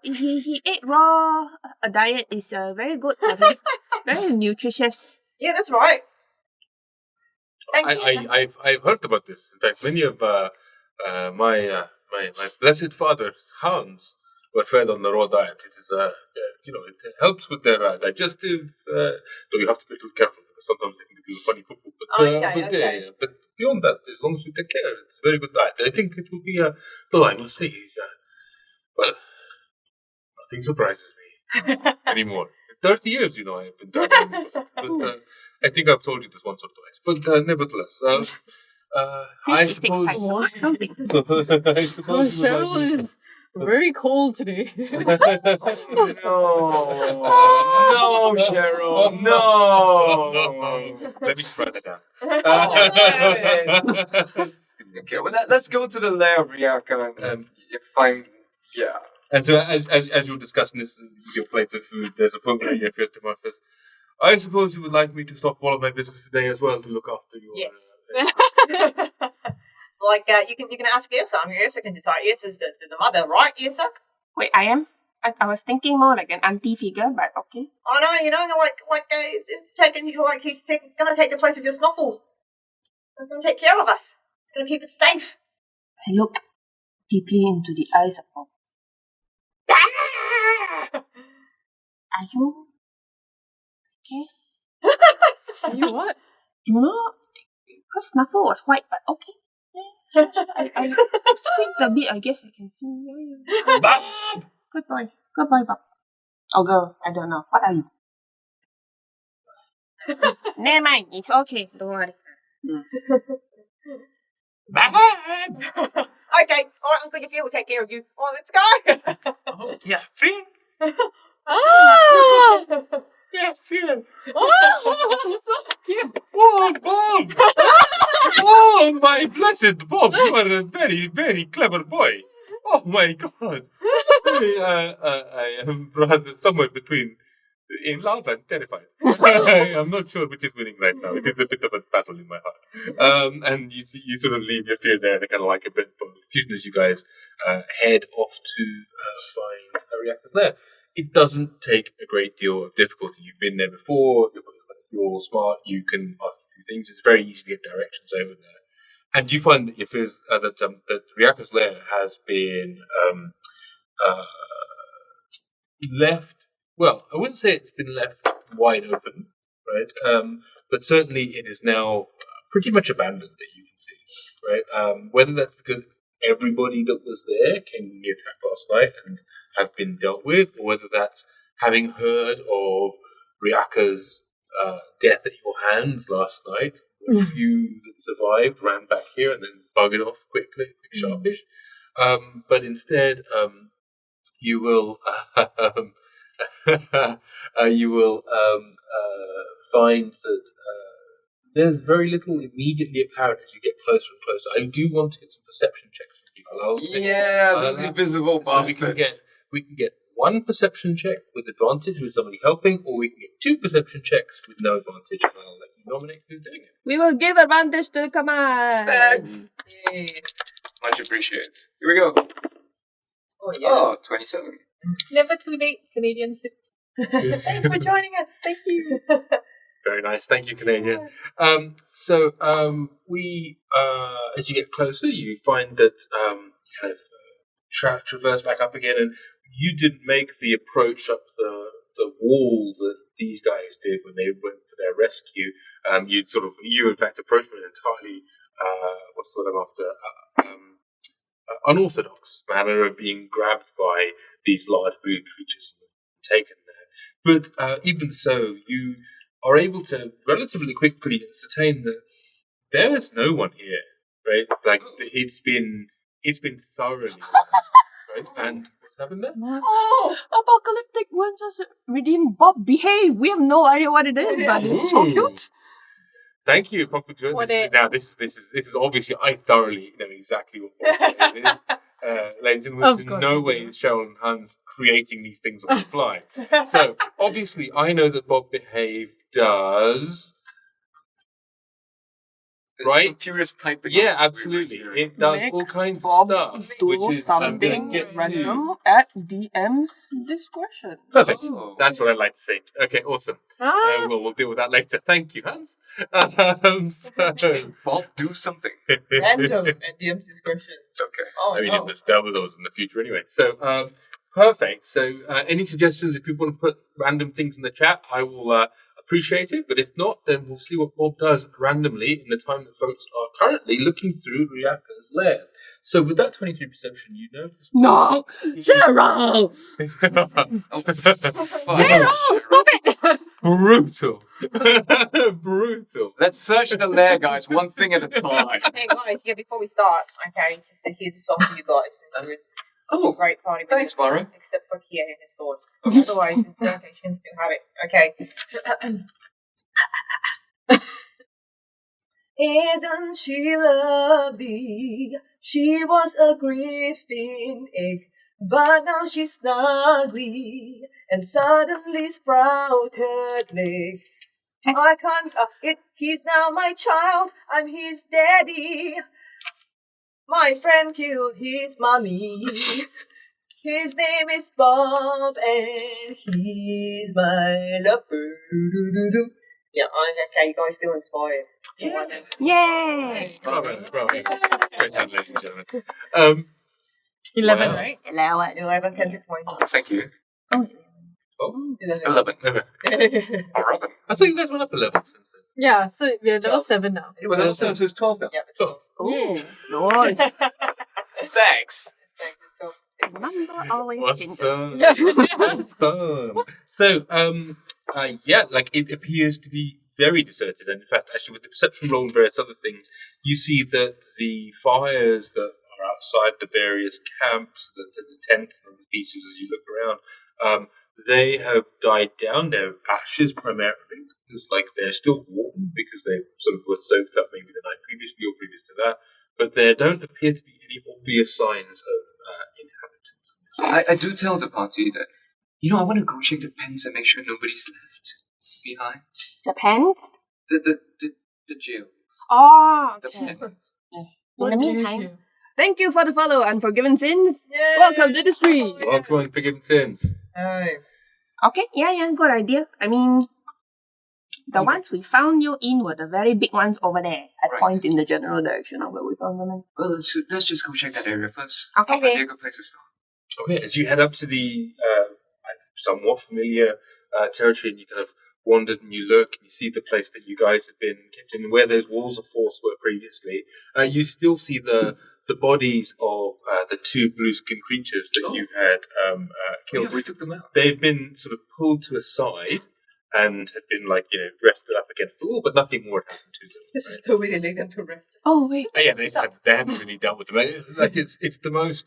He ate raw. A diet is very good for him. Very nutritious. Yeah, that's right. Thank you. I've heard about this. In fact, many of my blessed father's hounds were fed on the raw diet. It is it helps with their digestive. Though you have to be a little careful because sometimes they can do funny poo-poo. But beyond that, as long as you take care, it's a very good diet. I think it will be though I must say he's nothing surprises me anymore. 30 years, I've been driving this stuff. But I think I've told you this once or twice. But nevertheless, I 56 suppose... times. I was counting. I suppose you would Cheryl like me... is very cold today. No, Cheryl, no. Let me try that down. Okay, well, let's go to the lair of Riyaka and find, yeah. And so, as you were discussing this with your plates of food, there's a point where your Tabak says, I suppose you would like me to stop all of my business today as well to look after your... Yes. You can ask Yrsa. I mean, Yrsa can decide. Yrsa's the mother, right, Yrsa? Wait, I am? I was thinking more like an auntie figure, but okay. Oh no, he's gonna take the place of your Snuffles. He's gonna take care of us. He's gonna keep it safe. I look deeply into the eyes of Bob. Are you? Yes. You what? Because Snuffle was white, but okay. I squint a bit, I guess I can see. Yeah. Bob! Good boy, Bob. Oh, girl, I don't know. What are you? Never mind, it's okay, don't worry. Bob! Okay, alright, Uncle Yafi will take care of you. Oh, let's go! Oh, yeah, Finn. Oh! Yeah, Phil. Oh, so cute. Oh, Bob! Oh, my blessed Bob! You are a very, very clever boy. Oh, my God. I am rather somewhere between in love and terrified. I'm not sure which is winning right now. It is a bit of a battle in my heart. And you sort of leave your fear there and kind of like a bit of confusion as you guys head off to find Riyaka's lair. It doesn't take a great deal of difficulty. You've been there before. You're all smart. You can ask a few things. It's very easy to get directions over there. And you find that that Riyaka's lair has been left. Well, I wouldn't say it's been left wide open, right? But certainly it is now pretty much abandoned, that you can see, right? Whether that's because everybody that was there came in the attack last night and have been dealt with, or whether that's having heard of Riyaka's death at your hands last night. A few that survived ran back here and then buggered off quick sharpish. But instead, you will find that there's very little immediately apparent as you get closer and closer. I do want to get some perception checks from people. Those invisible bastards. We can get one perception check with advantage with somebody helping, or we can get two perception checks with no advantage, and I'll let you nominate who's doing it. We will give advantage to Kaman. Thanks. Yay. Much appreciated. Here we go. Oh, yeah. Oh, 27. Never too late, Canadian citizens. Thanks for joining us. Thank you. Very nice, thank you, Canadian. We as you get closer, you find that kind of traverse back up again, and you didn't make the approach up the wall that these guys did when they went for their rescue. You in fact approached an entirely what's the word I'm after? Unorthodox manner of being grabbed by these large blue creatures and taken there. But even so, you are able to relatively quickly ascertain that there is no one here, right? Like it's been thoroughly, right? And what's happened there? Oh, apocalyptic ones just redeemed Bob. Behave. We have no idea what it is, but it's so cute. Thank you, Corporal Kaman. What Now, this is obviously, I thoroughly know exactly what it is. Ladies and Of gentlemen, in course no you way do. is Cheryl and Hans creating these things on the fly. So, obviously, I know that Bob Behave does. Right? Some furious typing. Yeah, absolutely. It does Make all kinds Bob of stuff, do which is I'm going something to get random to. at DM's discretion. Perfect. Oh. That's what I'd like to say. Okay, awesome. Ah, We'll deal with that later. Thank you, Hans. So, Bob, do something. Random at DM's discretion. It's okay. Oh, I mean, no. let's deal with those in the future anyway. So, perfect. So, any suggestions? If people want to put random things in the chat, I will appreciate it. But if not, then we'll see what Bob does randomly in the time that folks are currently looking through Riyaka's lair. So, with that 23 perception, you notice. No! Cheryl! Stop it! Brutal. Brutal. Let's search the lair, guys, one thing at a time. Hey guys, yeah, before we start, okay, just here's a song for you guys. Since there is such a great party. Thanks, Barra. Except for Kia and his sword. Otherwise, it's okay, she can still have it. Okay. Isn't she lovely? She was a griffin egg, but now she's snuggly and suddenly sprouted legs. I can't. He's now my child. I'm his daddy. My friend killed his mommy. His name is Bob, and he's my lover. Yeah, okay, you guys feel inspired. Yay! Thanks, Bravo, bravo. Great job, ladies and gentlemen. 11, Wow. right? 11 10 points. Thank you. Oh, 11. okay. 11. I thought you guys went up a level since then. Yeah, so we're level 7 now. You were level 7, so it's 12 now. Yeah, Oh, Oh, nice. Thanks. thanks. So, Number always changes. awesome. So, yeah, like it appears to be very deserted, and in fact, actually, with the perception roll and various other things, you see that the fires that are outside the various camps, the tents and the pieces as you look around, they have died down. They're ashes primarily. It's like they're still warm because they sort of were soaked up maybe the night previously or previous to that, but there don't appear to be any obvious signs of inhabitants. I do tell the party that, I want to go check the pens and make sure nobody's left behind. The pants? The jail. Oh, The okay. pens. Yes. What In the do you meantime, do? thank you for the follow, Unforgiven Sins. Yay! Welcome to the stream. Welcome and forgiven sins. Hey. Okay, yeah, good idea. I mean, the ones we found you in were the very big ones over there. I Right. point in the general direction of where we found them in. Well, let's just go check that area first. Okay. That'd be a good place to start. Okay, as you head up to the somewhat familiar territory, and you kind of wandered and you look and you see the place that you guys have been kept in, where those walls of force were previously, you still see the bodies of the two blue-skinned creatures that you had killed. Yeah, we took them out. They've been sort of pulled to a side and had been, rested up against the wall, but nothing more had happened to them. This is the way they lay them to rest. Oh, wait. Yeah, they hadn't really dealt with them. It's the most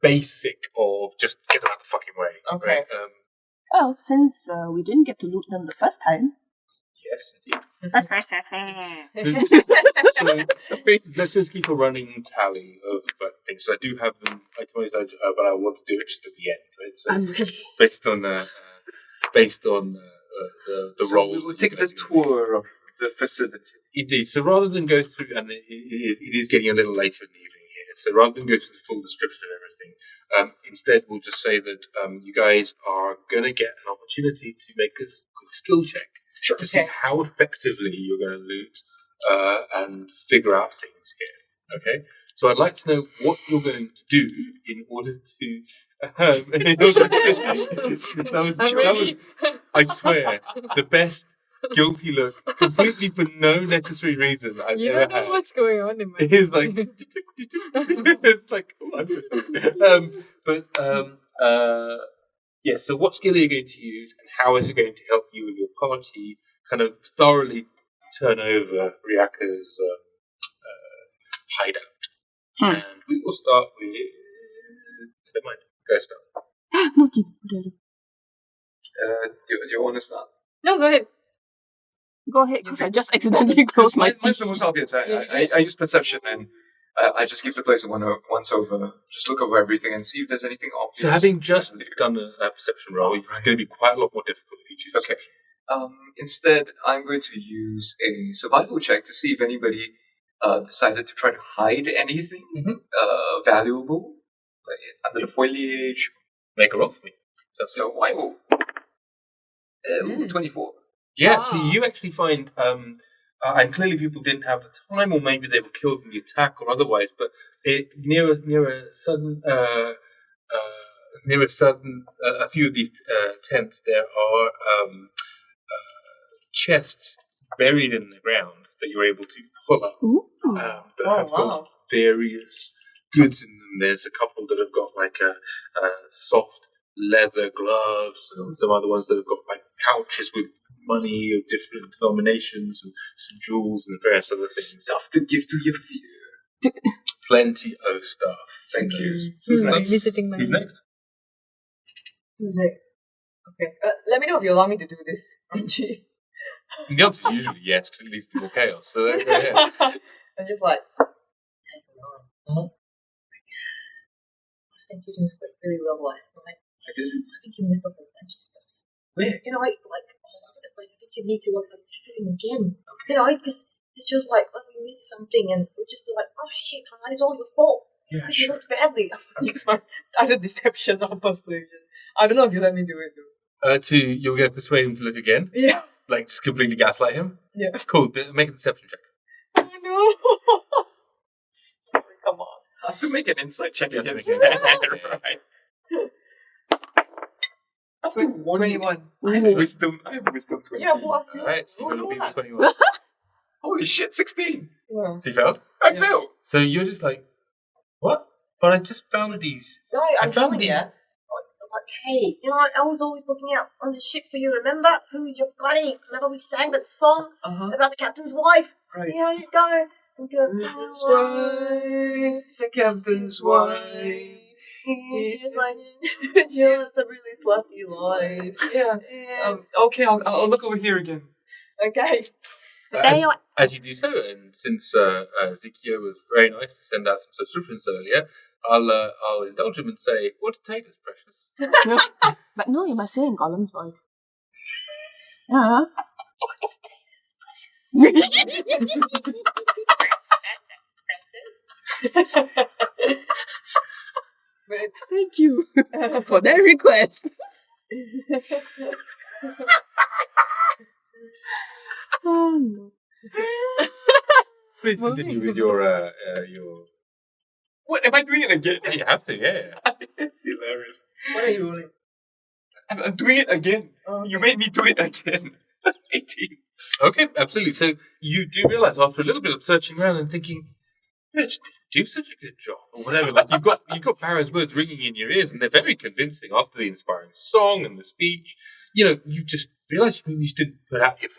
basic of just get them out the fucking way. Okay. Right? Well, since we didn't get to loot them the first time. Yes, indeed. So let's just keep a running tally of things. So I do have them itemized, but I want to do it just at the end, right? So I'm ready. based on the So roles. we'll that you take the guys are tour of the facility. Indeed. So rather than go through, and it is getting a little later in the evening here, so rather than go through the full description of everything, instead we'll just say that you guys are going to get an opportunity to make a quick skill check to see how effectively you're going to loot and figure out things here. Okay? So I'd like to know what you're going to do in order to... that was, I swear, the best guilty look, completely for no necessary reason I've You ever don't know had. what's going on in my It is like it's like yeah. So what skill are you going to use, and how is it going to help you and your party kind of thoroughly turn over Riyaka's hideout? And we will start with. Never mind. Go start. No, deep. Do you want to start? No, go ahead. Go ahead, because I just accidentally closed my Mine's the most obvious. I use perception and I just give the place a once over. Just look over everything and see if there's anything obvious. So having just done a perception roll, it's going to be quite a lot more difficult if you choose perception. Instead, I'm going to use a survival check to see if anybody decided to try to hide anything valuable, like under the foliage. Make a roll for me. So I will. 24. Yeah, so you actually find, and clearly people didn't have the time, or maybe they were killed in the attack or otherwise, but near a sudden, a few of these tents, there are chests buried in the ground that you're able to pull up that have got various goods in them. There's a couple that have got like a soft leather gloves, and some other ones that have got like pouches with money of different denominations and some jewels and various other things. Stuff to give to your fear. Plenty of stuff. Thank you. Who's next? Visiting my Who's next? Who's next? Okay. Let me know if you allow me to do this, Angie. The answer is usually yes, because it leads to more chaos. So there, yeah. I'm just like, hang on. I think you didn't sleep really well last night. I think you missed off a bunch of stuff. Where? You know, like all over the place. I think you need to look at everything again. Okay. You know, because it's just like, when we miss something and we'll just be like, oh shit, Kaman, it's all your fault. Because you looked badly. Use my either deception or persuasion. I don't know if you let me do it though. You're going to persuade him to look again? Yeah. Like, just completely gaslight him? Yeah. Cool, make a deception check. Oh no. Sorry, come on. I have to make an insight check against make that, right? Up to 21. I have wisdom 20. Yeah, what's Alright, so you're going to yeah. be 21. Holy shit, 16. Yeah. So you failed? I failed. So you're just like, what? But I just found these. No, I I'm found telling these. you. Like, hey, you know, I was always looking out on the ship for you, remember? Who's your buddy? Remember we sang that song about the captain's wife? Right. Yeah, just go. Captain's wife, the captain's wife. She's like, she lives a really slutty life. Yeah. Okay, I'll look over here again. Okay. As you do so, and since Zikio was very nice to send out some subscriptions earlier, I'll indulge him and say, "What potatoes, precious?" No, but no, you must say in Gollum's voice. Yeah. Thank you for that request. Oh no. Please continue with your. What, am I doing it again? You have to, yeah. It's hilarious. What are you rolling? I'm doing it again. You made me do it again. 18. Okay, absolutely. So you do realise after a little bit of searching around and thinking, "Bitch, didn't do such a good job," or whatever. Like you've got Barra's words ringing in your ears, and they're very convincing. After the inspiring song and the speech, you just realise maybe you just didn't put out your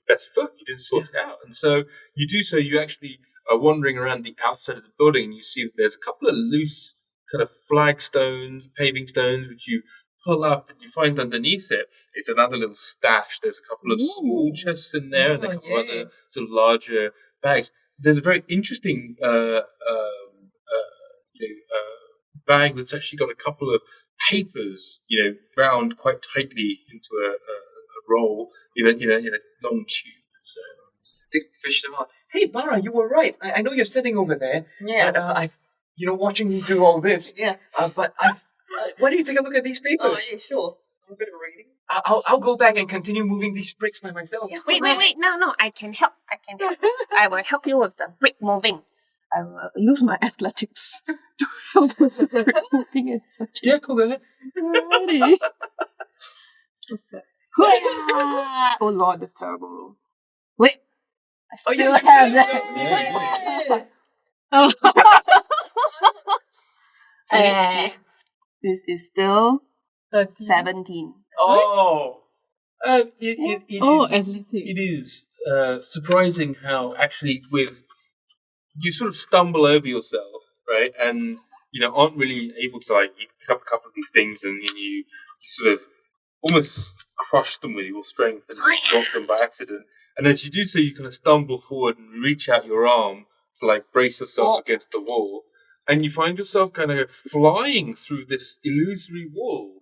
best foot. You didn't sort it out, and so you do so. You actually are wandering around the outside of the building, and you see that there's a couple of loose kind of flagstones, paving stones, which you pull up, and you find underneath it is another little stash. There's a couple of small chests in there, and a couple of other sort of larger bags. There's a very interesting bag that's actually got a couple of papers, bound quite tightly into a roll in a long tube. So Stick fish them out. Hey, Barra, you were right. I know you're sitting over there. Yeah. And I've, watching you do all this. Yeah. But why don't you take a look at these papers? Oh, yeah, sure. I'm good at reading. I'll go back and continue moving these bricks by myself. Wait. No. I can help. I will help you with the brick moving. I will use my athletics to help with the brick moving and such. yeah, cool. Go ahead. Alrighty. So sad. Oh lord, this terrible roll. Wait, I still have that. This is still 17. Oh. It is surprising how actually you sort of stumble over yourself, right? And aren't really able to you pick up a couple of these things, and then you sort of almost crush them with your strength and just drop them by accident. And as you do so, you kind of stumble forward and reach out your arm to like brace yourself against the wall. And you find yourself kind of flying through this illusory wall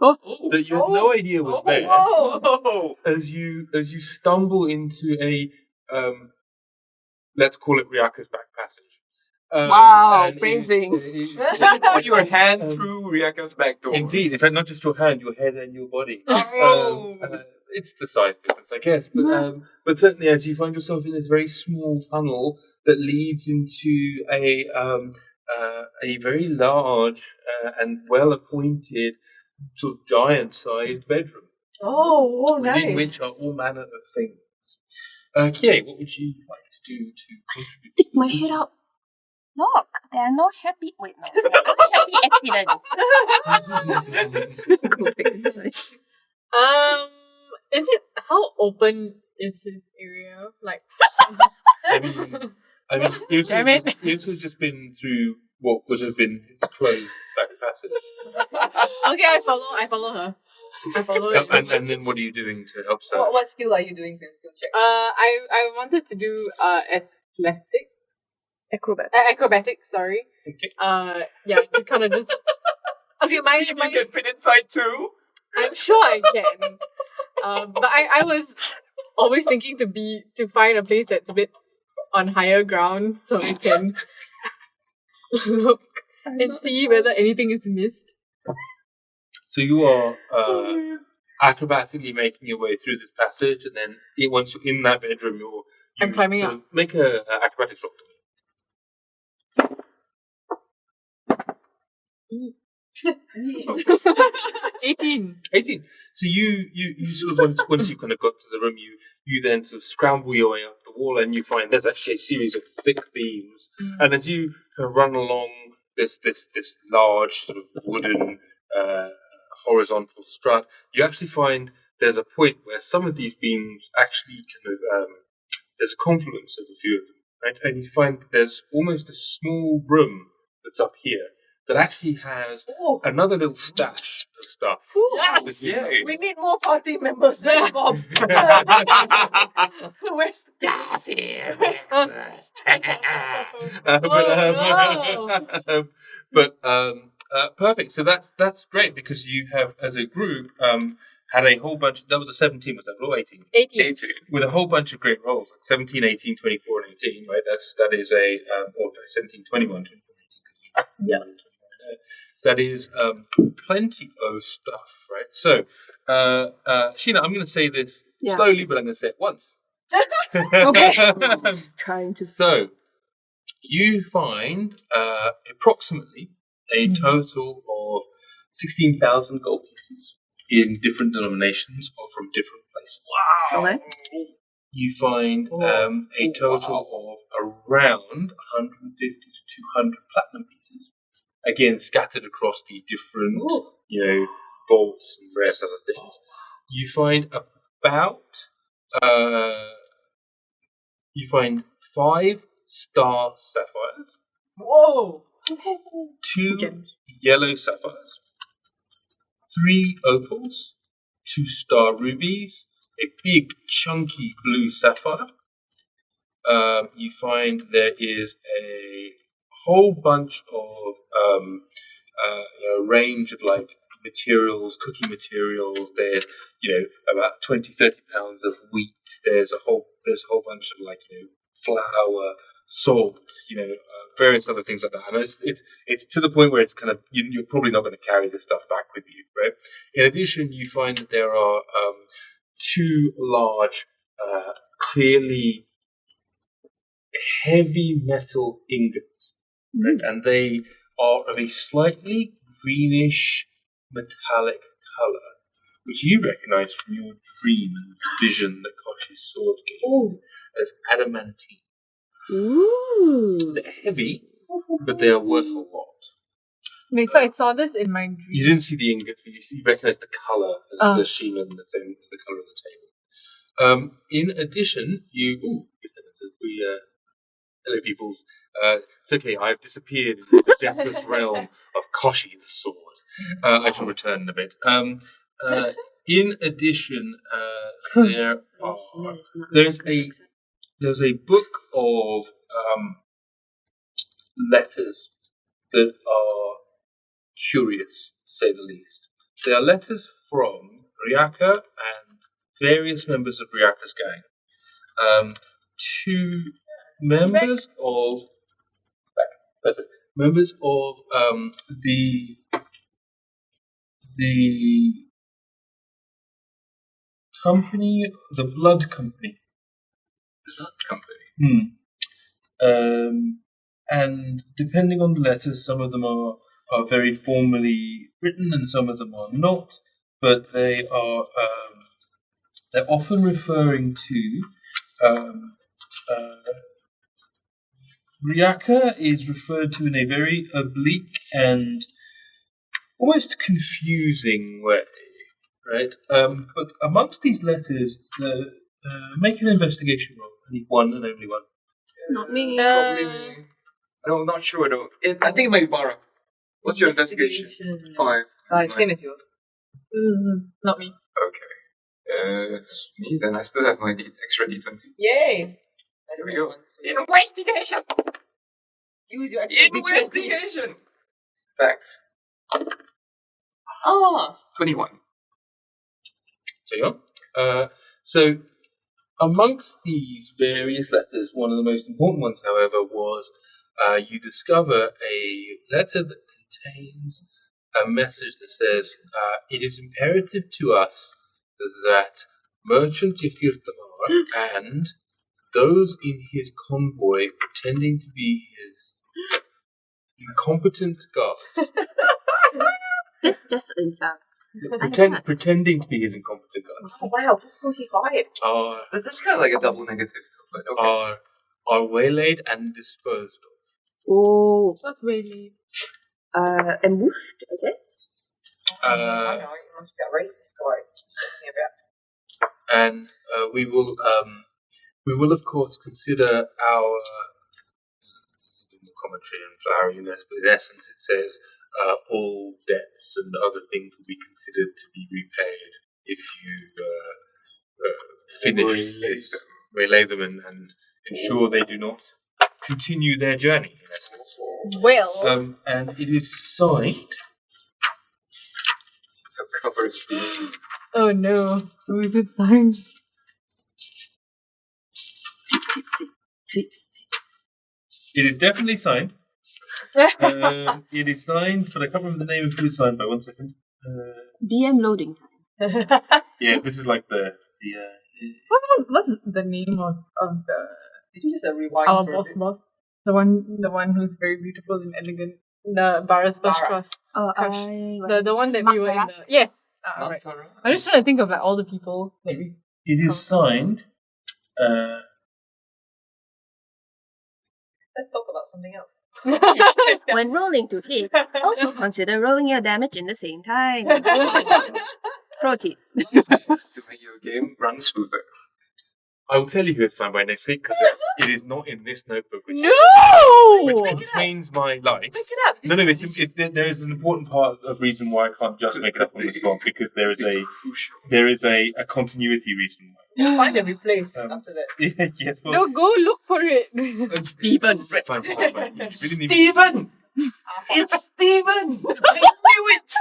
that you had no idea was there. As you stumble into a let's call it Riyaka's back passage. Wow, and phrasing. Put your hand through Riyaka's back door. Indeed, in fact, not just your hand, your head and your body. Oh. It's the size difference, I guess, but certainly as you find yourself in this very small tunnel that leads into a very large and well-appointed, sort of giant-sized bedroom. Oh, Within nice. which are all manner of things. Kiei, what would you like to do to contribute? Stick my head out. Look, there are no happy. Wait, no. There are no happy accidents. Is it how open is his area? Like, I mean, Yrsa's just been through what would have been his closed back passage. okay, I follow her. I follow her. And then what are you doing to help search? What skill are you doing for your skill check? I wanted to do athletics. Acrobatics, sorry. Okay. Yeah, to kind of just. Okay, See if you can fit inside too. I'm sure I can. But I was always thinking to find a place that's a bit on higher ground so I can look and see whether anything is missed. So you are acrobatically making your way through this passage, and then once you're in that bedroom, I'm climbing up. Make a acrobatics roll for me. 18. 18. So you sort of once you kind of got to the room, you then sort of scramble your way up the wall, and you find there's actually a series of thick beams. And as you kind of run along this large sort of wooden horizontal strut, you actually find there's a point where some of these beams actually kind of there's a confluence of a few of them, right? And you find there's almost a small room that's up here that actually has another little stash of stuff. Yes! Yay. We need more party members. Where's Bob? Where's Get here, breakfast. Perfect. So that's great because you have, as a group, had a whole bunch. That was a 17, was that roll? 18. 18. With a whole bunch of great rolls, like 17, 18, 24, and 18, right? That is a, or 17, 21, 24, 18. Yes. That is plenty of stuff, right? So, Sheena, I'm going to say this slowly, but I'm going to say it once. Okay. Trying to. So, you find approximately a total of 16,000 gold pieces in different denominations or from different places. Wow. Okay. You find a total of around 150 to 200 platinum pieces. Again, scattered across the different, vaults and various other things. You find about, 5 sapphires. Whoa! 2 yellow sapphires. 3 opals. 2 star rubies. A big, chunky blue sapphire. You find there is a whole bunch of range of like materials, cooking materials. There's about 20-30 pounds of wheat. There's a whole bunch of like flour, salt, various other things like that. And it's to the point where it's kind of you're probably not going to carry this stuff back with you, right? In addition, you find that there are 2 large, clearly heavy metal ingots. Right? And they are of a slightly greenish metallic colour, which you recognise from your dream and vision that Koshi's sword gave as adamantine. Ooh. They're heavy, but they are worth a lot. Wait, so I saw this in my dream. You didn't see the ingots, but you recognise the colour as the sheen and the colour of the table. In addition, hello, peoples. It's okay, I've disappeared into the deathless realm of Koshi the sword. I shall return in a bit. in addition, there's a book of letters that are curious, to say the least. They are letters from Riyaka and various members of Riyaka's gang to members of the company, the blood company. Blood company. And depending on the letters, some of them are very formally written and some of them are not, but they are they're often referring to Riyaka is referred to in a very oblique and almost confusing way, right? But amongst these letters, make an investigation roll. Only one and only one. Not me. Probably me. No, not sure though. I think it might be Barra. What's your investigation? 5. 5, same as yours. Not me. Okay. It's me. Then I still have my extra D20. Yay! Here we go. Investigation! Use your extra D20. Investigation! Thanks. Ah! 21. So you go. So amongst these various letters, one of the most important ones, however, was you discover a letter that contains a message that says, it is imperative to us that Merchant Sihir Tabak and those in his convoy pretending to be his incompetent guards. That's just an insult. Pretending to be his incompetent guards. Oh, wow, who's he fired? That's kind of like a double negative. But okay. Are waylaid and disposed of. Oh, That's really. ambushed, I guess. I know, it must be a racist guy talking about. And we will of course consider our commentary and floweriness, but in essence it says all debts and other things will be considered to be repaid if you relay them and ensure they do not continue their journey, in essence. Well. And it is signed. So covers Oh no. Who is it signed? It is definitely signed. It is signed, but I can't remember the name of who it's signed by. 1 second. DM loading time. Yeah, this is like the What's the name of the Did you just rewind? our for a boss? bit? The one who's very beautiful and elegant. The Barra's first Barra. crush. Crush. I The one that Mark we were in Barras? the yes. Right. I'm just trying to think of like all the people that we. It is signed. Let's talk about something else. When rolling to hit, also consider rolling your damage in the same time. Pro tip. to make your game run smoother. I will tell you who it's signed by next week because it is not in this notebook, which contains my life. Pick it up. No, there is an important part of reason why I can't just make it up on the spot because there is a continuity reason why. Just find and replace after that. Yes, well, No, go look for it. Stephen. Steven! It's Steven! I knew it!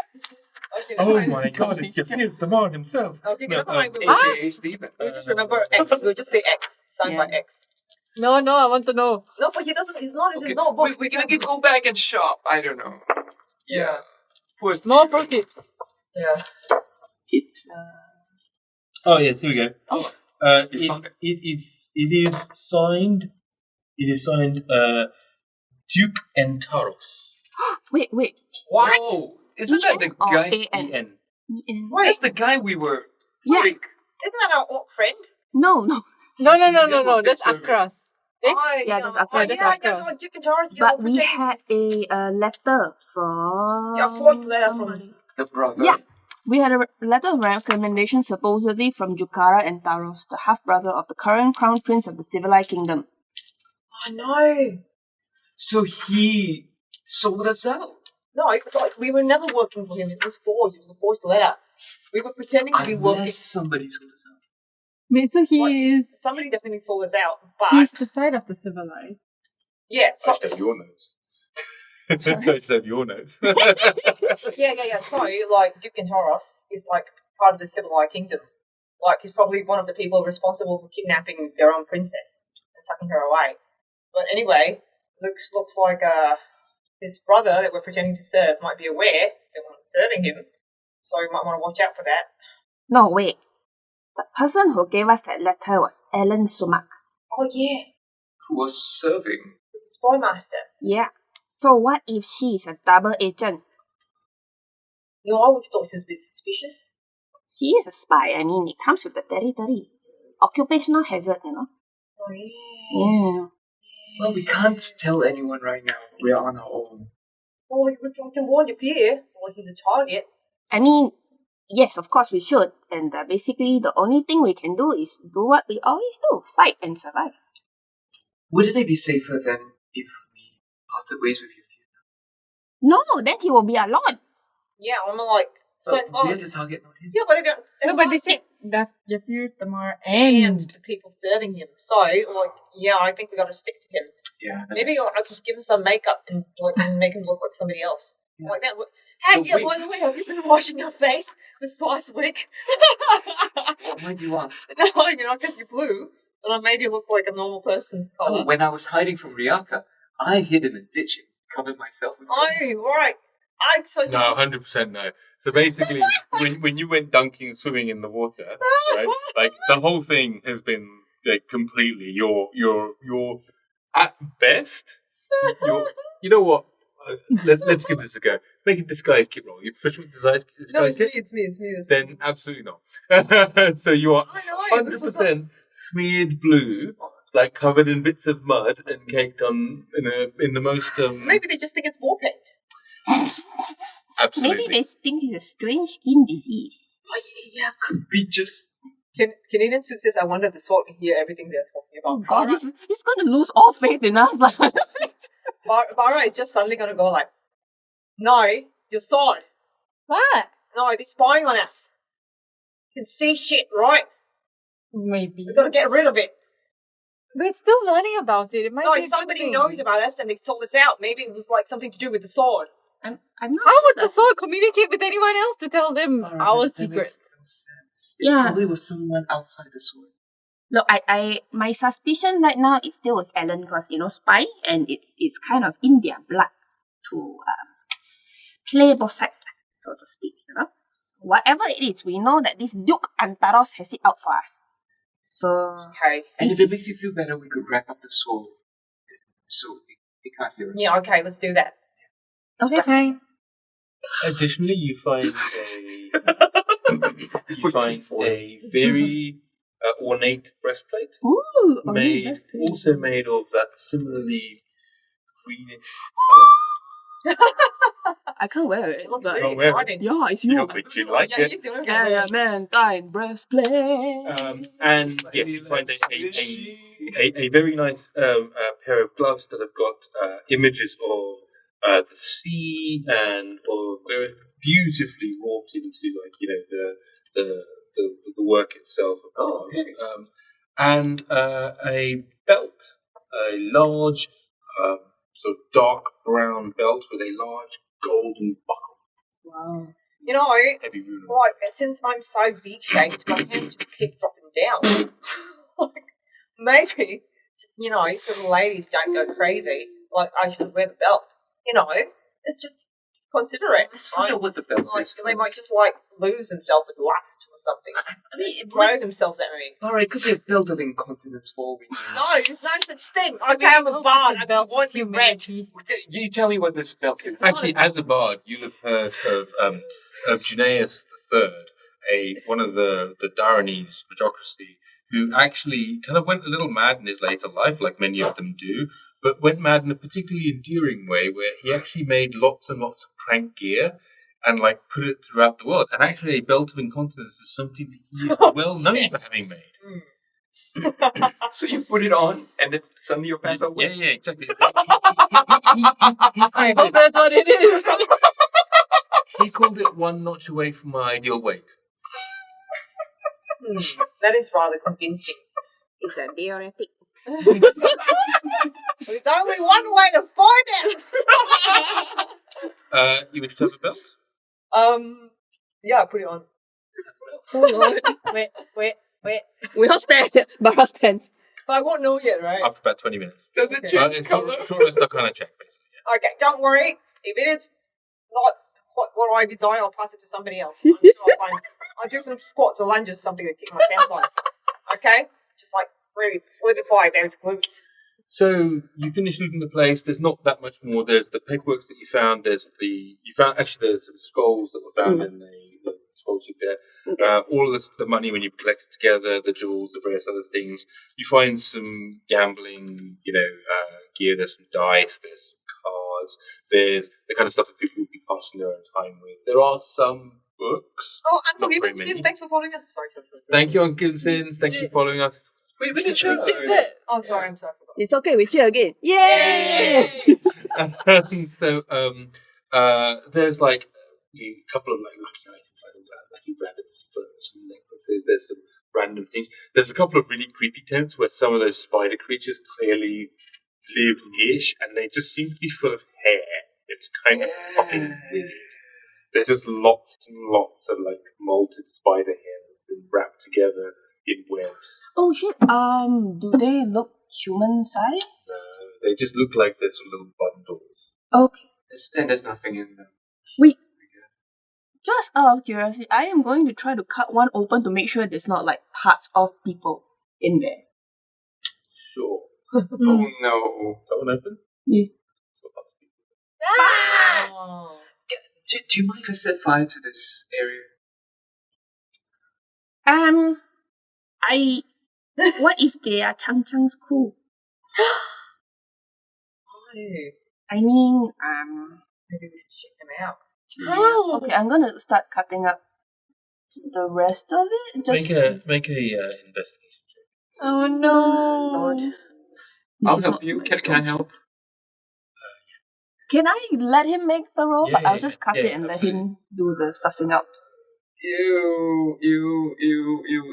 Okay, Oh fine. my God! It's Sihir Tabak himself. Okay, No, never mind. AKA Steven. We'll just remember X. We'll just say X. Signed by X. No, I want to know. No, but he doesn't. He's not. It's Okay, not book. we're gonna go back and shop. I don't know. Yeah. Poor More pro tips. Yeah. It's. Oh yes, here we go. Oh, it's fine. It is signed. It is signed. Duke Entaros. Wait. What? Whoa. Isn't that the E-N or guy? A-N? E-N. Wait, That's the guy we were. Yeah. fighting. isn't that our orc friend? No. No. Yeah, That's fix Akras. Eh? Oh, Yeah, that's Oh, Akra, that's yeah, Akra. yeah. You can charge. But we had a letter from. Yeah, forged letter from- somebody. The brother. Yeah. We had a letter of recommendation supposedly from Jukara and Taros, the half-brother of the current crown prince of the civilized kingdom. Oh no. So he sold us out. No, we were never working for him. It was forged. It was a forged letter. We were pretending to be working. Unless somebody sold us out. Wait, so he is... Somebody definitely sold us out, but He's the side of the civilized. yeah, so I should have your notes. I should have your notes. yeah. So like Duke Taurus is like part of the civilized kingdom. Like he's probably one of the people responsible for kidnapping their own princess and tucking her away. But anyway, looks like his brother that we're pretending to serve might be aware that we're serving him, so we might want to watch out for that. No, wait. The person who gave us that letter was Ellen Sumak. Oh yeah, Who was serving? it's a spy master. Yeah. So what if she is a double agent? You know, I always thought she was a bit suspicious. She is a spy. I mean, it comes with the territory. Occupational hazard, you know. Oh yeah. Yeah. Well, we can't tell anyone right now. We are on our own. Well, we can warn you here. Well, he's a target. I mean, yes, of course we should. And basically, the only thing we can do is do what we always do: fight and survive. Wouldn't it be safer then if we parted ways with you? No, then he will be alone. Yeah, I'm like so. We're the target, not him. Yeah, but again, No, but they said that Jafir, Tamar, and... the people serving him. So, like, yeah, I think we got to stick to him. Yeah. Maybe I could give him some makeup and like make him look like somebody else. Yeah. Like that. Hey, The yeah, wig. by the way, have you been washing your face with Spice Wig? Why do you ask? No, you know, because you're blue, and I made you look like a normal person's colour. Oh, when I was hiding from Riyaka, I hid in a ditch and covered myself with Oh, right. I'm so No, 100% no. So basically, when you went dunking, swimming in the water, right? Like the whole thing has been like completely your at best. You know what? Let's give this a go. Make a disguise kit roll. You proficient with disguise No, it's me, kit? it's me. Then absolutely not. So you are I know. 100% smeared blue, like covered in bits of mud and caked on in the most Maybe they just think it's war paint. absolutely. Maybe they think it's a strange skin disease. Oh, yeah. Could be just... Canadian Suit says, I wonder if the SWAT can hear everything they're talking Oh about. God, he's going to lose all faith in us. Like, Barra is just suddenly going to go like, no, your sword. What? No, they're spying on us. You can see shit, right? Maybe. We've got to get rid of it. But it's still learning about it. It might No, be a good somebody thing. knows about us and they sold us out. Maybe it was like something to do with the sword. I'm not How sure would the that- sword communicate with anyone else to tell them Alright, our that makes secrets? no sense. Yeah. It probably was someone outside the sword. Look, my suspicion right now is still with Ellen because, you know, spy, and it's kind of in their blood to play both sides, so to speak, you know. Whatever it is, we know that this Duke Antaros has it out for us. So, Okay. And This if it is- makes you feel better, we could wrap up the sword so they can't hear us. Yeah, okay, let's do that. Okay, fine. Additionally, you find a very ornate breastplate, ooh, also made of that similarly greenish I can't wear it. It looks But really Don't wear it. exciting. yeah, it's color. you. You but you like Yeah, it. he's the only Yeah, one. yeah, man, thine breastplate. And yes, you find a very nice pair of gloves that have got images of the sea and of very beautifully wrought into, like, you know, the work itself. Oh, okay. And a belt, a large sort of dark brown belt with a large golden buckle, Wow. You know, heavy ruler. like, since I'm so V-shaped, my hands just keep dropping down. Like, maybe, just, you know, so the ladies don't go crazy, like, I should wear the belt. You know, it's just, consider it. Let's find out what the belt Like, is. they might just, like, lose themselves with lust or something. I mean, Throw themselves at me. Alright, could be a belt of incontinence for all we know. No, there's no such thing. Okay, I'm a bard. I'm belt going of to be red. humanity. You tell me what this belt is. Actually, as a bard, you'll have heard of Junius III, one of the Daranese magocracy, who actually kind of went a little mad in his later life, like many of them do, but went mad in a particularly endearing way, where he actually made lots and lots of prank gear and, like, put it throughout the world. And actually, a belt of incontinence is something that he is well known for having made. So you put it on, and then suddenly your pants are wet. Yeah, exactly. I hope that's what it is. He called it one notch away from my ideal weight. That is rather convincing. It's a theoretic. There's only one way to find it. You wish to have a belt? Yeah, put it on. Hold on. Wait. We all stare at Barra's pants. But I won't know yet, right? After about 20 minutes. Does it Okay. change color? Short rest, I'll kind of check, basically. Yeah. Okay, don't worry. If it is not what I desire, I'll pass it to somebody else. I'm sure I'll do some squats or lunges or something to keep my pants on. Okay? Just like really solidify those glutes. So you finish looting the place. There's not that much more. There's the paperwork that you found. There's the skulls that were found in the scroll sheet there. All of the money when you collect it together, the jewels, the various other things. You find some gambling, gear. There's some dice. There's some cards. There's the kind of stuff that people would be passing their own time with. There are some books. Oh, Not very Unforgiven many. Sin, thanks for following us. Sorry. Thank you, Uncle Sins. Thank you for following us. Wait, we didn't show. We said that. Oh, sorry, I'm sorry. I forgot. It's okay, we cheer again. Yay! So there's like a couple of like lucky items, like lucky rabbits, furs, and necklaces. There's some random things. There's a couple of really creepy tents where some of those spider creatures clearly live-ish, and they just seem to be full of hair. It's kind of fucking weird. There's just lots and lots of like molted spider hair that's been wrapped together in webs. Oh shit. Do they look human size? They just look like there's some little bundles. Okay. And there's nothing in them. Wait. Just out of curiosity, I am going to try to cut one open to make sure there's not like parts of people in there. Sure. Oh no. That one open? Yeah. Oh. Do you mind if I set fire to this area? What if they are Chang Chang's crew? Hey, I mean, maybe we should check them out. How? okay, I'm gonna start cutting up the rest of it. Just Make a investigation check. Oh no. Lord. This I'll is help not you. my Can I strong- help? Can I let him make the roll? Yeah, But I'll yeah, just cut yeah, it and let absolutely. him do the sussing out. You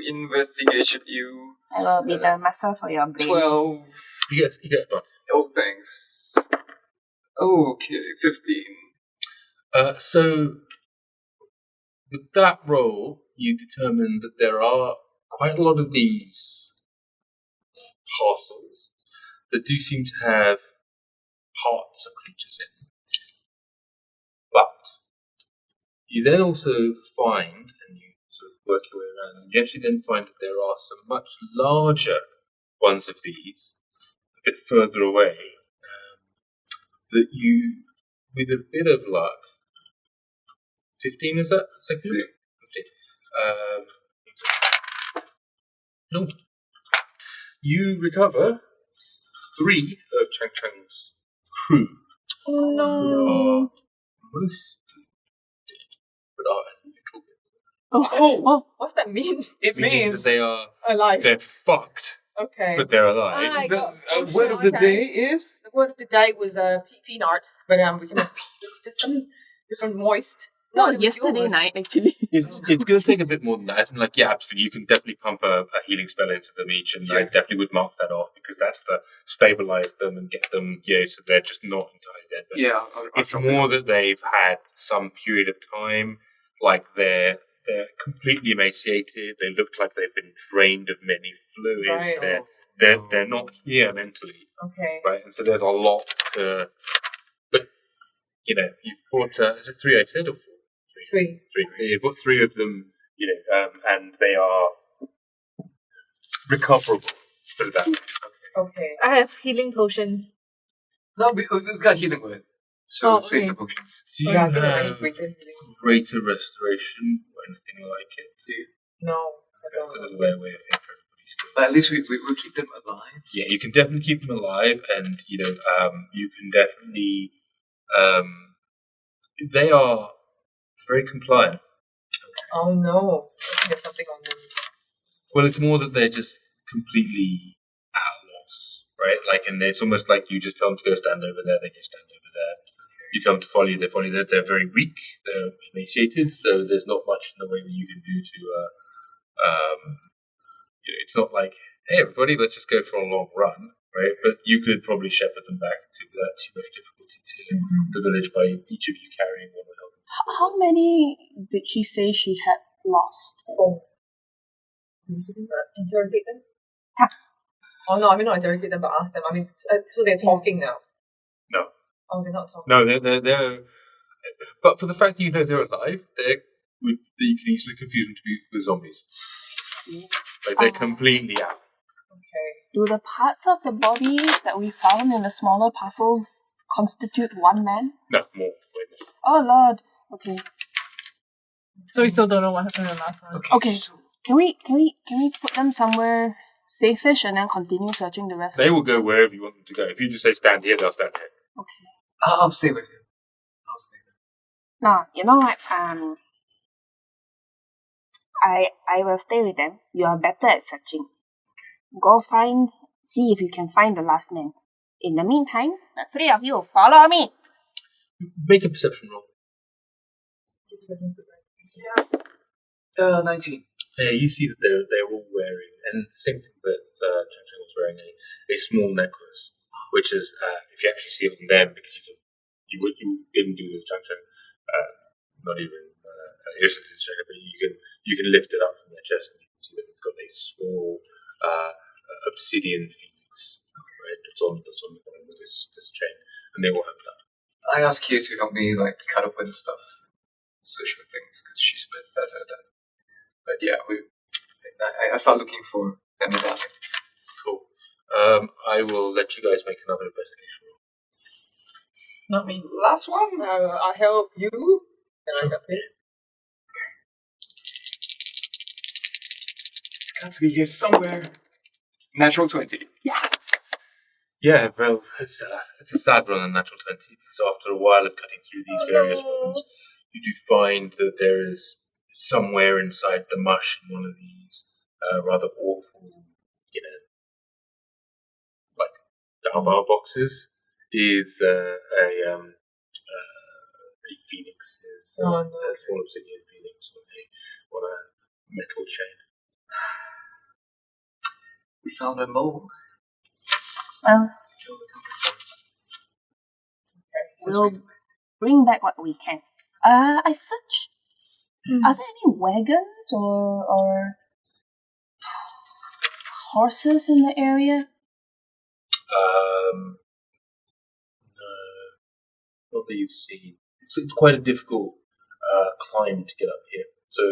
investigation, you. I will be the master for your brain. 12. You get advantage. Oh, thanks. Okay, 15. So with that roll, you determine that there are quite a lot of these parcels that do seem to have parts of creatures in them. But you then also find, and you sort of work your way around, and you actually then find that there are some much larger ones of these, a bit further away, that you, with a bit of luck, 15 is that? Is that good? 15. No. You recover 3 of Chang Chang's crew. Oh Who no. are mostly dead, but are a little bit. Oh, what's that mean? It Meaning means. that Alive. they're fucked, Okay. but they're alive. I The got word of the Okay. day is. The word of the day was peanuts, but we can have different moist. That No, was yesterday night, actually. It's going to take a bit more than that. As in, like, yeah, absolutely. You can definitely pump a healing spell into them each, and I definitely would mark that off because that's to stabilize them and get them, so they're just not entirely dead. But Yeah. it's more that they've had some period of time, like they're completely emaciated. They look like they've been drained of many fluids. Right. They're not here mentally, Okay. right? And so there's a lot to. But you've brought is it 3 I said or 4? 3. 3. You've got 3 of them, and they are recoverable. Put it that way. Okay. I have healing potions. No, we've got healing word. So Oh, save okay. the potions. Do you Yeah, I think I'm ready have for it. greater restoration or anything like it? Do you? No. That's a little way away, I think, for everybody still. But at least we will keep them alive. Yeah, you can definitely keep them alive, and you can definitely. They are very compliant. Oh no. I think there's something on them. Well, it's more that they're just completely at a loss, right? Like, and it's almost like you just tell them to go stand over there, they go stand over there. You tell them to follow you, they follow you. They're very weak, they're emaciated, so there's not much in the way that you can do to. It's not like, hey, everybody, let's just go for a long run, right? But you could probably shepherd them back without too much difficulty to the village by each of you carrying one of them. How many did she say she had lost? 4. Interrogate them? Oh no, I mean not interrogate them, but ask them. I mean, so they're talking now. No. Oh, they're not talking. No, they're. But for the fact that you know they're alive, you can easily confuse them to be with zombies. Like they're completely out. Okay. Do the parts of the bodies that we found in the smaller parcels constitute one man? No, more. Way more. Oh Lord. Okay. So we still don't know what happened in the last one. Okay. Can we put them somewhere safe-ish and then continue searching the rest? They will go wherever you want them to go. If you just say stand here, they'll stand here. Okay. I'll stay with you. Now, you know what? I will stay with them. You are better at searching. Go see if you can find the last man. In the meantime, the 3 of you follow me. Make a perception roll. 19. You see that they're all wearing, and the same thing that Chang Chang was wearing, a small necklace, which is if you actually see it on them, because you didn't do the Chang Chang, not even Yrsa did the Chang Chang, but you can lift it up from their chest and you can see that it's got a small obsidian phoenix, right? That's on the bottom of this chain, and they all have that. I asked Kia to help me cut open stuff, search for things, because she's a bit better at that. But yeah, I start looking for them in that. Cool. I will let you guys make another investigation roll. Not me. Last one. I help you. Can I help you? It's got to be here somewhere. Natural 20. Yes. Yeah, well, it's a sad run on natural 20, because after a while of cutting through these various ones, you do find that there is somewhere inside the mush in one of these rather awful, like Dharma boxes, is a phoenix, a small obsidian phoenix on a metal chain. We found a mole. Well, we'll bring back what we can. I search. Are there any wagons or horses in the area? No, not that you've seen. It's quite a difficult climb to get up here. So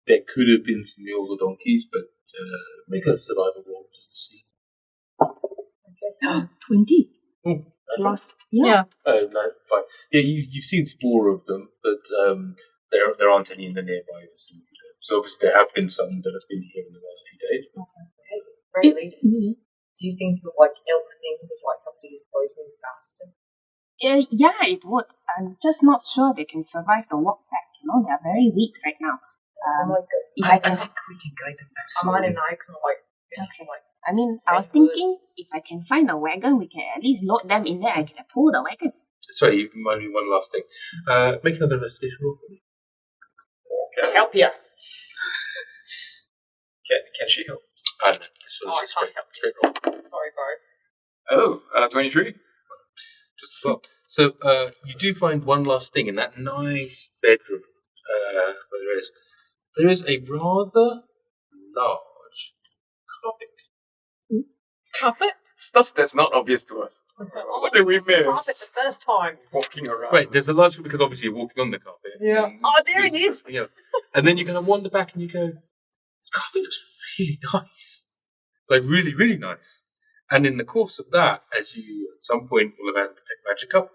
there could have been some mules or donkeys, but make a survival roll just to see. 20. Oh, Plus, Yeah. Oh, no, fine. Yeah, you've seen spoor of them, but there aren't any in the nearby vicinity. So obviously there have been some that have been here in the last few days. But Really? Do you think the elk thing would help these boys move faster? Yeah, it would. I'm just not sure they can survive the walk back. They're very weak right now. If I can, think we can guide them back. Aman and I can I was thinking if I can find a wagon, we can at least load them in there and can pull the wagon. sorry, you remind me one last thing. Make another investigation roll for me. Okay. Help here. Can she help? No, this one's just straight roll. Sorry, Barra. Oh, 23. Just as well. So you do find one last thing in that nice bedroom. Where there is a rather large carpet. Carpet? Stuff that's not obvious to us. What did we miss? Carpet the first time. Walking around. Right, there's a large because obviously you're walking on the carpet. Yeah. Oh, there it is. Yeah. And then you kind of wander back and you go, this carpet looks really nice. Like really, really nice. And in the course of that, as you at some point will have had to take magic up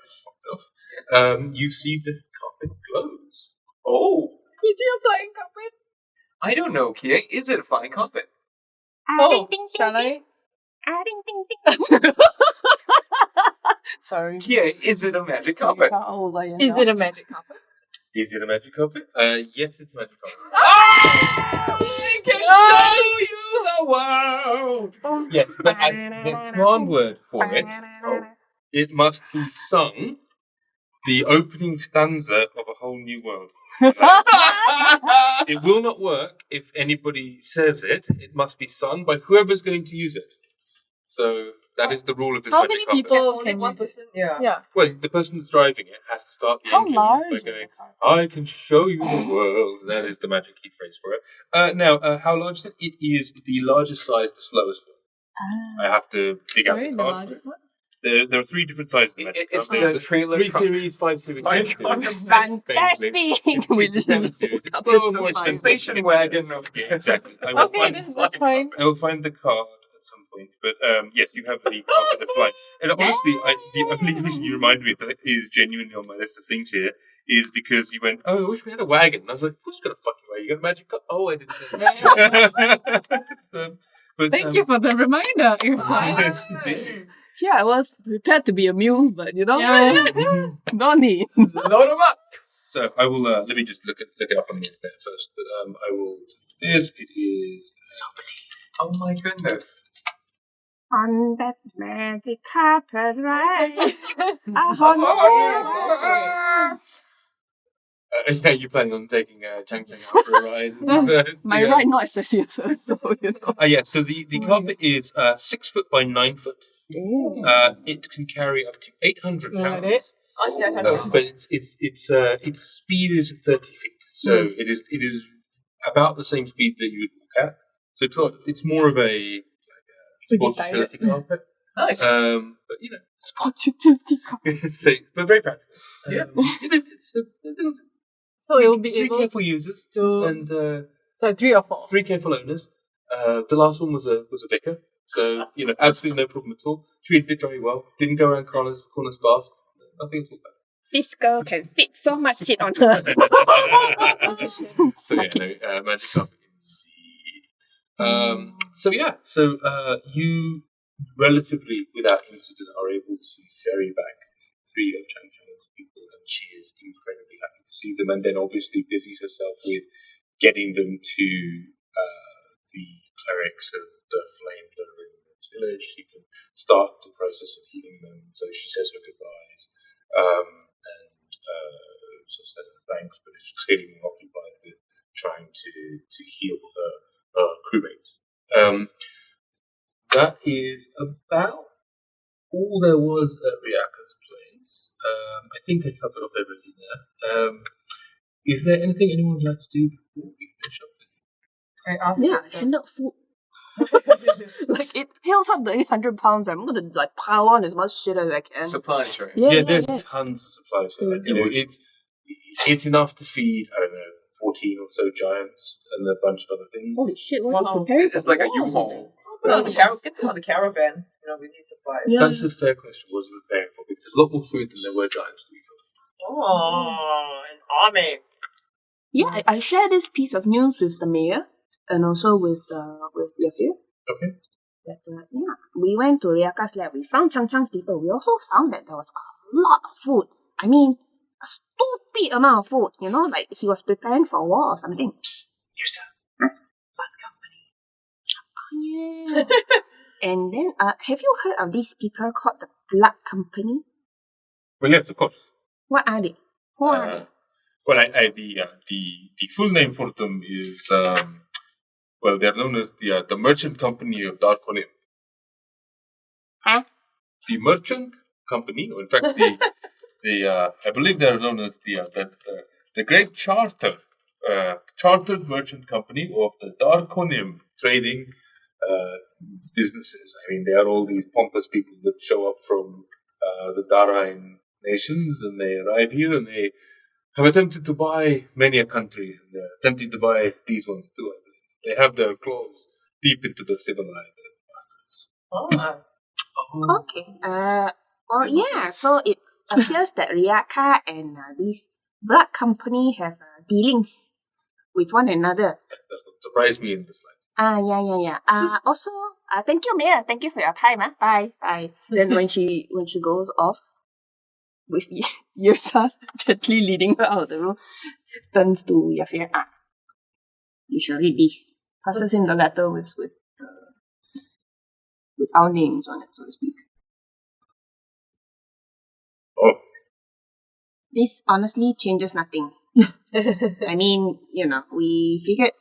you see the carpet glows. Oh, Is it a flying carpet? I don't know, Kia. Is it a flying carpet? Oh, shall I? Sorry. Kia, is it a magic carpet? Is it a magic carpet? Is it a magic carpet? Yes, it's a magic carpet. I can show you the world. Yes, but as the command word for it, it must be sung The opening stanza of A Whole New World. It will not work if anybody says it. It must be sung by whoever's going to use it. So that is the rule of this How magic many carpet. people Only can one use it? person. Yeah. Yeah. Well, the person that's driving it has to start the How engine large by is the going, carpet? I can show you the world. That is the magic key phrase for it. Now, how large is it? It is the largest size, the slowest one. I have to dig Sorry, out the the card. largest one? There are 3 different sizes of magic It's carpet. the trailer 3 truck. series, 5 series, My 7 God. series. Fantastic! It's the 7 series. It's Couple still more of It's the expensive. station wagon of Yeah, exactly. I will Okay, find that's fine. I will find the card at some point, but yes, you have the carpet of flying. And honestly, the only reason you remind me of that is genuinely on my list of things here is because you went, oh, I wish we had a wagon. And I was like, who's got a fucking wagon? You got a magic car? Oh, I didn't know. So, but, Thank you for the reminder, Yrsa. Yeah, I was prepared to be a mule, but Yeah. no need. Load them up. So I will let me just look it up on the internet first. But I will. It is. Oh my goodness. On that magic carpet ride. Yeah, you're planning on taking Chang Chang out for a ride. My ride not as serious, so you know. Yeah, so the carpet is 6 foot by 9 foot. It can carry up to 800 Got pounds. it. But its speed is 30 feet, so it is about the same speed that you would walk at. So it's more of a sports utility carpet. Nice. But you know, Sports utility carpet. so, but very practical. Yeah. You know, it's a little, So it will be 3 able careful users to. and So 3 or 4. 3 careful owners. The last one was a vicar, so you know, absolutely no problem at all. Treated it very well. Didn't go around corners fast. Nothing at all bad. This girl can fit so much shit on her. So yeah, no, magic carpet indeed. So you relatively without incident are able to ferry back 3 of Chang Chang's people, and she is incredibly happy to see them. And then obviously busies herself with getting them to the clerics of the flame that are in this village. She can start the process of healing them. So she says her goodbyes. So says her thanks, but is clearly more occupied with trying to heal her crewmates. That is about all there was at Riyaka's place. I think I covered off everything there. Is there anything anyone would like to do before we finish up? I asked Yeah, hand out food. Like it fills up the 800 pounds. I'm gonna like pile on as much shit as I can. Supplies, right? Yeah, There's tons of supplies here. You know, it's enough to feed, I don't know, 14 or so giants and a bunch of other things. Holy shit! What Wow. you preparing? It's like a U-Haul. Put on the get them on the caravan. You know, we need supplies. Yeah. That's a fair question. What was it preparing for? Because there's a lot more food than there were giants to eat. Oh, an army. Yeah, I share this piece of news with the mayor and also with Yafir. Okay. That yeah, we went to Riyaka's lab. We found Chang Chang's people. We also found that there was a lot of food. I mean, a stupid amount of food. You know, like he was preparing for war or something. Psst. Yrsa. Oh, yeah. And then, have you heard of these people called the Blood Company? Well, yes, of course. What are they? Who are they? Well, the full name for them is they're known as the Merchant Company of Darkonim. Huh? The Merchant Company, or in fact, I believe they're known as the Great Chartered Merchant Company of the Darkonim trading businesses. I mean, they are all these pompous people that show up from the Darine nations, and they arrive here and they have attempted to buy many a country, and they're attempting to buy these ones too, I believe. They have their claws deep into the civilized masters. Oh. Okay. Well, yeah. So it appears that Riyaka and this Blood Company have dealings with one another. That doesn't surprise me in the slightest. Yeah. Also, thank you, Mayor. Thank you for your time. Bye. Then when she goes off with Yrsa gently leading her out of the room, turns to Yafir. You shall read this. Passes him the letter with our names on it, so to speak. Oh. this honestly changes nothing. I mean, we figured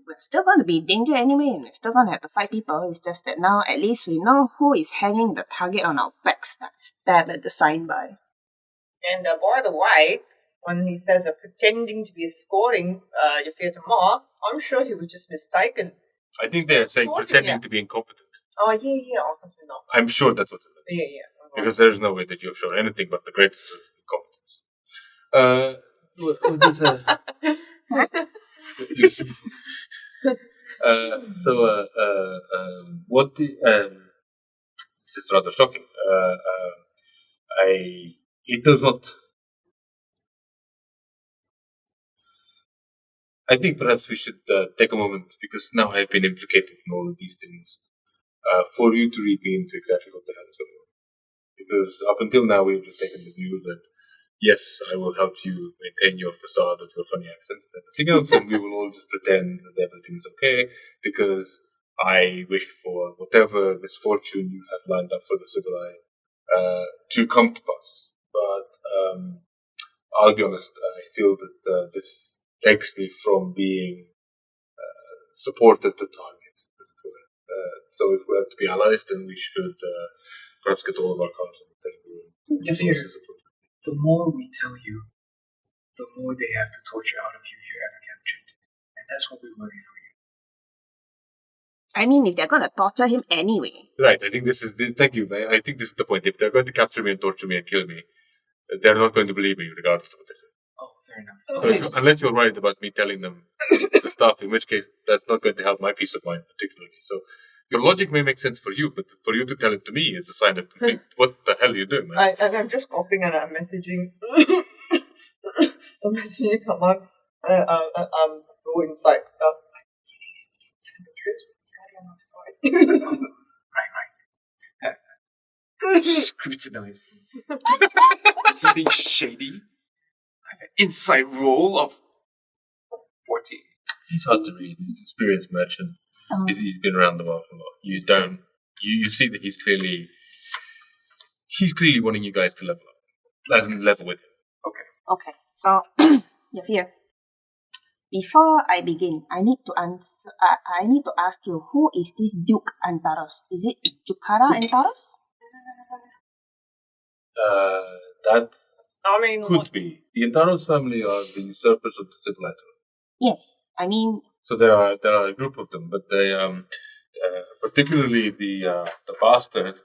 we're still going to be in danger anyway, and we're still going to have to fight people. It's just that now at least we know who is hanging the target on our backs. Stab at the sign by. And by the way, when he says pretending to be escorting your fear to more, I'm sure he was just mistaken. I think they're saying Escorting, pretending yeah. to be incompetent. Oh, yeah, of course we know. I'm sure that's what it is. Yeah. Because there's no way that you've shown anything but the greatest of incompetence. What this is rather shocking. It does not. I think perhaps we should take a moment, because now I've been implicated in all of these things, for you to read me into exactly what the hell is going on. Because up until now we've just taken the view that, yes, I will help you maintain your facade of your funny accents and everything else, and we will all just pretend that everything's okay, because I wish for whatever misfortune you have lined up for the Civilized to come to pass. But I'll be honest, I feel that this takes me from being supported to target, as it were. So if we have to be allies, then we should perhaps get all of our cards on the table. If the more we tell you, the more they have to torture out of you if you're ever captured. And that's what we worry for you. I mean, if they're going to torture him anyway. Right, I think this is thank you. I think this is the point. If they're going to capture me and torture me and kill me, they're not going to believe me regardless of what they say. Oh, fair enough. So unless you're worried about me telling them the stuff, in which case that's not going to help my peace of mind particularly. So your logic may make sense for you, but for you to tell it to me is a sign of complete. What the hell are you doing, man? I'm just coughing and I'm messaging. I'm messaging Kaman. Go inside. Tell the truth. It's gotta be on our side. Right. Scrutinize. Is he being shady? I have an inside roll of 14. He's hard to read. He's an experienced merchant. He's been around the world a lot. You see that he's clearly wanting you guys to level up. As in level with him. Okay, so, Yafir, before I begin, I need to ask you, who is this Duke Antaros? Is it Jukara Antaros? That I mean, could be. The Antaros family are the usurpers of the civilized world. Yes, I mean... So there are a group of them, but they, particularly the bastard,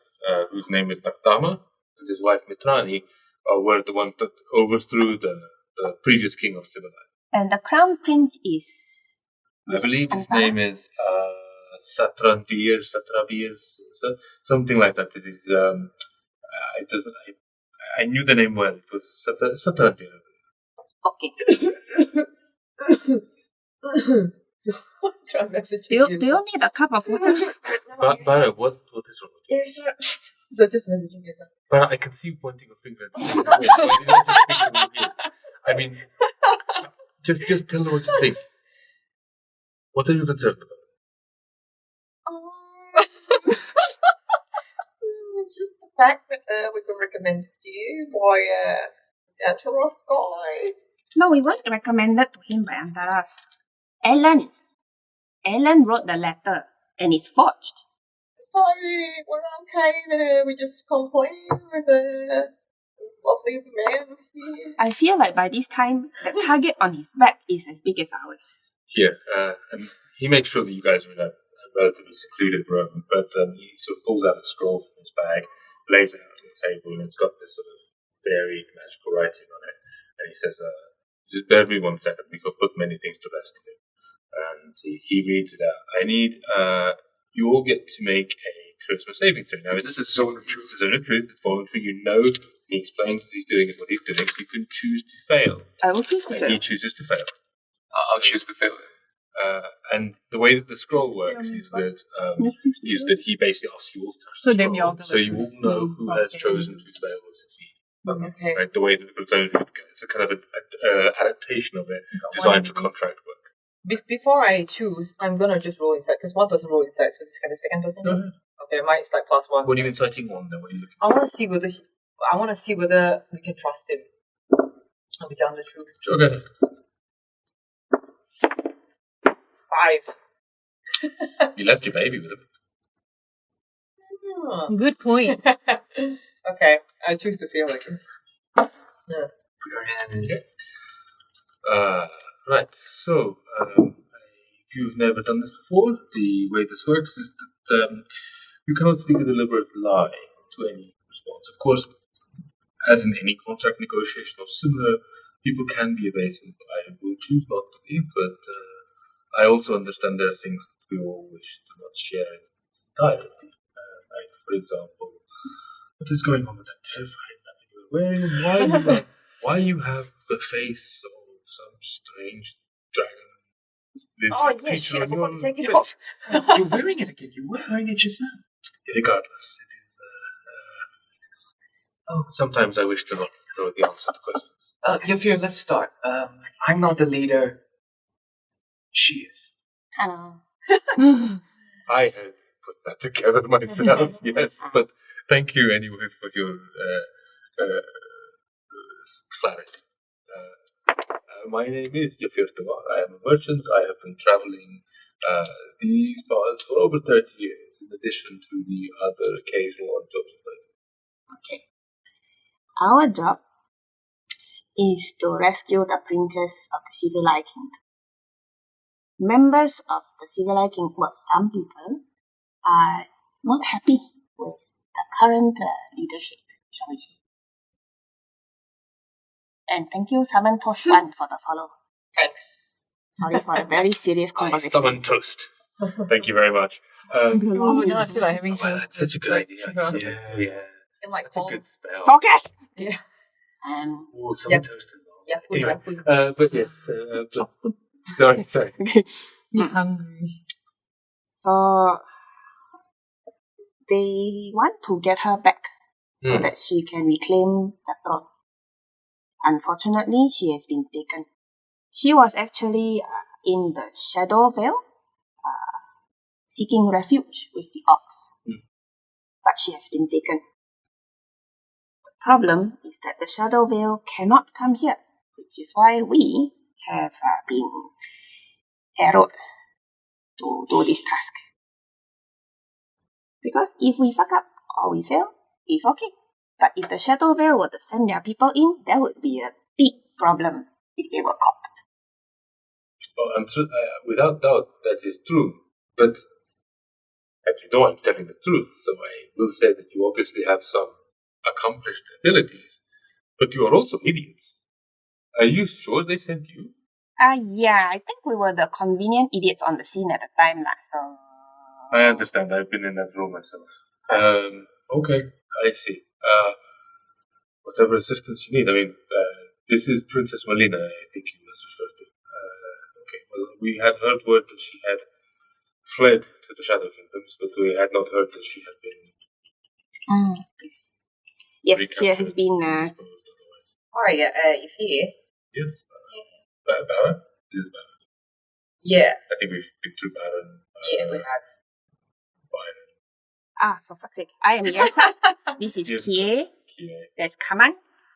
whose name is Naktama, and his wife Mitrani, were the ones that overthrew the previous king of civilized. And the crown prince is... I believe his name is Satravir, something like that. It is. I knew the name well. It was Satravir. Okay. try messaging Do you need a cup of water? Barra, what is wrong with you? So just messaging you. Barra, I can see you pointing a finger at someone. Why did you not just speak to me here? I mean, just tell her what you think. What are you concerned about? Just the fact that we can recommend to you by the Antaros guy. No, we weren't recommended to him by Antaras. Ellen wrote the letter, and it's forged. So we're okay that we just complain with this lovely man here. I feel like by this time, the target on his back is as big as ours. Here, and he makes sure that you guys are in a relatively secluded room, but he sort of pulls out a scroll from his bag, lays it out on the table, and it's got this sort of varied magical writing on it. And he says, just bear with me 1 second, we could put many things to rest here. And he reads it out. I need, you all get to make a charisma saving throw. Now, Is this a zone of truth? It's a zone of truth. It's voluntary. You know, he explains what he's doing and what he's doing, so you can choose to fail. I will choose to And fail. he chooses to fail. I'll choose to fail. And the way that the scroll works is that he basically asks you all to touch So the then you're scroll, gonna so you all know who has chosen to fail or succeed. Okay. Right, the way that it's a kind of an adaptation of it, designed for contract work. Before I choose, I'm gonna just roll inside because one person roll inside, so it's kind of second person. Go ahead. Okay, mine is like +1. What are you inciting on then? What are you looking I want to see whether we can trust him. I'll be telling the truth. Okay. It's 5. You left your baby with him. Hmm. Good point. Okay, I choose to feel like it. Put your hand in. Right. So, if you've never done this before, the way this works is that you cannot speak a deliberate lie to any response. Of course, as in any contract negotiation or similar, people can be evasive. I will choose not to be, but I also understand there are things that we all wish to not share in its entirety. Like, for example, what is going on with that terrifying weapon you're wearing, and why you have the face of some strange dragon. Oh, yeah, creature shit, I on forgot your to take it face. off. You're wearing it again. You were wearing it yourself. Regardless, it is. Sometimes I wish to not know the answer to questions. Yafir, let's start. I'm not the leader. She is. Hello. I had put that together myself, yes, but thank you anyway for your clarity. My name is Sihir Tabak. I am a merchant. I have been traveling these parts for over 30 years, in addition to the other occasional odd jobs that I do. Okay. Our job is to rescue the princess of the civilized kingdom. Members of the civilized kingdom, well, some people are not happy with the current leadership, shall we say. And thank you, Summon Toast One, for the follow. Thanks. Sorry for the very serious I conversation. summon toast. Thank you very much. Oh, now I feel like having Well, toast. that's such a good idea. Yeah. In like That's a fall. good spell. Focus! Yeah. Oh, summon toast and all. Yeah, Anyway, but yes. Sorry. Okay. Be hungry. So, they want to get her back so Hmm. that she can reclaim the throne. Unfortunately, she has been taken. She was actually in the Shadow Vale, seeking refuge with the orcs. But she has been taken. The problem is that the Shadow Vale cannot come here, which is why we have been arrowed to do this task. Because if we fuck up or we fail, it's okay. But if the Shadow Vale were to send their people in, that would be a big problem if they were caught. Without doubt, that is true. But actually, no one's telling the truth, so I will say that you obviously have some accomplished abilities, but you are also idiots. Are you sure they sent you? Yeah, I think we were the convenient idiots on the scene at the time, so... I understand. I've been in that room myself. Okay, I see. Whatever assistance you need. I mean, this is Princess Malina, I think you must refer to. Okay, well, we had heard word that she had fled to the Shadow Kingdoms, but we had not heard that she had been Yes, she has recaptured been... and disposed otherwise. Alright, if here. Yes, Barra? This is Barra. Yeah. I think we've been through Barra and Yeah, we have. Byron. for fuck's sake. I am Yrsa. This is Yes. Kie. Kie. There's Kaman.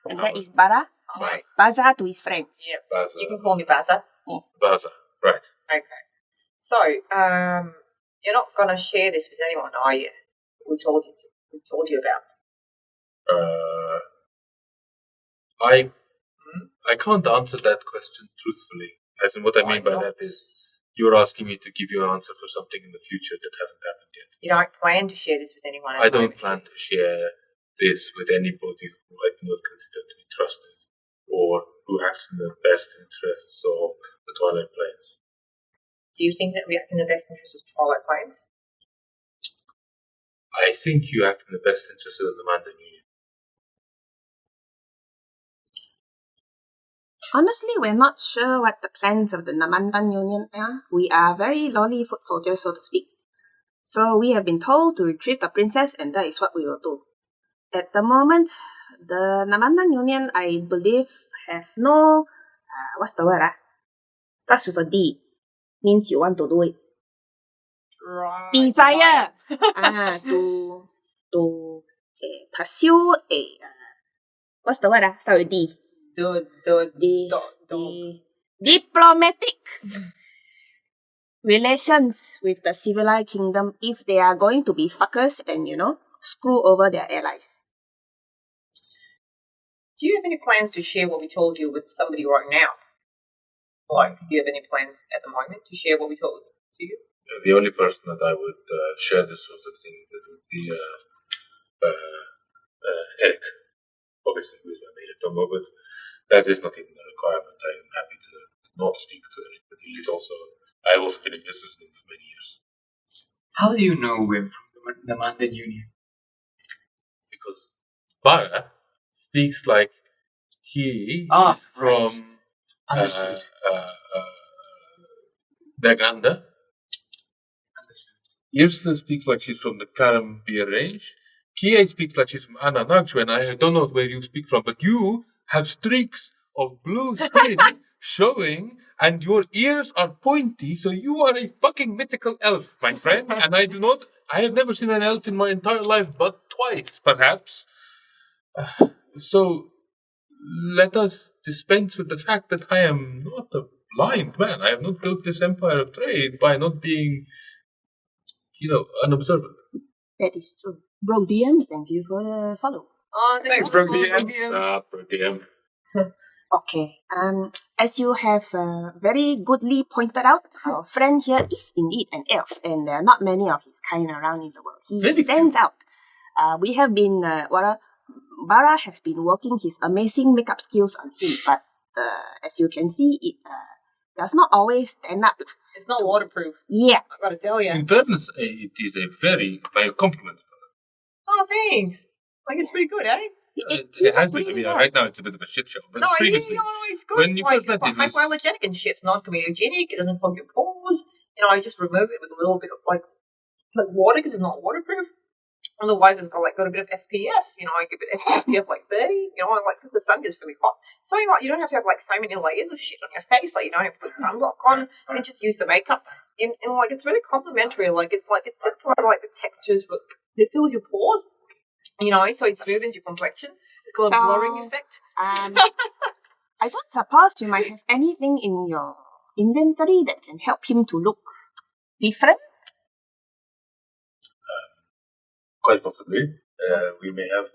And that is Barra. Alright. Baza to his friends. Yeah. Baza. You can call me Baza. Baza, right. Okay. So, you're not gonna share this with anyone, are you? We told you about. I can't answer that question truthfully. As in, what I mean by that is, you're asking me to give you an answer for something in the future that hasn't happened yet. You don't plan to share this with anyone. I don't plan to share this with anybody who I do not consider to be trusted or who acts in the best interests of the Twilight Plains. Do you think that we act in the best interest of Twilight Plains? I think you act in the best interest of the Namandan Union. Honestly, we're not sure what the plans of the Namandan Union are. We are very lolly foot soldiers, so to speak. So we have been told to retrieve the princess, and that is what we will do. At the moment, the Namandan Union, I believe, have no... what's the word? Starts with a D. Means you want to do it. Right. Desire! to pursue a... what's the word? Start with D. Diplomatic relations with the civilized kingdom if they are going to be fuckers and, screw over their allies. Do you have any plans to share what we told you with somebody right now? Like, do you have any plans at the moment to share what we told to you? The only person that I would share this sort of thing with would be Eric. Obviously, who is my major Tomo, but that is not even a requirement. I am happy to not speak to Eric, but I've also been in business with him for many years. How do you know we're from the Namandan Union? Because Barra speaks like he is from Understood. Dagranda. Understood. Yrsa speaks like she's from the Karambir range. Kia speaks like she's from Ananagju, and I don't know where you speak from, but you have streaks of blue skin showing, and your ears are pointy, so you are a fucking mythical elf, my friend. And I have never seen an elf in my entire life, but twice, perhaps. So let us dispense with the fact that I am not a blind man. I have not built this empire of trade by not being, unobservant. That is true. Bro DM, thank you for the follow. Oh, Thanks, bro. What's up, DM? Okay. As you have very goodly pointed out, our friend here is indeed an elf, and there are not many of his kind around in the world. He Very stands out. We have been, Barra has been working his amazing makeup skills on him, but as you can see, it does not always stand up. It's not waterproof. Yeah. I gotta tell you. In fairness, it is a very my compliment. Oh, thanks. Like, it's pretty good, eh? It has been. I mean, right now it's a bit of a shit show. But No, previously, it's good. when you like, first met it's it, it was- hypoallergenic and shit. It's non-comedogenic. It doesn't clog your pores. You just remove it with a little bit of like water because it's not waterproof. Otherwise, it's got a bit of SPF. I give it SPF like 30. Because the sun gets really hot. So you don't have to have like so many layers of shit on your face. Like you don't have to put sunblock on. You can just use the makeup. And it's really complimentary. It's like the textures. It fills your pores. So it smoothens your complexion. It's called a blurring effect. I don't suppose you might have anything in your inventory that can help him to look different. quite possibly, we may have.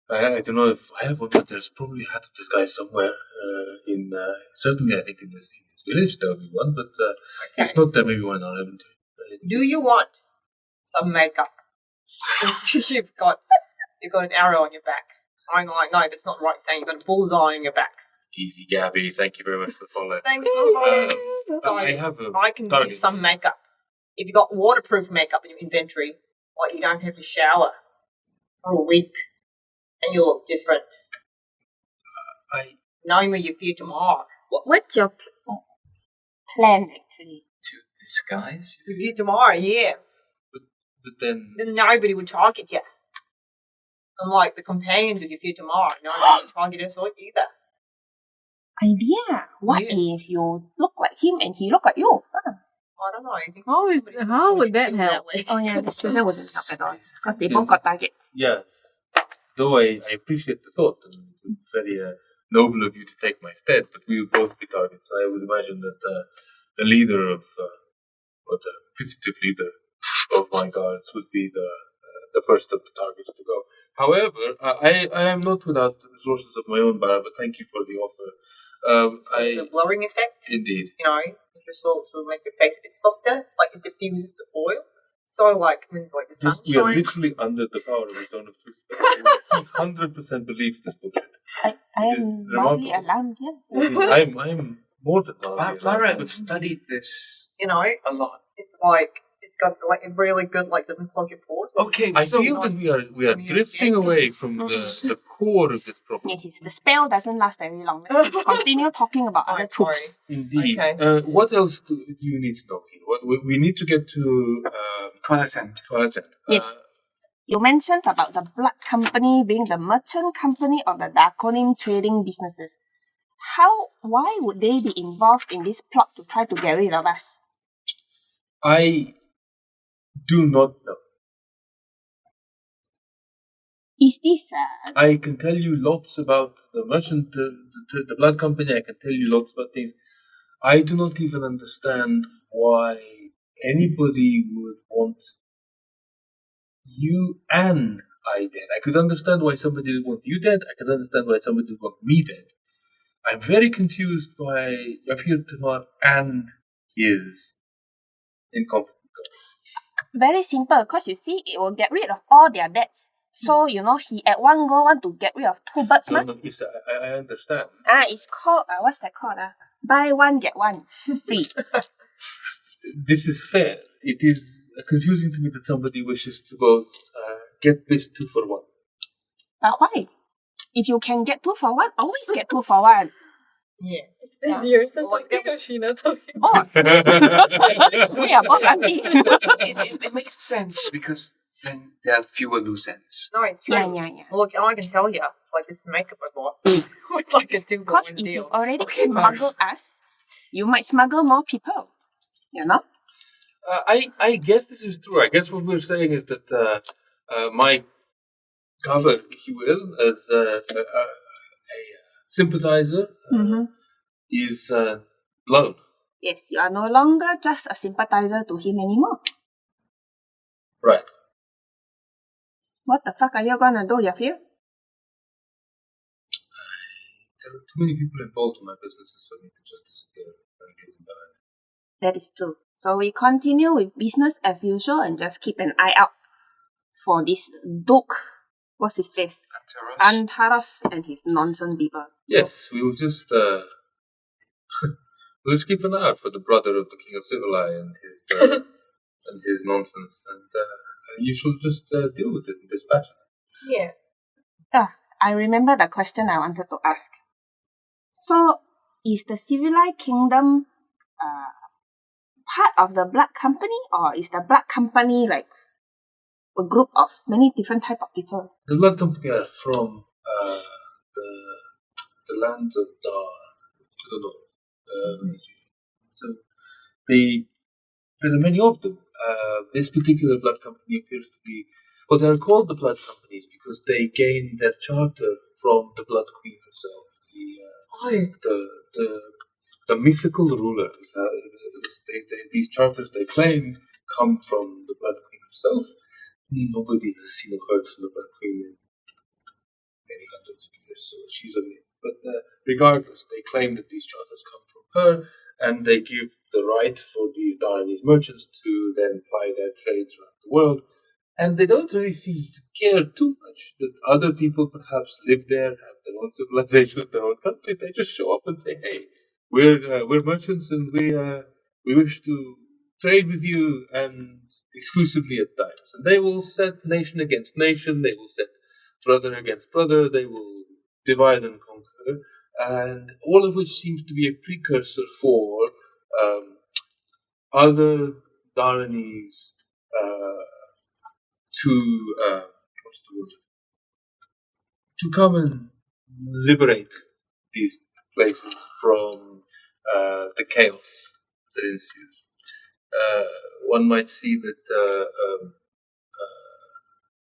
I don't know if I have one, but there's probably a hat of this guy somewhere. Certainly, I think in this village there will be one, but if not, there may be one in our inventory. Do you want some makeup? You've got an arrow on your back. I know, that's not right saying you've got a bullseye on your back. Easy, Gabby. Thank you very much for the follow. Thanks for following. So I can give you some makeup. If you've got waterproof makeup in your inventory, you don't have to shower for a week, and you look different. Knowing where you appear tomorrow. What's your plan, actually? To disguise? You appear tomorrow, yeah. But then nobody would target you. Unlike the companions of your future tomorrow, nobody would target us either. Idea. What if you look like him and he look like you? Huh? I don't know. How would that help? Oh yeah, that's true. That wouldn't help at all because they both got targets. yes, though I appreciate the thought and it's very noble of you to take my stead, but we would both be targets. I would imagine that the leader of or the putative leader of my guards would be the first of the targets to go. However, I am not without resources of my own, Barra, but thank you for the offer. The blurring effect. Indeed. It just will make your face a bit softer, like it diffuses the oil. So, when the sun We are shines. literally under the power of the zone of truth. He 100% believes this bullshit. I am mildly alarmed here. I'm more than mildly Barra alarmed. studied this A lot. It's got a really good doesn't clog your pores. Okay, I so feel that we are drifting away from the core of this problem. Yes. The spell doesn't last very long. Let's continue talking about other truths. Indeed. Okay. What else do you need to know here? We need to get to Twilight Center. Twilight Center. Yes. You mentioned about the Blood Company being the merchant company of the Daconim trading businesses. Why would they be involved in this plot to try to get rid of us? I do not know. Is this I can tell you lots about the merchant, the blood company. I can tell you lots about things. I do not even understand why anybody would want you and I dead. I could understand why somebody would want you dead. I could understand why somebody would want me dead. I'm very confused by Sihir Tabak and his incompetent goals. very simple? Because you see, it will get rid of all their debts. So, you know, he at one go want to get rid of 2 birds, No, ma? no, Yrsa, I understand. It's called, what's that called? Buy one, get one free. This is fair. It is confusing to me that somebody wishes to both get this 2 for 1. But why? If you can get 2 for 1, always get 2 for 1. Yeah. Is this Yrsa talking or Sheena talking? Oh, we are both aunties. It makes sense because then there are fewer loose ends. No, it's true. Yeah. Look, I can tell you, like this makeup I bought with like a 2 for Because 1 if deal. you've already smuggled us, you might smuggle more people. You know? I guess this is true. I guess what we're saying is that my cover, if you will, as a sympathizer, is blown. Yes, you are no longer just a sympathizer to him anymore. Right. What the fuck are you gonna do, you feel? There are too many people involved in my businesses for me to just disappear and get them behind. That is true. So we continue with business as usual and just keep an eye out for this Duke. What's his face? Antaros and his nonsense people. Yes, we'll just we'll just keep an eye out for the brother of the King of Civilai and his nonsense, and you should just deal with it and dispatch it. Yeah. I remember the question I wanted to ask. So, is the Civilized Kingdom part of the Blood Company, or is the Blood Company like a group of many different type of people? The Blood Company are from the lands of Dar to the north. So there are many of them. This particular Blood Company appears to be, well, they are called the Blood Companies because they gained their charter from the Blood Queen herself. The mythical rulers. These charters they claim come from the Blood Queen herself. Nobody has seen or heard from the Blood Queen in many hundreds of years, so she's a myth. But regardless, they claim that these charters come from her, and they give the right for these Darnese merchants to then ply their trades around the world. And they don't really seem to care too much that other people perhaps live there, have their own civilization of their own country. They just show up and say, "Hey, we're merchants, and we wish to trade with you, and exclusively at times." And they will set nation against nation. They will set brother against brother. They will divide and conquer, and all of which seems to be a precursor for other Darnese to come and liberate these places from the chaos that ensues. One might see that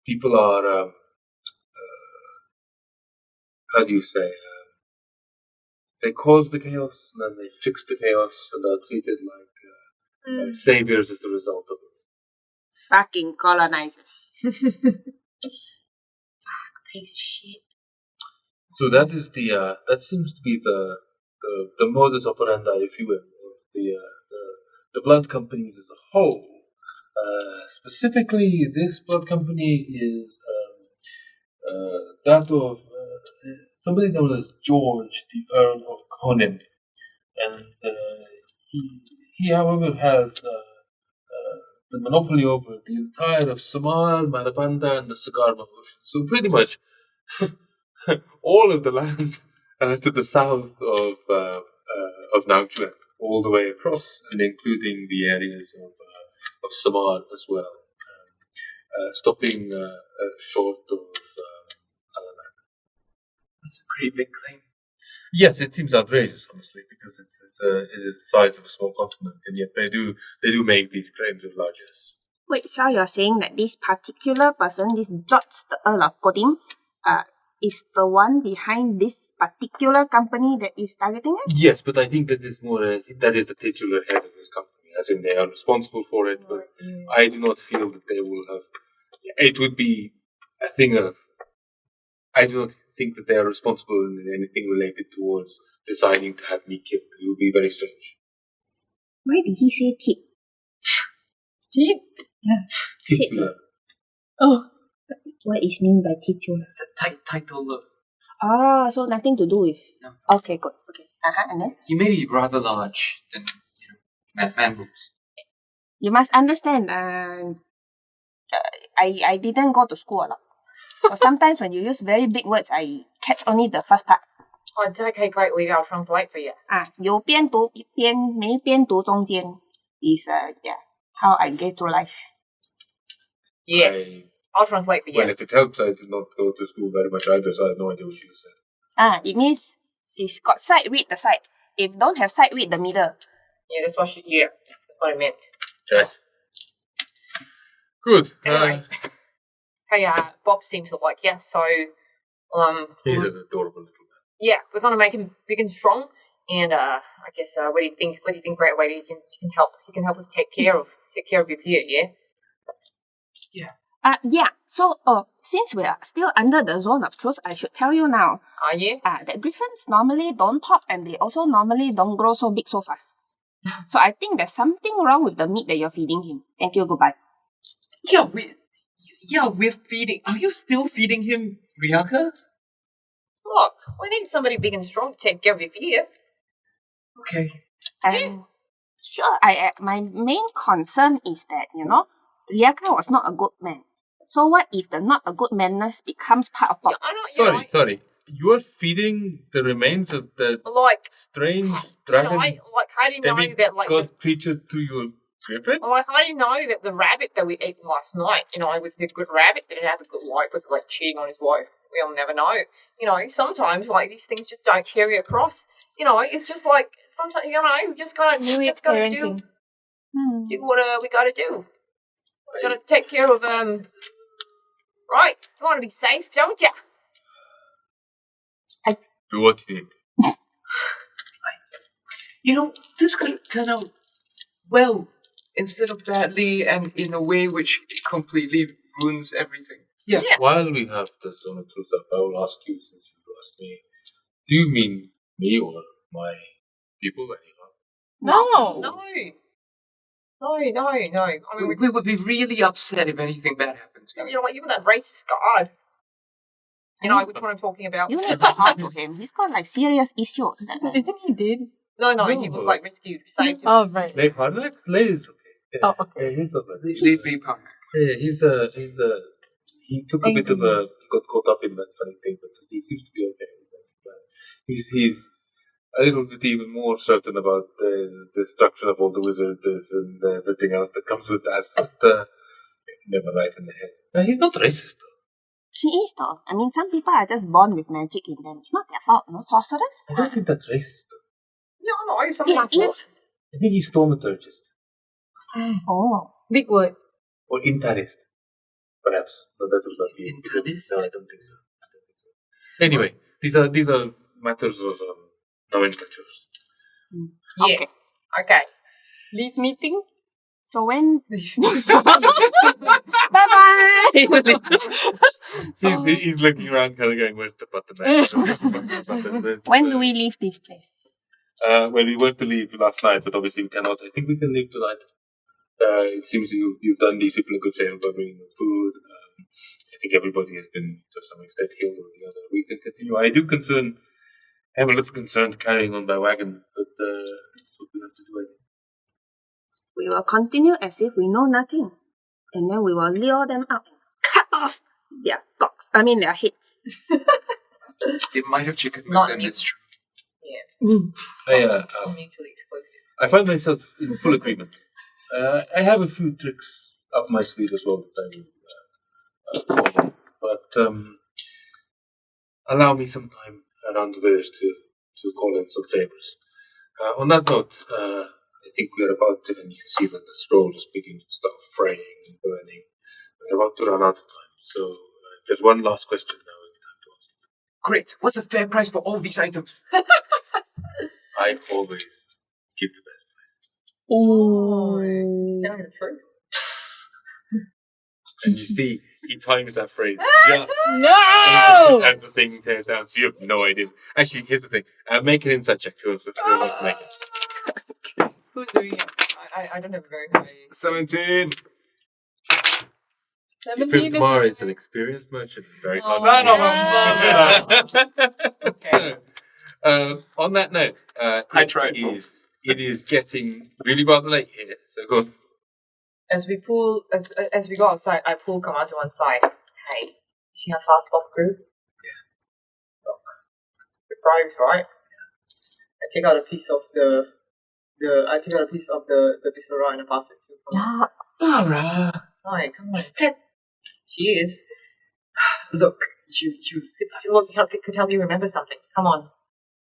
people are how do you say? They cause the chaos and then they fix the chaos and are treated like saviors as a result of it. Fucking colonizers. Piece of shit. So that is that seems to be the modus operandi, if you will, of the blood companies as a whole. Specifically, this blood company is that of somebody known as George, the Earl of Conan, and he, however, has the monopoly over the entire of Samar, Marabanda, and the Sagarma Ocean. So pretty much all of the lands to the south of Nangchuan, all the way across, and including the areas of Samar as well, stopping short of Alanak. That's a pretty big claim. Yes, it seems outrageous, honestly, because it is the size of a small continent, and yet they do make these claims of largesse. Wait, so you're saying that this particular person, this George the Earl of Godin, is the one behind this particular company that is targeting us? Yes, but I think that is that is the titular head of this company, as in they are responsible for it. But I do not feel that they will have. It would be a thing of. I do not think that they are responsible in anything related towards deciding to have me killed. It would be very strange. Why did he say tip? Deep. Titular. Oh. What is mean by titular? The title of... Ah, so nothing to do with. No. Okay, good. Okay. And then? He may be rather large than, man boobs. You must understand, I didn't go to school a lot. So sometimes when you use very big words, I catch only the first part. Oh, it's okay, great leader. I'll translate for you. 有边读一边没边读中间 is how I get through life. Yeah, I'll translate for you. Well, if it helps, I did not go to school very much either, so I have no idea what she said. It means if got side, read the side. If don't have side, read the middle. Yeah, that's what I meant. Right. Good. Anyway. Hey, Bob seems to like you, so He's an adorable little man. yeah, we're gonna make him big and strong. And I guess what do you think? What do you think, Great Lady? He can help us take care of your fear, yeah? Yeah. So, since we are still under the zone of truth, I should tell you now. Yeah. That griffins normally don't talk, and they also normally don't grow so big so fast. So I think there's something wrong with the meat that you're feeding him. Thank you. Goodbye. We're feeding. Are you still feeding him, Riyaka? Look, we need somebody big and strong to take care of your fear. Okay. Sure. My main concern is that Riyaka was not a good man. So what if the not a good manners becomes part of Bob? Yeah, I know. Sorry. You are feeding the remains of the strange dragon how do you know that god creature to your griffin? how do you know that the rabbit that we ate last night, was the good rabbit that didn't have a good life, was cheating on his wife? We'll never know. Sometimes these things just don't carry across. It's just sometimes you just gotta do what we gotta do. We gotta take care of right. You wanna be safe, don't you? Do what you need. This could turn out well instead of badly, and in a way which completely ruins everything. Yeah. While we have the zone of truth up, I will ask you, since you asked me, do you mean me or my people anyhow? No. I mean, We would be really upset if anything bad happened to you. even that racist guard. Which one I'm talking about? You need to talk to him. He's got serious issues. Isn't he dead? No, he was rescued, saved him. Oh, right. Late is okay. Yeah. Oh, okay. Yeah, he's alright. They punk. Yeah, he took a bit of he got caught up in that funny thing, but he seems to be okay. He's a little bit even more certain about the destruction of all the wizards and everything else that comes with that, but never right in the head. He's not racist though. She is though. I mean, some people are just born with magic in them. It's not their fault, sorcerers. I don't think that's racist though. Yeah, I know. Sometimes I think he's thaumaturgist. Oh. Big word. Or intarist. Perhaps. But that will not be Intarist? No, I don't think so. Anyway, these are matters of nomenclatures. Yeah. Okay. Leave meeting? So when... Bye-bye! He's looking around kind of going, where's the button? When do we leave this place? Well, we were to leave last night, but obviously we cannot. I think we can leave tonight. It seems you've done these people a good favor by bringing them food. I think everybody has been, to some extent, healed or the other. We can continue. I'm a little concerned carrying on by wagon, but that's what we have to do, I think. We will continue as if we know nothing. And then we will lure them out and cut off their their heads. They might have chicken with Not them, me. it's true. Yeah. Mutually exclusive. I find myself in full agreement. I have a few tricks up my sleeve as well that I will call on. But allow me some time around the village to call in some favors. On that note, I I think we're about to, and you can see that the scroll just begins to start fraying and burning. We're about to run out of time, so there's one last question now. Is the time to ask. Great. What's a fair price for all these items? I always give the best prices. He's telling the truth. And you see, he times that phrase just No! as the thing tears down, so you have no idea. Actually, here's the thing. Make an insight check. Who wants to make it? Who's doing it? I don't have a very high. 17. 17 Tamara is an experienced merchant. Very Son of a So, on that note, I tried. It is getting really rather late here. So go on. As we go outside, I pull Kaman to one side. Hey, you see how fast Bob grew? Yeah. Look, the price, right? I take out a piece of the biscuit and I pass it to Kaman. Barra. Hi, come on. Cheers. Look, it could help you remember something. Come on.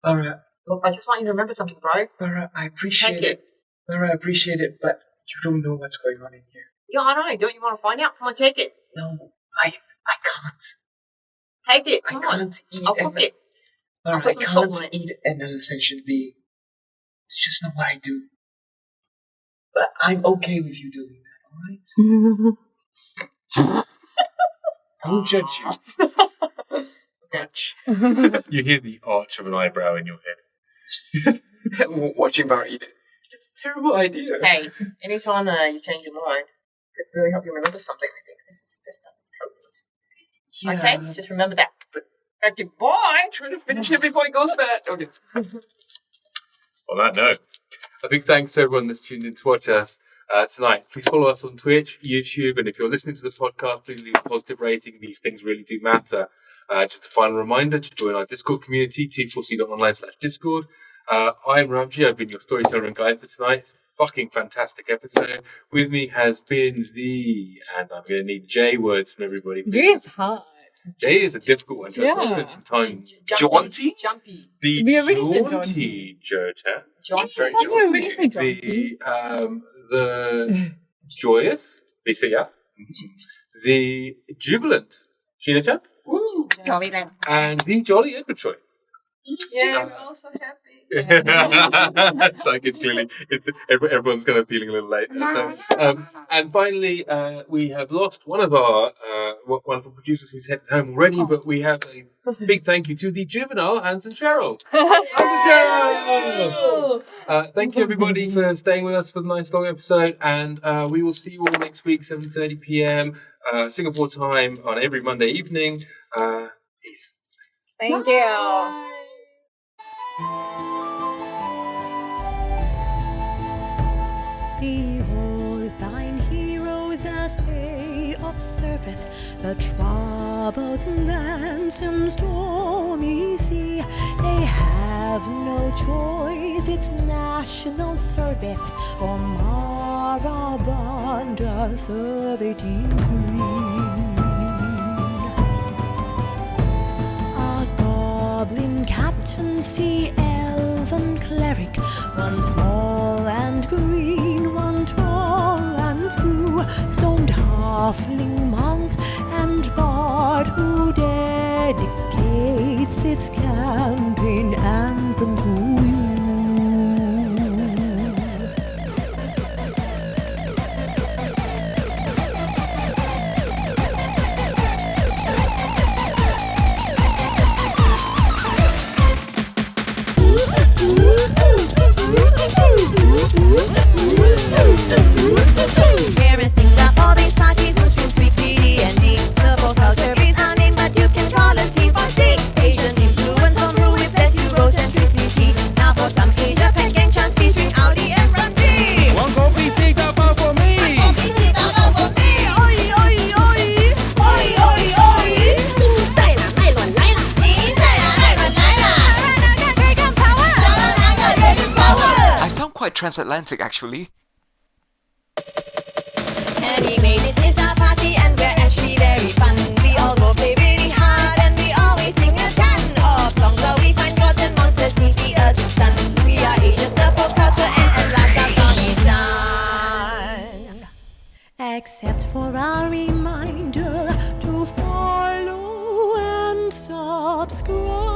Barra. Look, I just want you to remember something, bro. Barra, I appreciate Take it. Barra, I appreciate it, but you don't know what's going on in here. Yeah, I know. Don't you want to find out? Come on, take it. No, I can't. Take it. I Come on. can't eat I'll cook it. Barra, put I some salt can't on it. eat another sentient being. It's just not what I do. But I'm okay with you doing that, alright? I won't judge you. Much. You hear the arch of an eyebrow in your head. Watching Barra eat it. It's a terrible idea. Hey, anytime you change your mind, it could really help you remember something. I think this stuff is potent. Yeah. Okay, just remember that. Okay, bye. Trying to finish it before it goes bad. Okay. On that note, a big thanks to everyone that's tuned in to watch us tonight. Please follow us on Twitch, YouTube, and if you're listening to the podcast, please leave a positive rating. These things really do matter. Just a final reminder to join our Discord community, t4c.online/Discord. I'm Ramji. I've been your storyteller and guide for tonight. Fucking fantastic episode. With me has been and I'm going to need J words from everybody. J is hard. J is a difficult one. Just Yeah. spend some time. Jaunty? Jumpy. The We already said jaunty Jota. Jaunty. I already said jaunty. The joyous, Lisa, yeah. The jubilant, Sheena Chan. Jolly then. And the jolly Edward Choy. Yeah, we're all so happy. It's like everyone's kind of feeling a little late. So, and finally, we have lost one of our wonderful producers who's headed home already, but we have a big thank you to the juvenile Hans and Cheryl. Cheryl! Thank you everybody for staying with us for the nice long episode, and we will see you all next week, 7:30 p.m. Singapore time on every Monday evening. Peace. Thank you. Behold thine heroes as they observeth the troubled lands and stormy sea. They have no choice, it's national service for Marabanda Survey Team 3. A goblin captain, sea elven cleric, one small and green, one tall and blue, stoned halfling monk and bard who dedicates its campaign anthem to you. Here in Singapore, these parties will stream sweet D&D. The whole culture is our name, but you can call us T4C. Asian influence from rule with less Eurocentricity. Now for some Asia Pac gang chants featuring Audi and Randy. One coffee, Sihir Tabak for me. Coffee, Sihir Tabak for me. Oi, oi, oi. Oi, oi, oi. 新赛啦，麦伦来啦。新赛啦，麦伦来啦。Dragon power. Dragon power. I sound quite transatlantic, actually. Animated is our party and we're actually very fun. We all go play really hard and we always sing a ton of songs where we find gods and monsters beneath the Urtu sun. We are Asians, the pop culture, and at last our song subscribe.